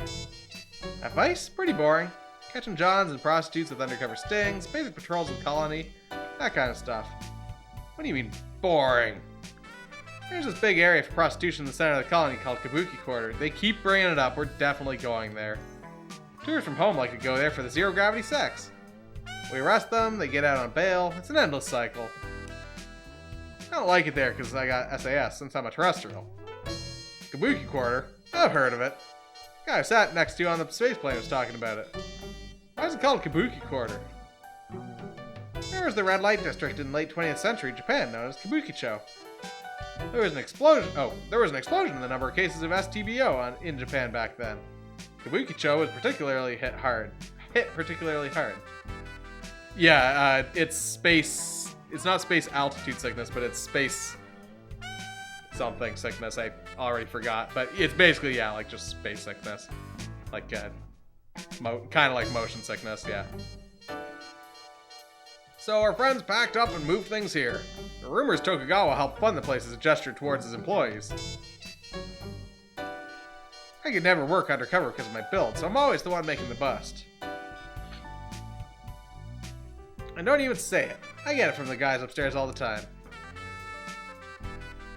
At Vice? Pretty boring. Catching Johns and prostitutes with undercover stings, basic patrols of the colony, that kind of stuff. What do you mean, boring? There's this big area for prostitution in the center of the colony called Kabuki Quarter. They keep bringing it up. We're definitely going there. Tourists from home like to go there for the zero-gravity sex. We arrest them, they get out on bail. It's an endless cycle. I don't like it there because I got SAS since I'm a terrestrial. Kabuki Quarter? I've heard of it. guy I sat next to on the space plane was talking about it. Why is it called Kabuki Quarter? There was the red light district in late 20th century Japan known as Kabukicho. There was an explosion in the number of cases of STBO in Japan back then. Kabukicho was particularly hit particularly hard. Yeah, it's space. It's not space altitude sickness, but it's space something sickness. I already forgot, but it's basically, yeah, like just space sickness, like kind of like motion sickness. Yeah. So our friends packed up and moved things here. The rumors Tokugawa helped fund the place as a gesture towards his employees. I could never work undercover because of my build, so I'm always the one making the bust. And don't even say it. I get it from the guys upstairs all the time.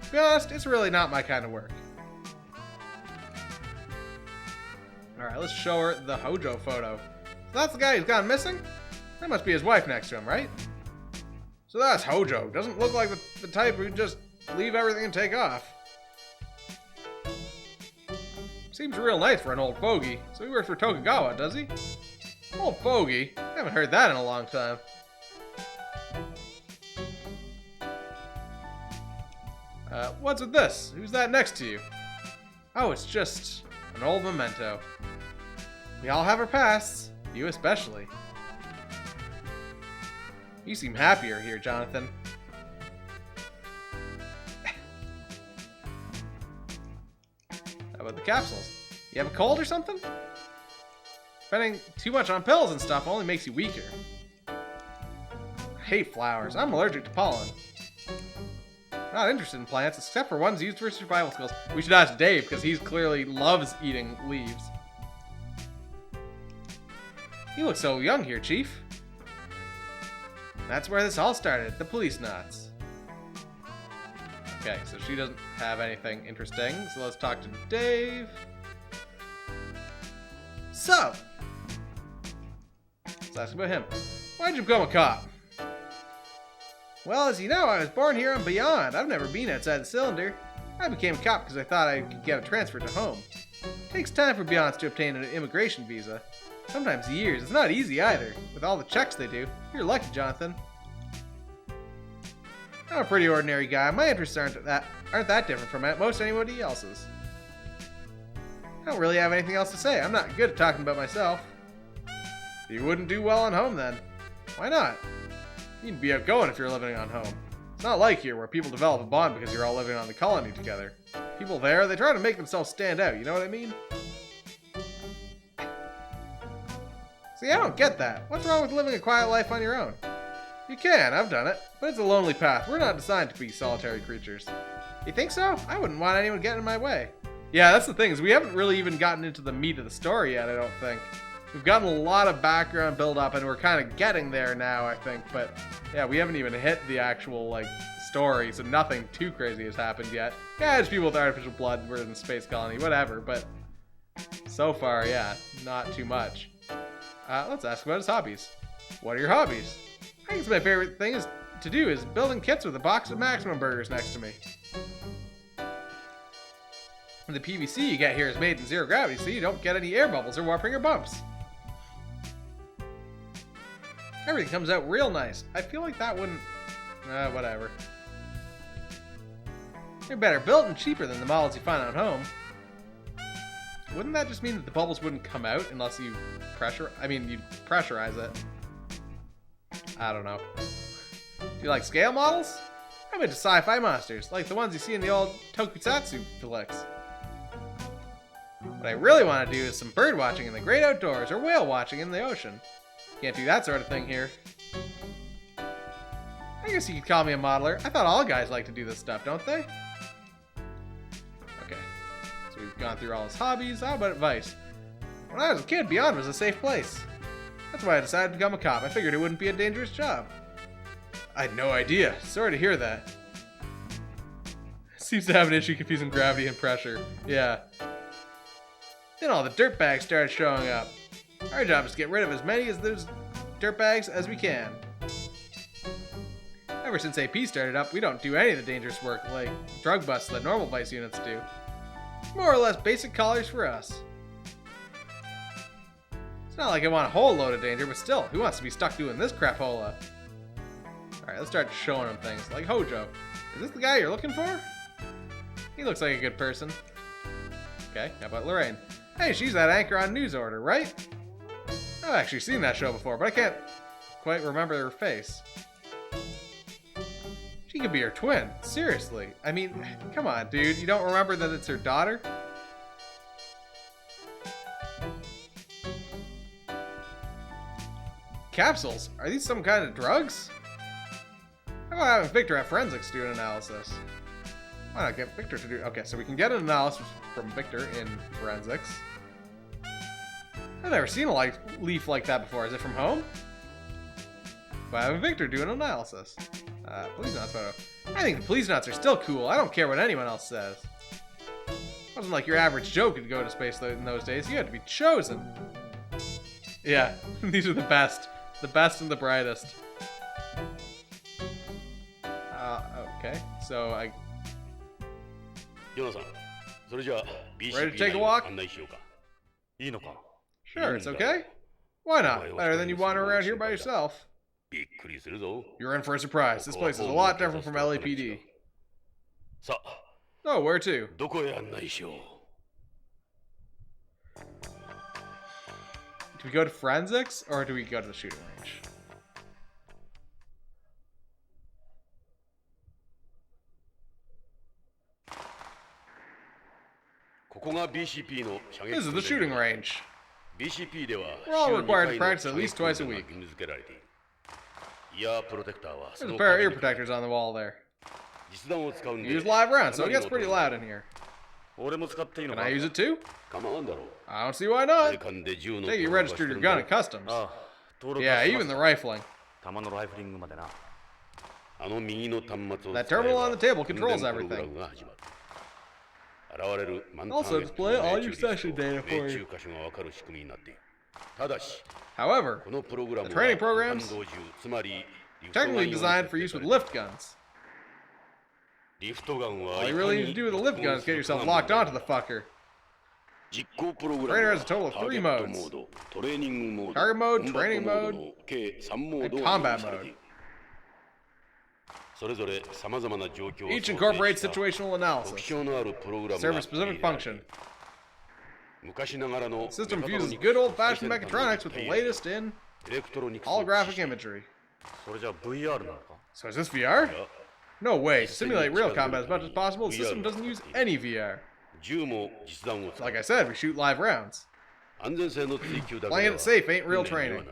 To be honest, it's really not my kind of work. Alright, let's show her the Hojo photo. So that's the guy who's gone missing? That must be his wife next to him, right? So that's Hojo. Doesn't look like the type who'd just leave everything and take off. Seems real nice for an old fogey. So he works for Tokugawa, does he? Old fogey? I haven't heard that in a long time. What's with this? Who's that next to you? Oh, it's just an old memento. We all have our pasts. You especially. You seem happier here, Jonathan. How about the capsules? You have a cold or something? Spending too much on pills and stuff only makes you weaker. I hate flowers. I'm allergic to pollen. Not interested in plants, except for ones used for survival skills. We should ask Dave, because he clearly loves eating leaves. You look so young here, Chief. That's where this all started, the Policenauts. Okay, so she doesn't have anything interesting, so let's talk to Dave. So, let's ask about him. Why'd you become a cop? Well, as you know, I was born here on Beyond. I've never been outside the cylinder. I became a cop because I thought I could get a transfer to home. It takes time for Beyonds to obtain an immigration visa. Sometimes years. It's not easy either. With all the checks they do. You're lucky, Jonathan. I'm a pretty ordinary guy. My interests aren't that different from most anybody else's. I don't really have anything else to say. I'm not good at talking about myself. You wouldn't do well on home then. Why not? You'd be outgoing if you're living on home. It's not like here where people develop a bond because you're all living on the colony together. People there, they try to make themselves stand out, you know what I mean? See, I don't get that. What's wrong with living a quiet life on your own? You can, I've done it, but it's a lonely path. We're not designed to be solitary creatures. You think so? I wouldn't want anyone getting in my way. Yeah, that's the thing, is we haven't really even gotten into the meat of the story yet, I don't think. We've gotten a lot of background build up and we're kind of getting there now, I think, but yeah, we haven't even hit the actual, like, story, so nothing too crazy has happened yet. Yeah, it's people with artificial blood, we're in the space colony, whatever, but so far, yeah, not too much. Let's ask about his hobbies. What are your hobbies? I think it's my favorite thing to do is building kits with a box of Maximum Burgers next to me. The PVC you get here is made in zero gravity, so you don't get any air bubbles or warping or bumps. Everything comes out real nice. I feel like that wouldn't... whatever. They're better built and cheaper than the models you find at home. Wouldn't that just mean that the bubbles wouldn't come out unless you you'd pressurize it? I don't know. Do you like scale models? I'm into sci-fi monsters, like the ones you see in the old tokusatsu flicks. What I really want to do is some bird watching in the great outdoors or whale watching in the ocean. Can't do that sort of thing here. I guess you could call me a modeler. I thought all guys like to do this stuff, don't they? Okay. So we've gone through all his hobbies. How about advice? When I was a kid, Beyond was a safe place. That's why I decided to become a cop. I figured it wouldn't be a dangerous job. I had no idea. Sorry to hear that. Seems to have an issue confusing gravity and pressure. Yeah. Then all the dirtbags started showing up. Our job is to get rid of as many of those dirtbags as we can. Ever since AP started up, we don't do any of the dangerous work like drug busts that normal vice units do. More or less basic collars for us. It's not like I want a whole load of danger, but still, who wants to be stuck doing this crapola? Alright, let's start showing him things. Like Hojo. Is this the guy you're looking for? He looks like a good person. Okay, how about Lorraine? Hey, she's that anchor on News Order, right? I've actually seen that show before, but I can't quite remember her face. She could be her twin. Seriously. I mean, come on, dude. You don't remember that it's her daughter? Capsules? Are these some kind of drugs? How about having Victor have forensics do an analysis? Why not get Victor to do... Okay, so we can get an analysis from Victor in forensics. I've never seen a leaf like that before. Is it from home? By having Victor do an analysis. Policenauts photo. I think the Policenauts are still cool. I don't care what anyone else says. It wasn't like your average Joe could go to space in those days. You had to be chosen. Yeah, these are the best. The best and the brightest. Okay, so I... Ready to take a walk? Sure, it's okay. Why not? Better than you wander around here by yourself. You're in for a surprise. This place is a lot different from LAPD. Oh, where to? Do we go to forensics, or do we go to the shooting range? This is the shooting range. We're all required to practice at least twice a week. There's a pair of ear protectors on the wall there. You use live rounds, so it gets pretty loud in here. Can I use it too? I don't see why not. Take you registered your gun at customs. Yeah, even the rifling. That terminal on the table controls everything. Also display all your session data for you. However, the training programs technically designed for use with lift guns. All you really need to do with a lift gun is get yourself locked onto the fucker. Trainer has a total of 3 modes. Target mode, training mode, and combat mode. Each incorporates situational analysis. Serve a specific function. The system fuses good old-fashioned mechatronics with the latest in holographic imagery. So is this VR? No way. To simulate real combat as much as possible, the system doesn't use any VR. Like I said, we shoot live rounds. Playing it safe ain't real training.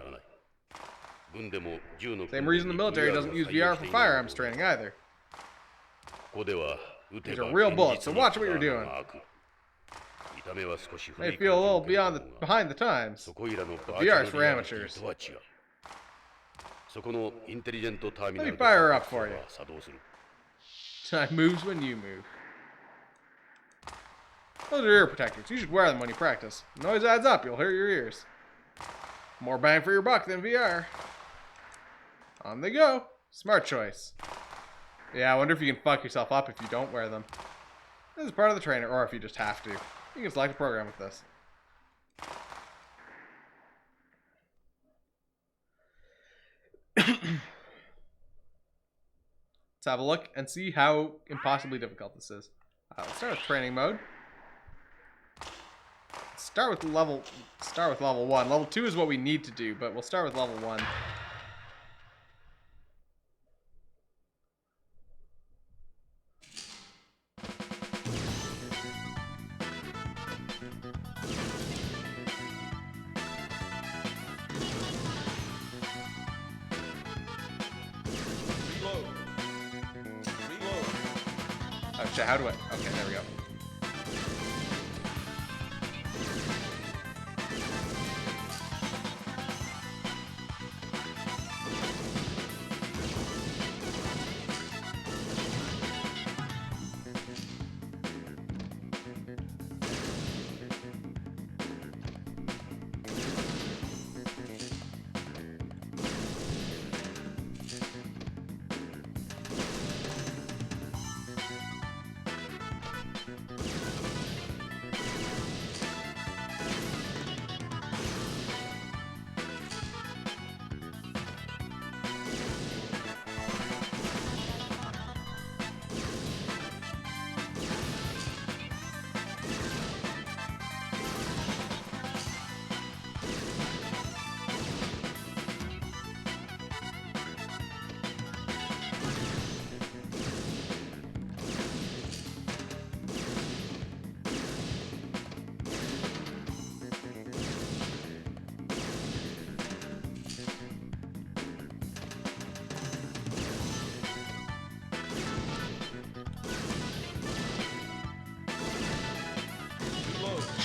Same reason the military doesn't use VR for firearms training either. These are real bullets, so watch what you're doing. May feel a little behind the times, but VR is for amateurs. Let me fire her up for you. Time moves when you move. Those are ear protectors. You should wear them when you practice. Noise adds up. You'll hurt your ears. More bang for your buck than VR. On they go. Smart choice. Yeah, I wonder if you can fuck yourself up if you don't wear them. This is part of the trainer, or if you just have to. You can select a program with this. Let's have a look and see how impossibly difficult this is. Let's start with training mode. Start with level 1. Level 2 is what we need to do, but we'll start with level 1. Oh shit, how do I? Okay, there we go.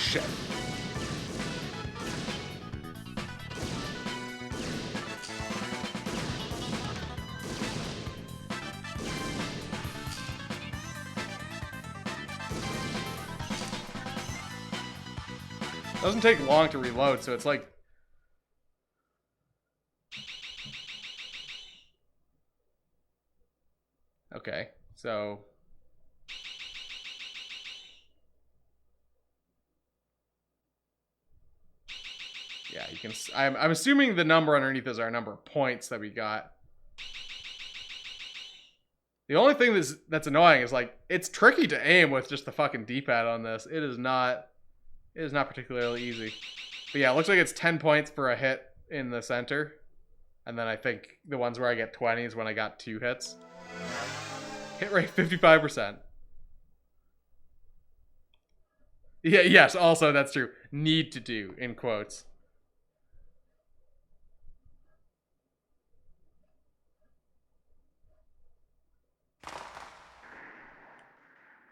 shit. Doesn't take long to reload, so it's like... Okay, so... Yeah, you can... I'm assuming the number underneath is our number of points that we got. The only thing that's annoying is, like, it's tricky to aim with just the fucking D-pad on this. It is not particularly easy. But yeah, it looks like it's 10 points for a hit in the center. And then I think the ones where I get 20 is when I got 2 hits. Hit rate 55%. Yeah, yes, also that's true. Need to do, in quotes.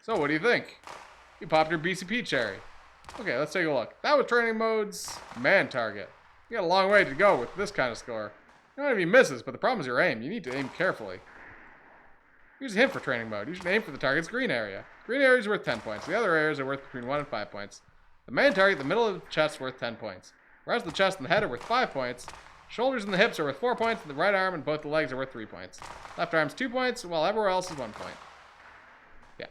So what do you think? You popped your BCP cherry. Okay, let's take a look. That was training mode's man target. You got a long way to go with this kind of score. You don't have any misses, but the problem is your aim. You need to aim carefully. Here's a hint for training mode. You should aim for the target's green area. Green area is worth 10 points. The other areas are worth between 1 and 5 points. The main target, the middle of the chest, is worth 10 points. The rest of the chest and the head are worth 5 points. Shoulders and the hips are worth 4 points, and the right arm and both the legs are worth 3 points. Left arm's 2 points, while everywhere else is 1 point. Yeah.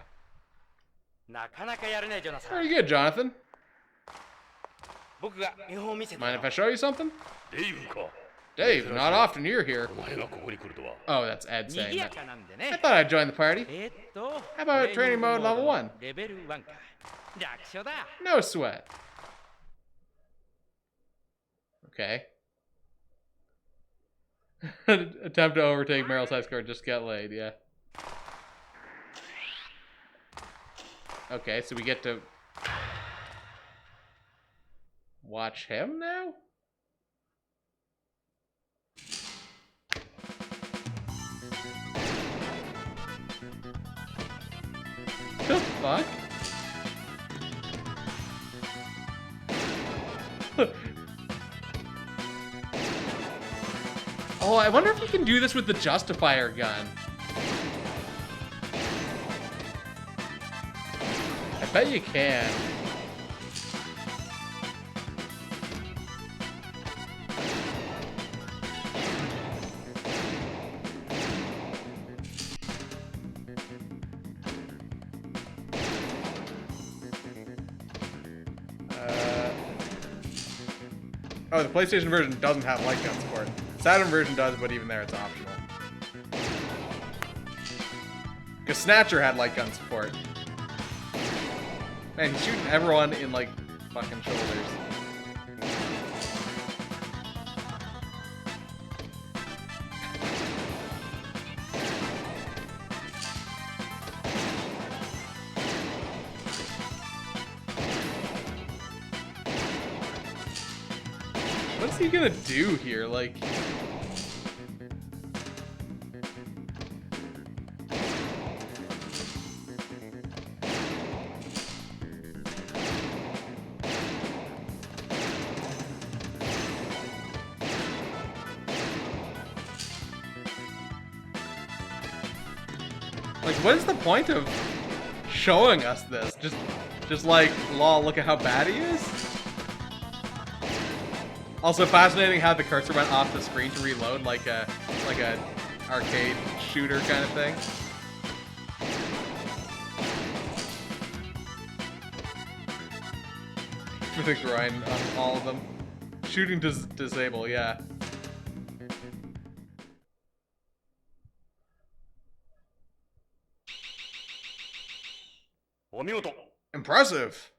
なかなかやるね、ジョナサン。 Very good, Jonathan. 僕が見本を見せて Mind や if ろ I show you something? デイブか。 Dave, not often you're here. お前がここに来るとは。 Oh, that's Ed う。 saying 賑や that. かなんで I ね。 thought I'd join the party. How about training mode level 1? レベル1か。楽勝だ。 No sweat. Okay. Attempt to overtake Meryl's high score, just get laid, yeah. Okay, so we get to watch him now? The fuck? Oh, I wonder if you can do this with the Justifier gun. I bet you can. Oh, the PlayStation version doesn't have light gun support. Saturn version does, but even there it's optional. Because Snatcher had light gun support. Man, he's shooting everyone in, like, fucking shoulders. What's he gonna do here? Like... Like, what is the point of showing us this? Just like, lol, look at how bad he is? Also fascinating how the cursor went off the screen to reload, like a arcade shooter kind of thing. For the grind on all of them. Shooting does disable, yeah. Impressive.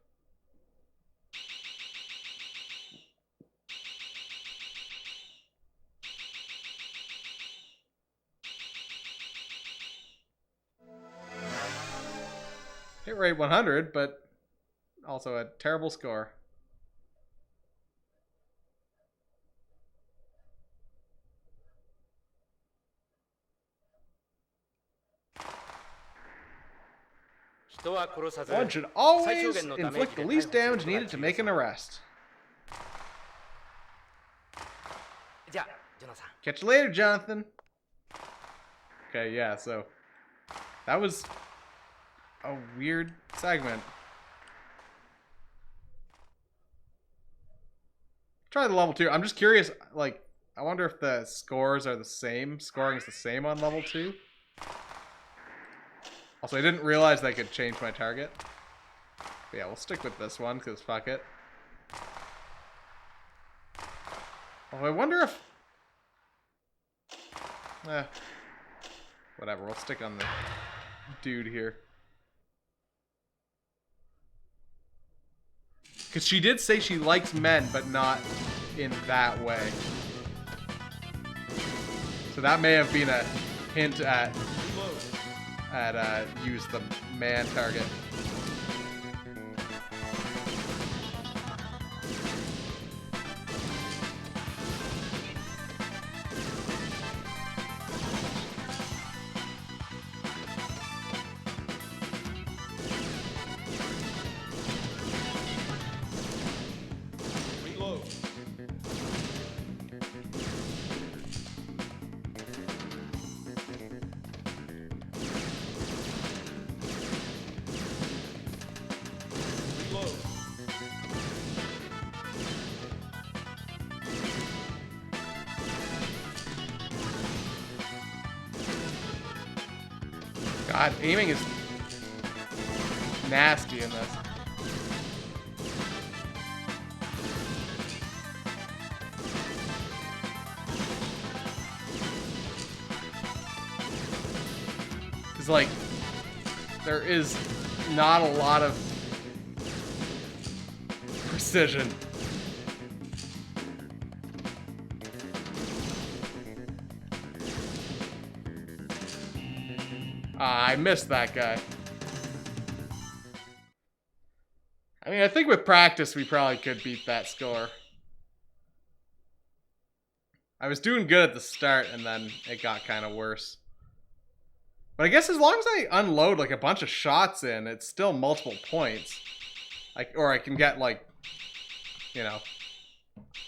Hit rate 100, but also a terrible score. 人は殺さず One should always inflict the least damage needed to make an arrest. じゃあジョナサン Catch you later, Jonathan. Okay, yeah, so that was a weird segment. Try the level 2. I'm just curious, like, I wonder if the scores are the same. Scoring is the same on level 2. Also, I didn't realize that I could change my target. But yeah, we'll stick with this one, because fuck it. Oh, I wonder if... whatever, we'll stick on the dude here. Because she did say she likes men, but not in that way. So that may have been a hint at use the man target. God, aiming is nasty in this. Because, like, there is not a lot of precision. I missed that guy. I mean, I think with practice, we probably could beat that score. I was doing good at the start, and then it got kind of worse. But I guess as long as I unload, like, a bunch of shots in, it's still multiple points. Or I can get, like, you know,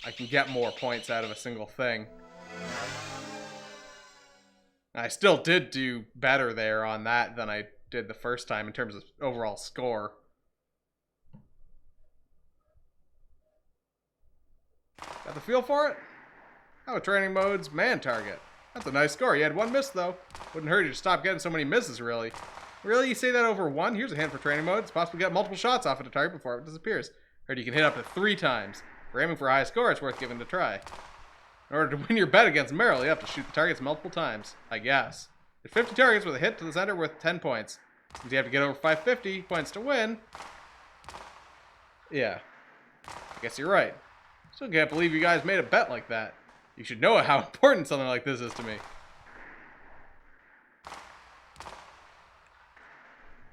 I can get more points out of a single thing. I still did do better there on that than I did the first time in terms of overall score. Got the feel for it? How with training modes, man target. That's a nice score. You had one miss, though. Wouldn't hurt you to stop getting so many misses, really. Really? You say that over one? Here's a hint for training mode. It's possible to get multiple shots off at a target before it disappears. Heard you can hit up to 3 times. For aiming for a high score, it's worth giving it a try. In order to win your bet against Meryl, you have to shoot the targets multiple times, I guess. Hit 50 targets with a hit to the center worth 10 points. Since you have to get over 550 points to win. Yeah. I guess you're right. Still can't believe you guys made a bet like that. You should know how important something like this is to me.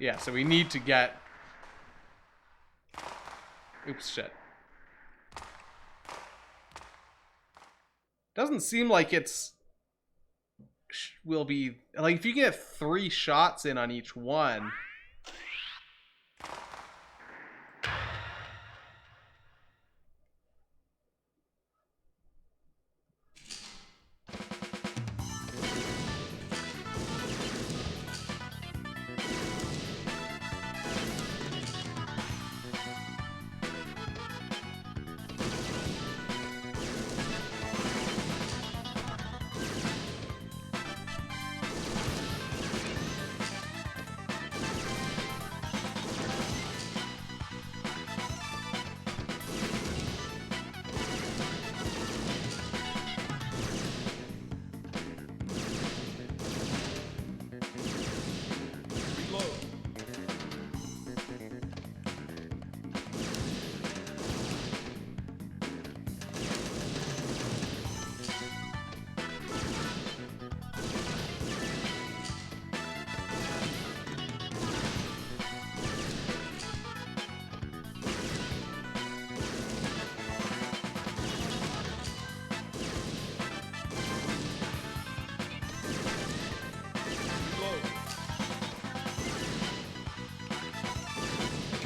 Yeah, so we need to get... Oops, shit. Doesn't seem like it's... will be... Like, if you get 3 shots in on each one...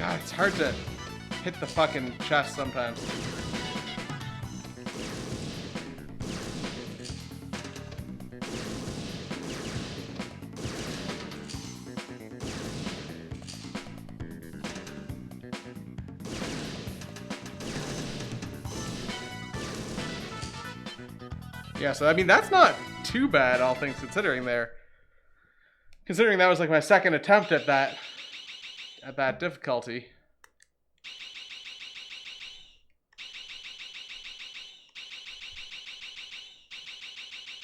God, it's hard to hit the fucking chest sometimes. Yeah, so I mean that's not too bad, all things considering there. Considering that was like my second attempt at that difficulty.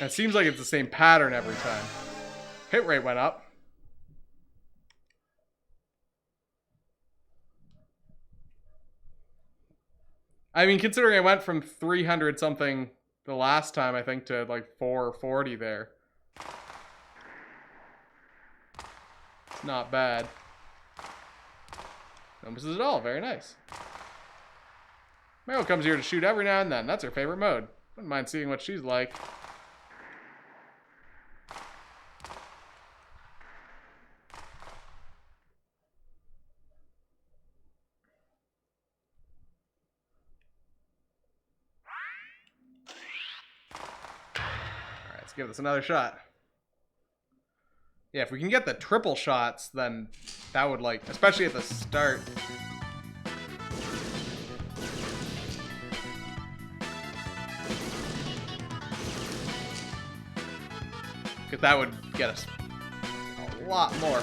And it seems like it's the same pattern every time. Hit rate went up. I mean, considering I went from 300 something the last time, I think, to like 440 there. It's not bad. No misses at all. Very nice. Meryl comes here to shoot every now and then. That's her favorite mode. Wouldn't mind seeing what she's like. Alright, let's give this another shot. Yeah, if we can get the triple shots, then that would, like, especially at the start. Because that would get us a lot more.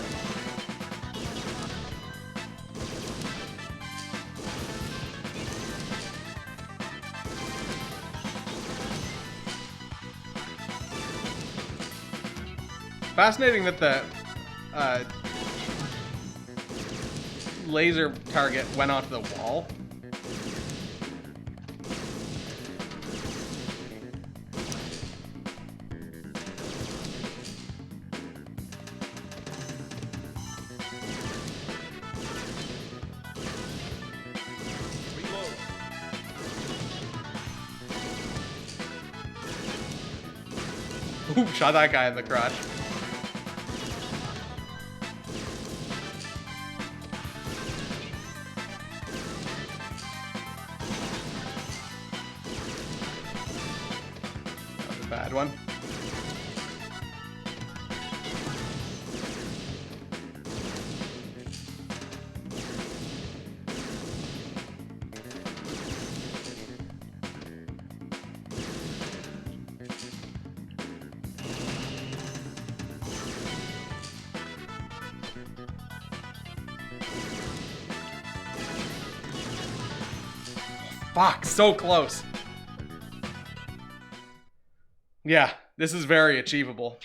Fascinating that the laser target went onto the wall. Ooh, shot that guy in the crotch. Bad one. Fuck, so close. Yeah, this is very achievable.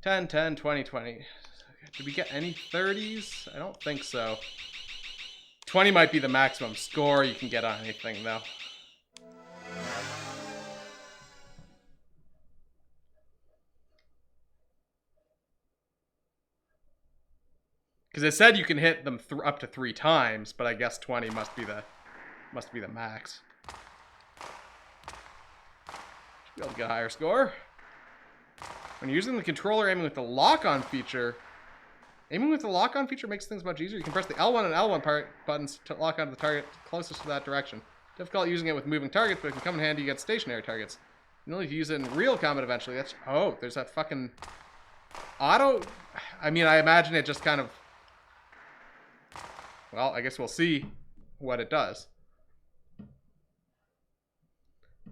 10, 10, 20, 20. Did we get any 30s? I don't think so. 20 might be the maximum score you can get on anything, though. Because it said you can hit them up to 3 times, but I guess 20 must be the max. Should be able to get a higher score. When you're using the controller aiming with the lock-on feature, aiming with the lock-on feature makes things much easier. You can press the L1 and L1 buttons to lock onto the target closest to that direction. Difficult using it with moving targets, but it can come in handy against stationary targets. You only use it in real combat eventually. That's there's that fucking auto. I mean, I imagine it just kind of. Well, I guess we'll see what it does.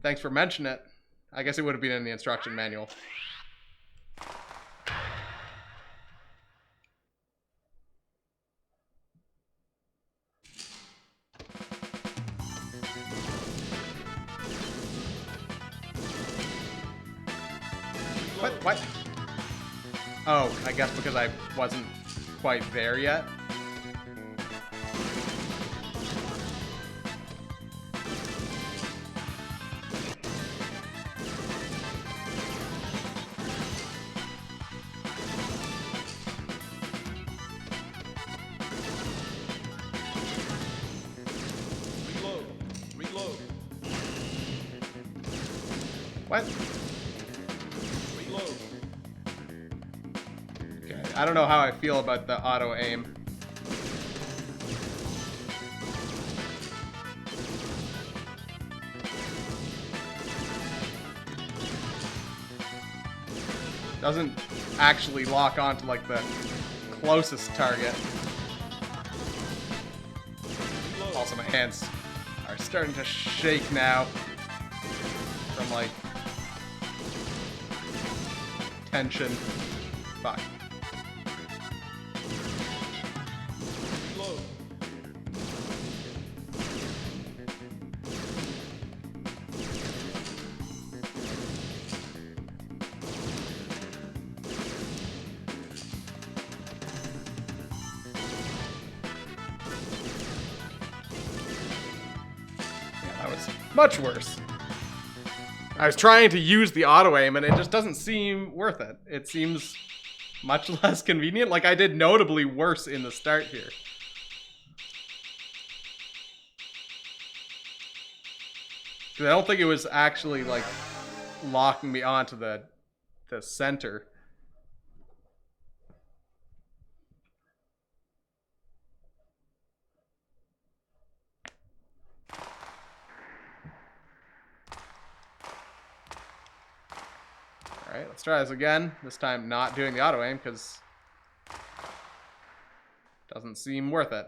Thanks for mentioning it. I guess it would have been in the instruction manual. What? Oh, I guess because I wasn't quite there yet. Reload. What? Reload. Okay, I don't know how I feel about the auto aim. Doesn't actually lock onto like the closest target. Also, my hands are starting to shake now from like tension. Fuck. Much worse. I was trying to use the auto aim and it just doesn't seem worth it. It seems much less convenient. Like I did notably worse in the start here. Because I don't think it was actually like locking me onto the center. Alright, let's try this again. This time not doing the auto aim because it doesn't seem worth it.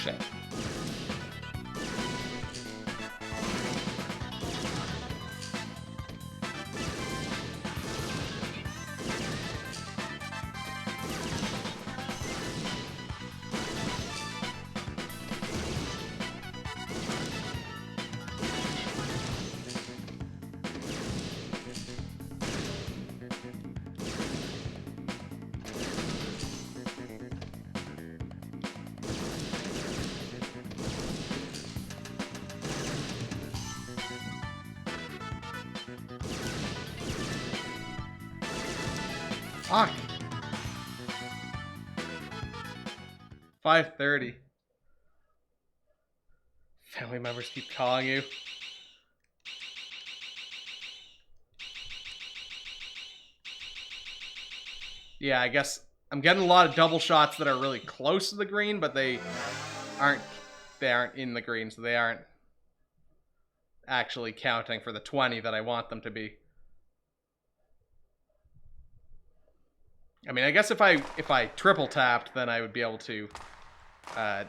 Shit. Fuck. 5:30. Family members keep calling you. Yeah, I guess I'm getting a lot of double shots that are really close to the green, but they aren't in the green, so they aren't actually counting for the 20 that I want them to be. I mean, I guess if I triple tapped, then I would be able to I'd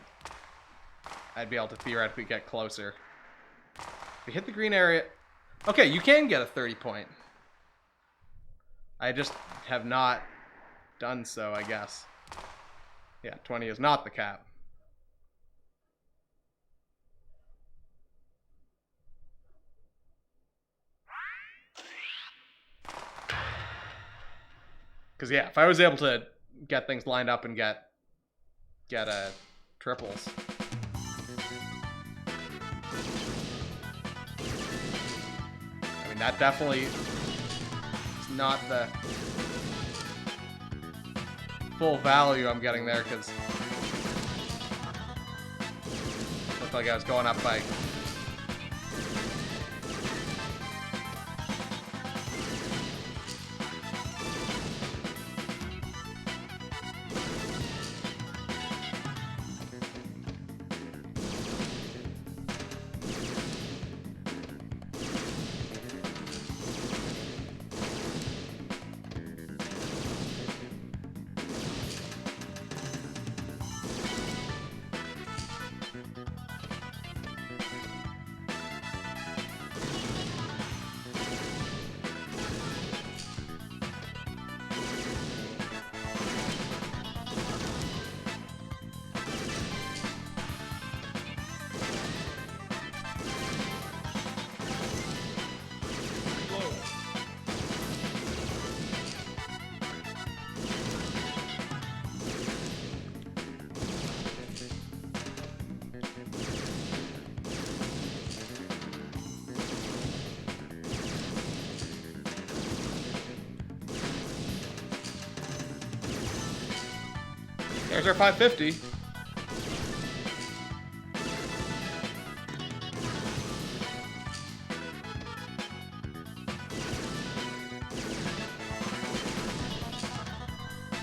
be able to theoretically get closer. If we hit the green area, okay, you can get a 30 point. I just have not done so, I guess. Yeah, 20 is not the cap. Because yeah, if I was able to get things lined up and get triples. I mean, that definitely is not the full value I'm getting there, because it looked like I was going up by There's our 550.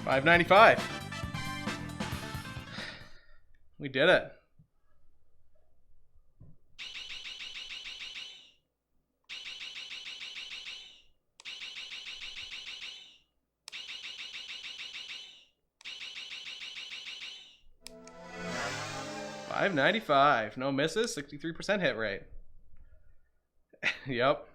$595. We did it. $595. No misses. 63% hit rate. Yep.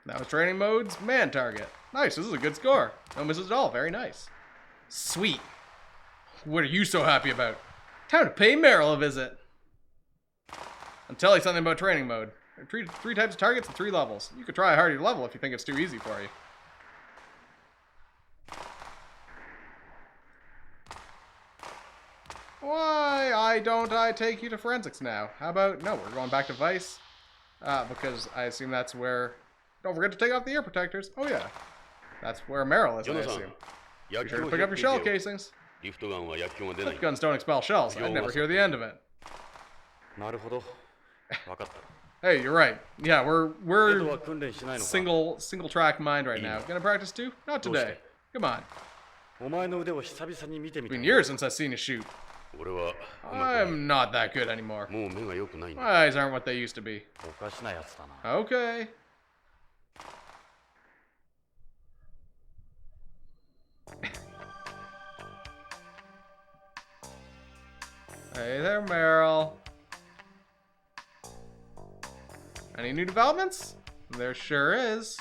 That was training mode's man target. Nice, this is a good score. No misses at all, very nice. Sweet. What are you so happy about? Time to pay Meryl a visit. I'll tell you something about training mode. There are three types of targets and 3 levels. You could try a harder level if you think it's too easy for you. Why don't I take you to forensics now? How about, no, we're going back to Vice. Because I assume that's where... Don't forget to take off the ear protectors. Oh yeah. That's where Meryl is, I assume. Be sure to pick up your shell casings. Lift guns don't expel shells. I'd never hear the end of it. Hey, you're right. Yeah, we're single track mind right now. Gonna practice too? Not today. Come on. It's been years since I've seen you shoot. I'm not that good anymore. My eyes aren't what they used to be. Okay. Hey there, Meryl. Any new developments? There sure is.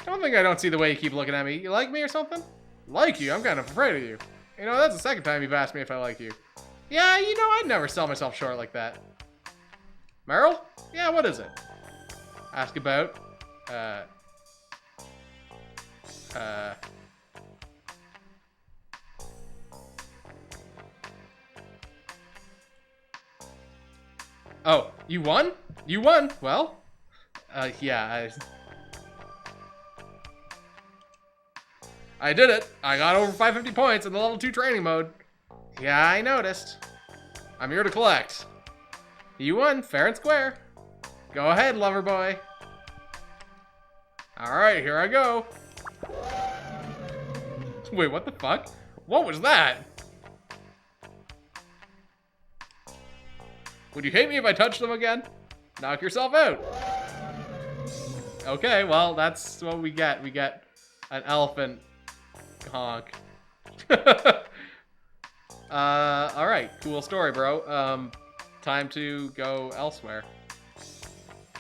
Don't think I don't see the way you keep looking at me. You like me or something? Like you? I'm kind of afraid of you. You know, that's the second time you've asked me if I like you. Yeah, you know, I'd never sell myself short like that. Meryl? Yeah, what is it? Ask about, Oh, you won? You won. Well, yeah, I did it. I got over 550 points in the level 2 training mode. Yeah, I noticed. I'm here to collect. You won, fair and square. Go ahead, lover boy. Alright, here I go. Wait, what the fuck? What was that? Would you hate me if I touched them again? Knock yourself out. Okay, well, that's what we get. We get an elephant honk. Alright, cool story, bro. Time to go elsewhere.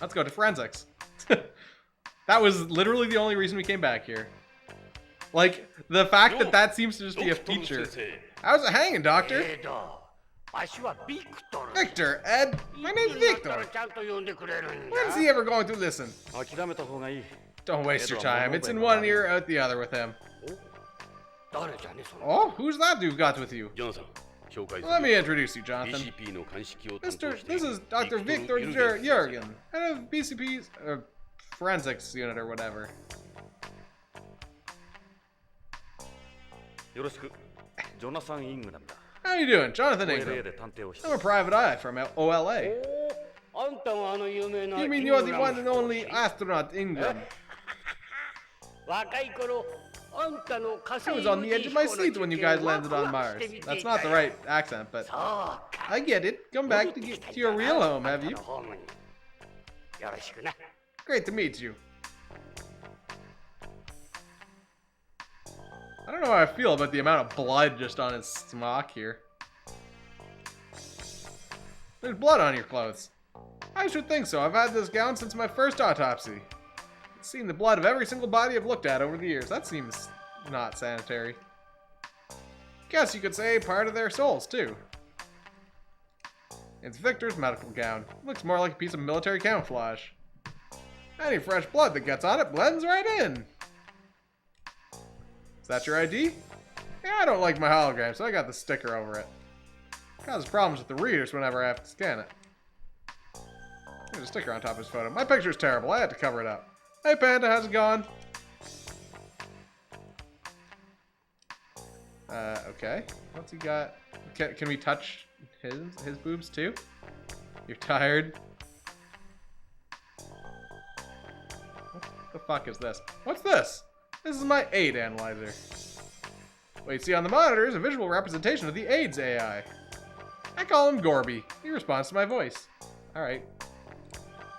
Let's go to forensics. That was literally the only reason we came back here. Like, the fact that that seems to just be a feature. How's it hanging, doctor? Victor, Ed, my name's Victor. When's he ever going to listen? Don't waste your time. It's in one ear, out the other with him. Oh, who's that you've got with you? Let me introduce you, Jonathan. This is Dr. Victor Jurgen, head of BCP's forensics unit or whatever. How you doing? Jonathan Ingram. I'm a private eye from OLA. You mean you're the one and only astronaut Ingram? I was on the edge of my seat when you guys landed on Mars. That's not the right accent, but I get it. Come back to your real home, have you? Great to meet you. I don't know how I feel about the amount of blood just on his smock here. There's blood on your clothes. I should think so. I've had this gown since my first autopsy. I've seen the blood of every single body I've looked at over the years. That seems not sanitary. Guess you could say part of their souls, too. It's Victor's medical gown. Looks more like a piece of military camouflage. Any fresh blood that gets on it blends right in. Is that your ID? Yeah, I don't like my hologram, so I got the sticker over it. Causes problems with the readers whenever I have to scan it. There's a sticker on top of his photo. My picture's terrible. I had to cover it up. Hey, Panda, how's it going? Okay. What's he got? Can we touch his boobs too? You're tired? What the fuck is this? What's this? This is my aid analyzer. What you see on the monitor is a visual representation of the AIDS AI. I call him Gorby. He responds to my voice. Alright.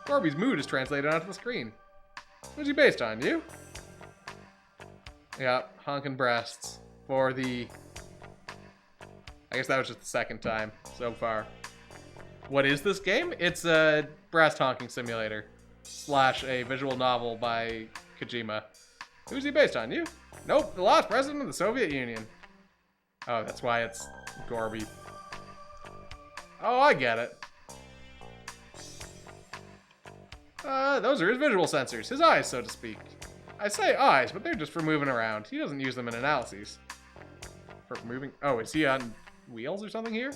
Gorby's mood is translated onto the screen. Who's he based on? You? Yeah, honking breasts. For the... I guess that was just the second time so far. What is this game? It's a breast honking simulator. / a visual novel by Kojima. Who's he based on? You? Nope, the last president of the Soviet Union. Oh, that's why it's Gorby. Oh, I get it. Those are his visual sensors. His eyes, so to speak. I say eyes, but they're just for moving around. He doesn't use them in analyses. For moving... Oh, is he on wheels or something here?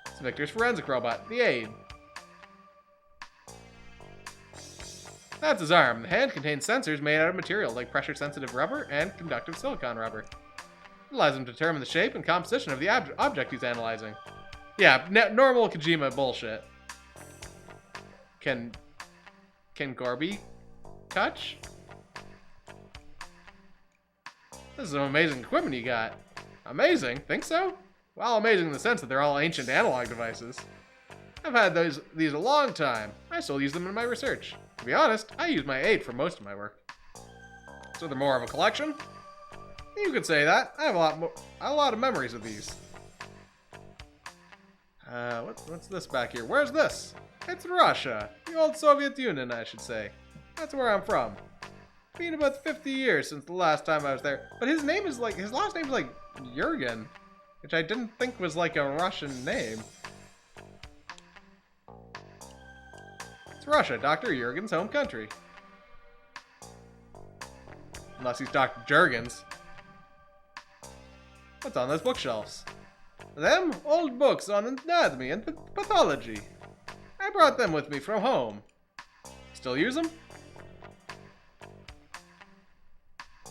It's Victor's forensic robot, the aid. That's his arm. The hand contains sensors made out of material like pressure-sensitive rubber and conductive silicon rubber. It allows him to determine the shape and composition of the object he's analyzing. Yeah, normal Kojima bullshit. Can Gorby touch? This is some amazing equipment you got. Amazing? Think so? Well, amazing in the sense that they're all ancient analog devices. I've had these a long time. I still use them in my research. To be honest, I use my aid for most of my work. So they're more of a collection? You could say that. I have a lot of memories of these. What's this back here? Where's this? It's Russia. The old Soviet Union, I should say. That's where I'm from. It's been about 50 years since the last time I was there. But his last name is like Jurgen, which I didn't think was like a Russian name. It's Russia, Dr. Jurgen's home country. Unless he's Dr. Jurgens. What's on those bookshelves? Them old books on anatomy and pathology. I brought them with me from home. Still use them?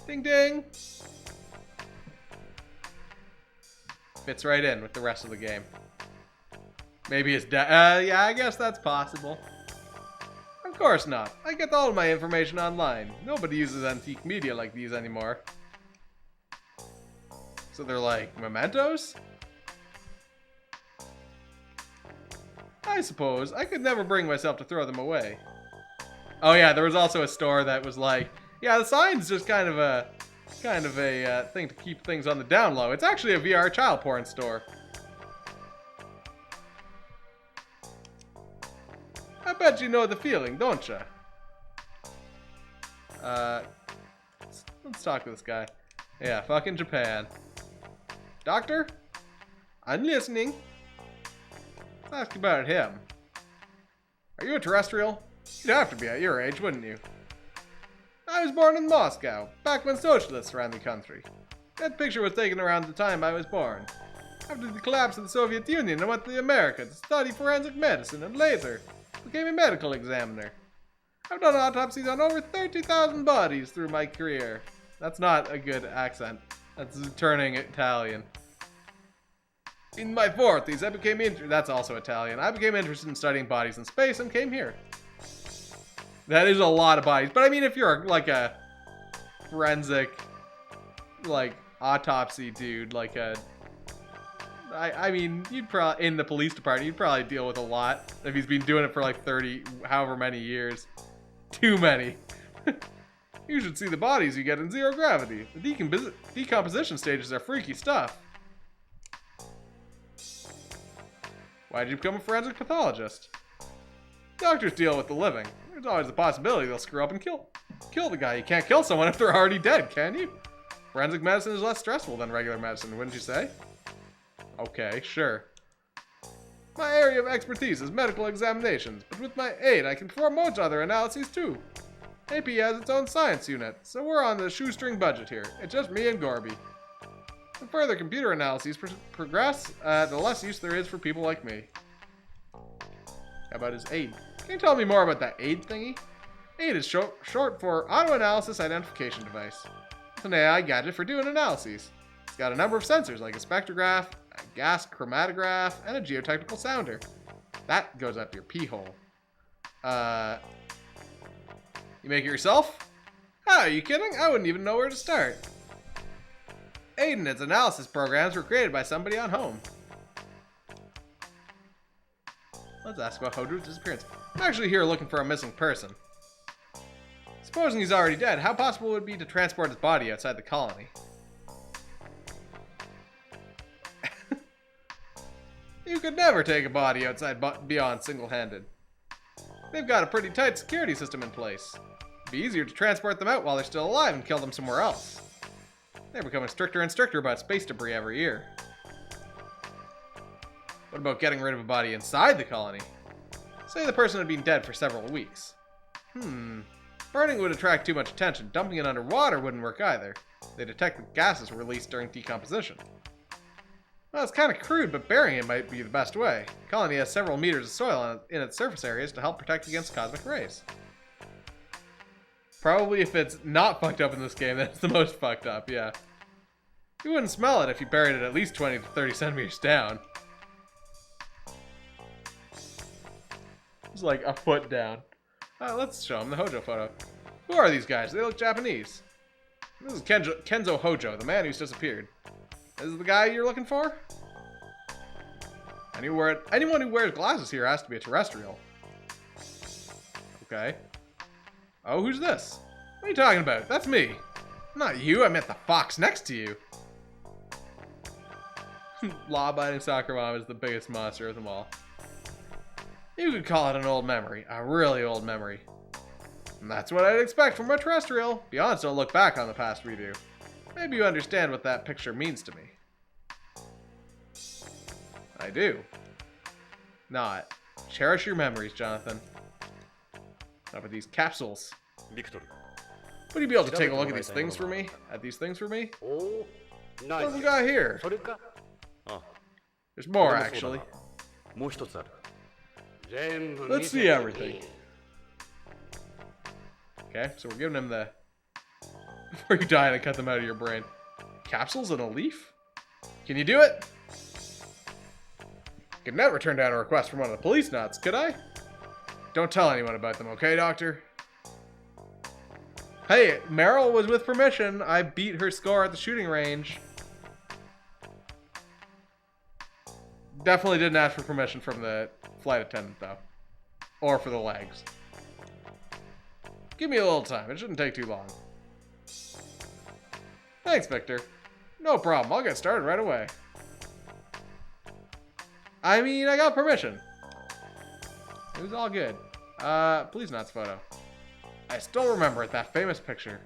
Ding ding. Fits right in with the rest of the game. Maybe it's yeah, I guess that's possible. Of course not. I get all of my information online. Nobody uses antique media like these anymore. So they're like mementos? I suppose. I could never bring myself to throw them away. Oh yeah, there was also a store that was like, yeah, the sign's just kind of a thing to keep things on the down low. It's actually a VR child porn store. I bet you know the feeling, don't you? Let's talk to this guy. Yeah, fucking Japan. Doctor? I'm listening. Let's ask about him. Are you a terrestrial? You'd have to be at your age, wouldn't you? I was born in Moscow, back when socialists ran the country. That picture was taken around the time I was born. After the collapse of the Soviet Union, I went to America to study forensic medicine and later became a medical examiner. I've done autopsies on over 30,000 bodies through my career. That's not a good accent. That's turning Italian. In my 40s, I became that's also Italian. I became interested in studying bodies in space and came here. That is a lot of bodies. But I mean, if you're like a forensic, like, autopsy dude, like a... I mean, you'd probably, in the police department, you'd probably deal with a lot if he's been doing it for like 30, however many years. Too many. You should see the bodies you get in zero gravity. The decomposition stages are freaky stuff. Why'd you become a forensic pathologist? Doctors deal with the living. There's always the possibility they'll screw up and kill the guy. You can't kill someone if they're already dead, can you? Forensic medicine is less stressful than regular medicine, wouldn't you say? Okay, sure. My area of expertise is medical examinations, but with my aid I can perform most other analyses too. AP has its own science unit, so we're on the shoestring budget here. It's just me and Gorby. The further computer analyses progress, the less use there is for people like me. How about his aid? Can you tell me more about that AID thingy? AID is short for Auto Analysis Identification Device. It's an AI gadget for doing analyses. It's got a number of sensors like a spectrograph, a gas chromatograph, and a geotechnical sounder. That goes up your pee hole. You make it yourself? Oh, are you kidding? I wouldn't even know where to start. AID and its analysis programs were created by somebody on home. Let's ask about Hojo's disappearance. I'm actually here looking for a missing person. Supposing he's already dead, how possible would it be to transport his body outside the colony? You could never take a body outside beyond single-handed. They've got a pretty tight security system in place. It'd be easier to transport them out while they're still alive and kill them somewhere else. They're becoming stricter and stricter about space debris every year. What about getting rid of a body inside the colony? Say the person had been dead for several weeks. Burning would attract too much attention. Dumping it underwater wouldn't work either. They detect the gases released during decomposition. Well, it's kind of crude, but burying it might be the best way. The colony has several meters of soil in its surface areas to help protect against cosmic rays. Probably if it's not fucked up in this game, that's the most fucked up, yeah. You wouldn't smell it if you buried it at least 20 to 30 centimeters down. It's like a foot down. Let's show him the Hojo photo. Who are these guys? They look Japanese. This is Kenzo Hojo, the man who's disappeared. This is the guy you're looking for? Anyone who wears glasses here has to be a terrestrial. Okay. Oh, who's this? What are you talking about? That's me. Not you, I meant the fox next to you. Law-abiding soccer mom is the biggest monster of them all. You could call it an old memory. A really old memory. And that's what I'd expect from a terrestrial. Beyonds don't look back on the past we do. Maybe you understand what that picture means to me. I do. Not. Cherish your memories, Jonathan. How about these capsules? Victor. Would you be able to take a look at these things for me? At these things for me? Oh, What have we got here? There's more, actually. Let's see everything. Okay, so we're giving him the... Before you die and I cut them out of your brain. Capsules and a leaf? Can you do it? Could never turn down a request from one of the Policenauts, could I? Don't tell anyone about them, okay, Doctor? Hey, Meryl was with permission. I beat her score at the shooting range. Definitely didn't ask for permission from the flight attendant, though. Or for the legs. Give me a little time. It shouldn't take too long. Thanks, Victor. No problem. I'll get started right away. I mean, I got permission. It was all good. Policenauts photo. I still remember it, that famous picture.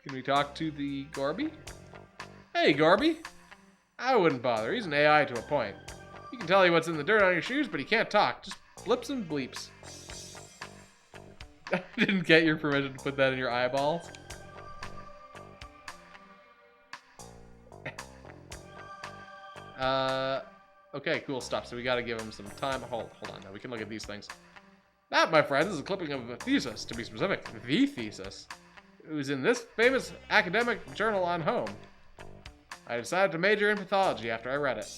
Can we talk to the Gorby? Hey, Gorby. I wouldn't bother. He's an AI to a point. He can tell you what's in the dirt on your shoes, but he can't talk. Just blips and bleeps. I didn't get your permission to put that in your eyeballs. Okay, cool stuff. So we gotta give him some time. Hold on now. We can look at these things. That, my friends, is a clipping of a thesis, to be specific. The thesis. It was in this famous academic journal on home. I decided to major in pathology after I read it.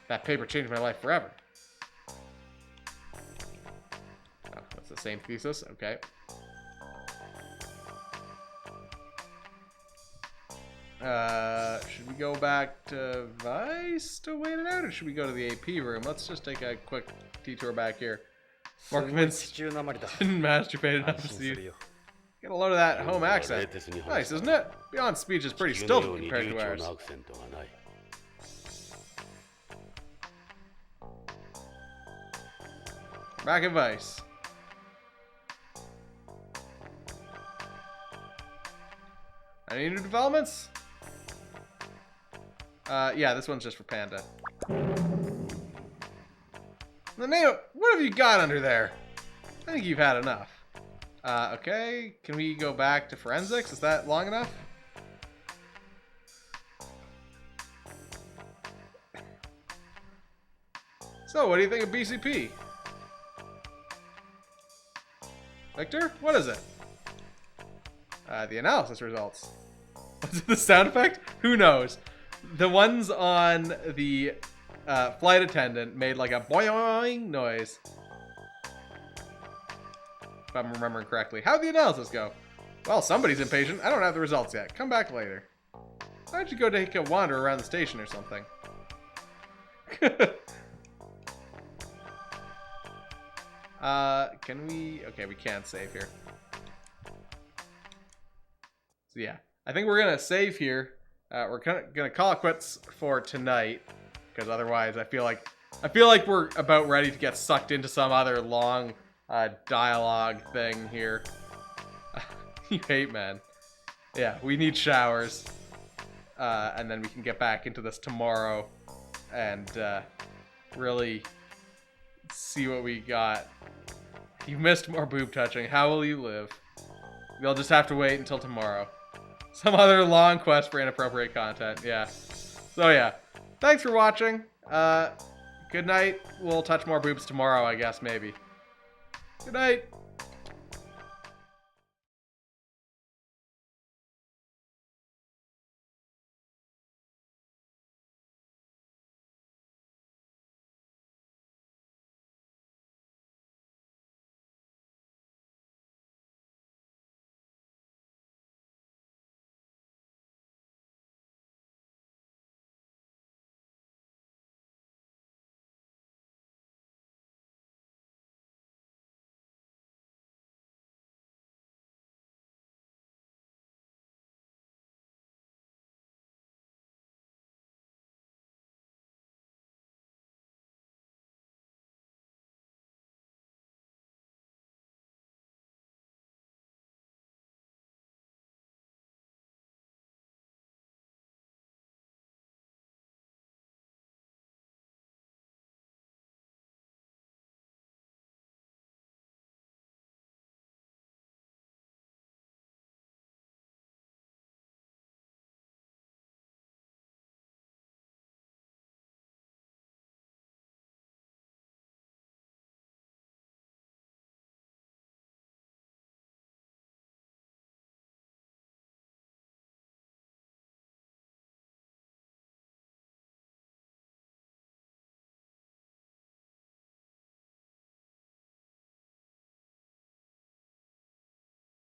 That paper changed my life forever. Oh, that's the same thesis? Okay. Should we go back to Vice to wait it out, or should we go to the AP room? Let's just take a quick detour back here. More convinced didn't masturbate enough to see. Get a load of that home accent. Nice, isn't it? Beyond speech is pretty stilted compared to ours. Back at Vice. Any new developments? Yeah, this one's just for Panda. The name, what have you got under there? I think you've had enough. Okay, can we go back to forensics? Is that long enough? So, what do you think of BCP? Victor, what is it? The analysis results. Was it the sound effect? Who knows? The ones on the flight attendant made like a boing noise. If I'm remembering correctly. How'd the analysis go? Well, somebody's impatient. I don't have the results yet. Come back later. Why don't you go take a wander around the station or something? Can we... Okay, we can't save here. So yeah, I think we're gonna save here. We're gonna call it quits for tonight, because otherwise I feel like we're about ready to get sucked into some other long dialogue thing here. You hate, man. Yeah, we need showers, and then we can get back into this tomorrow and really see what we got. You missed more boob touching. How will you live? You'll just have to wait until tomorrow. Some other long quest for inappropriate content. Yeah. So yeah. Thanks for watching. Good night. We'll touch more boobs tomorrow, I guess, maybe. Good night.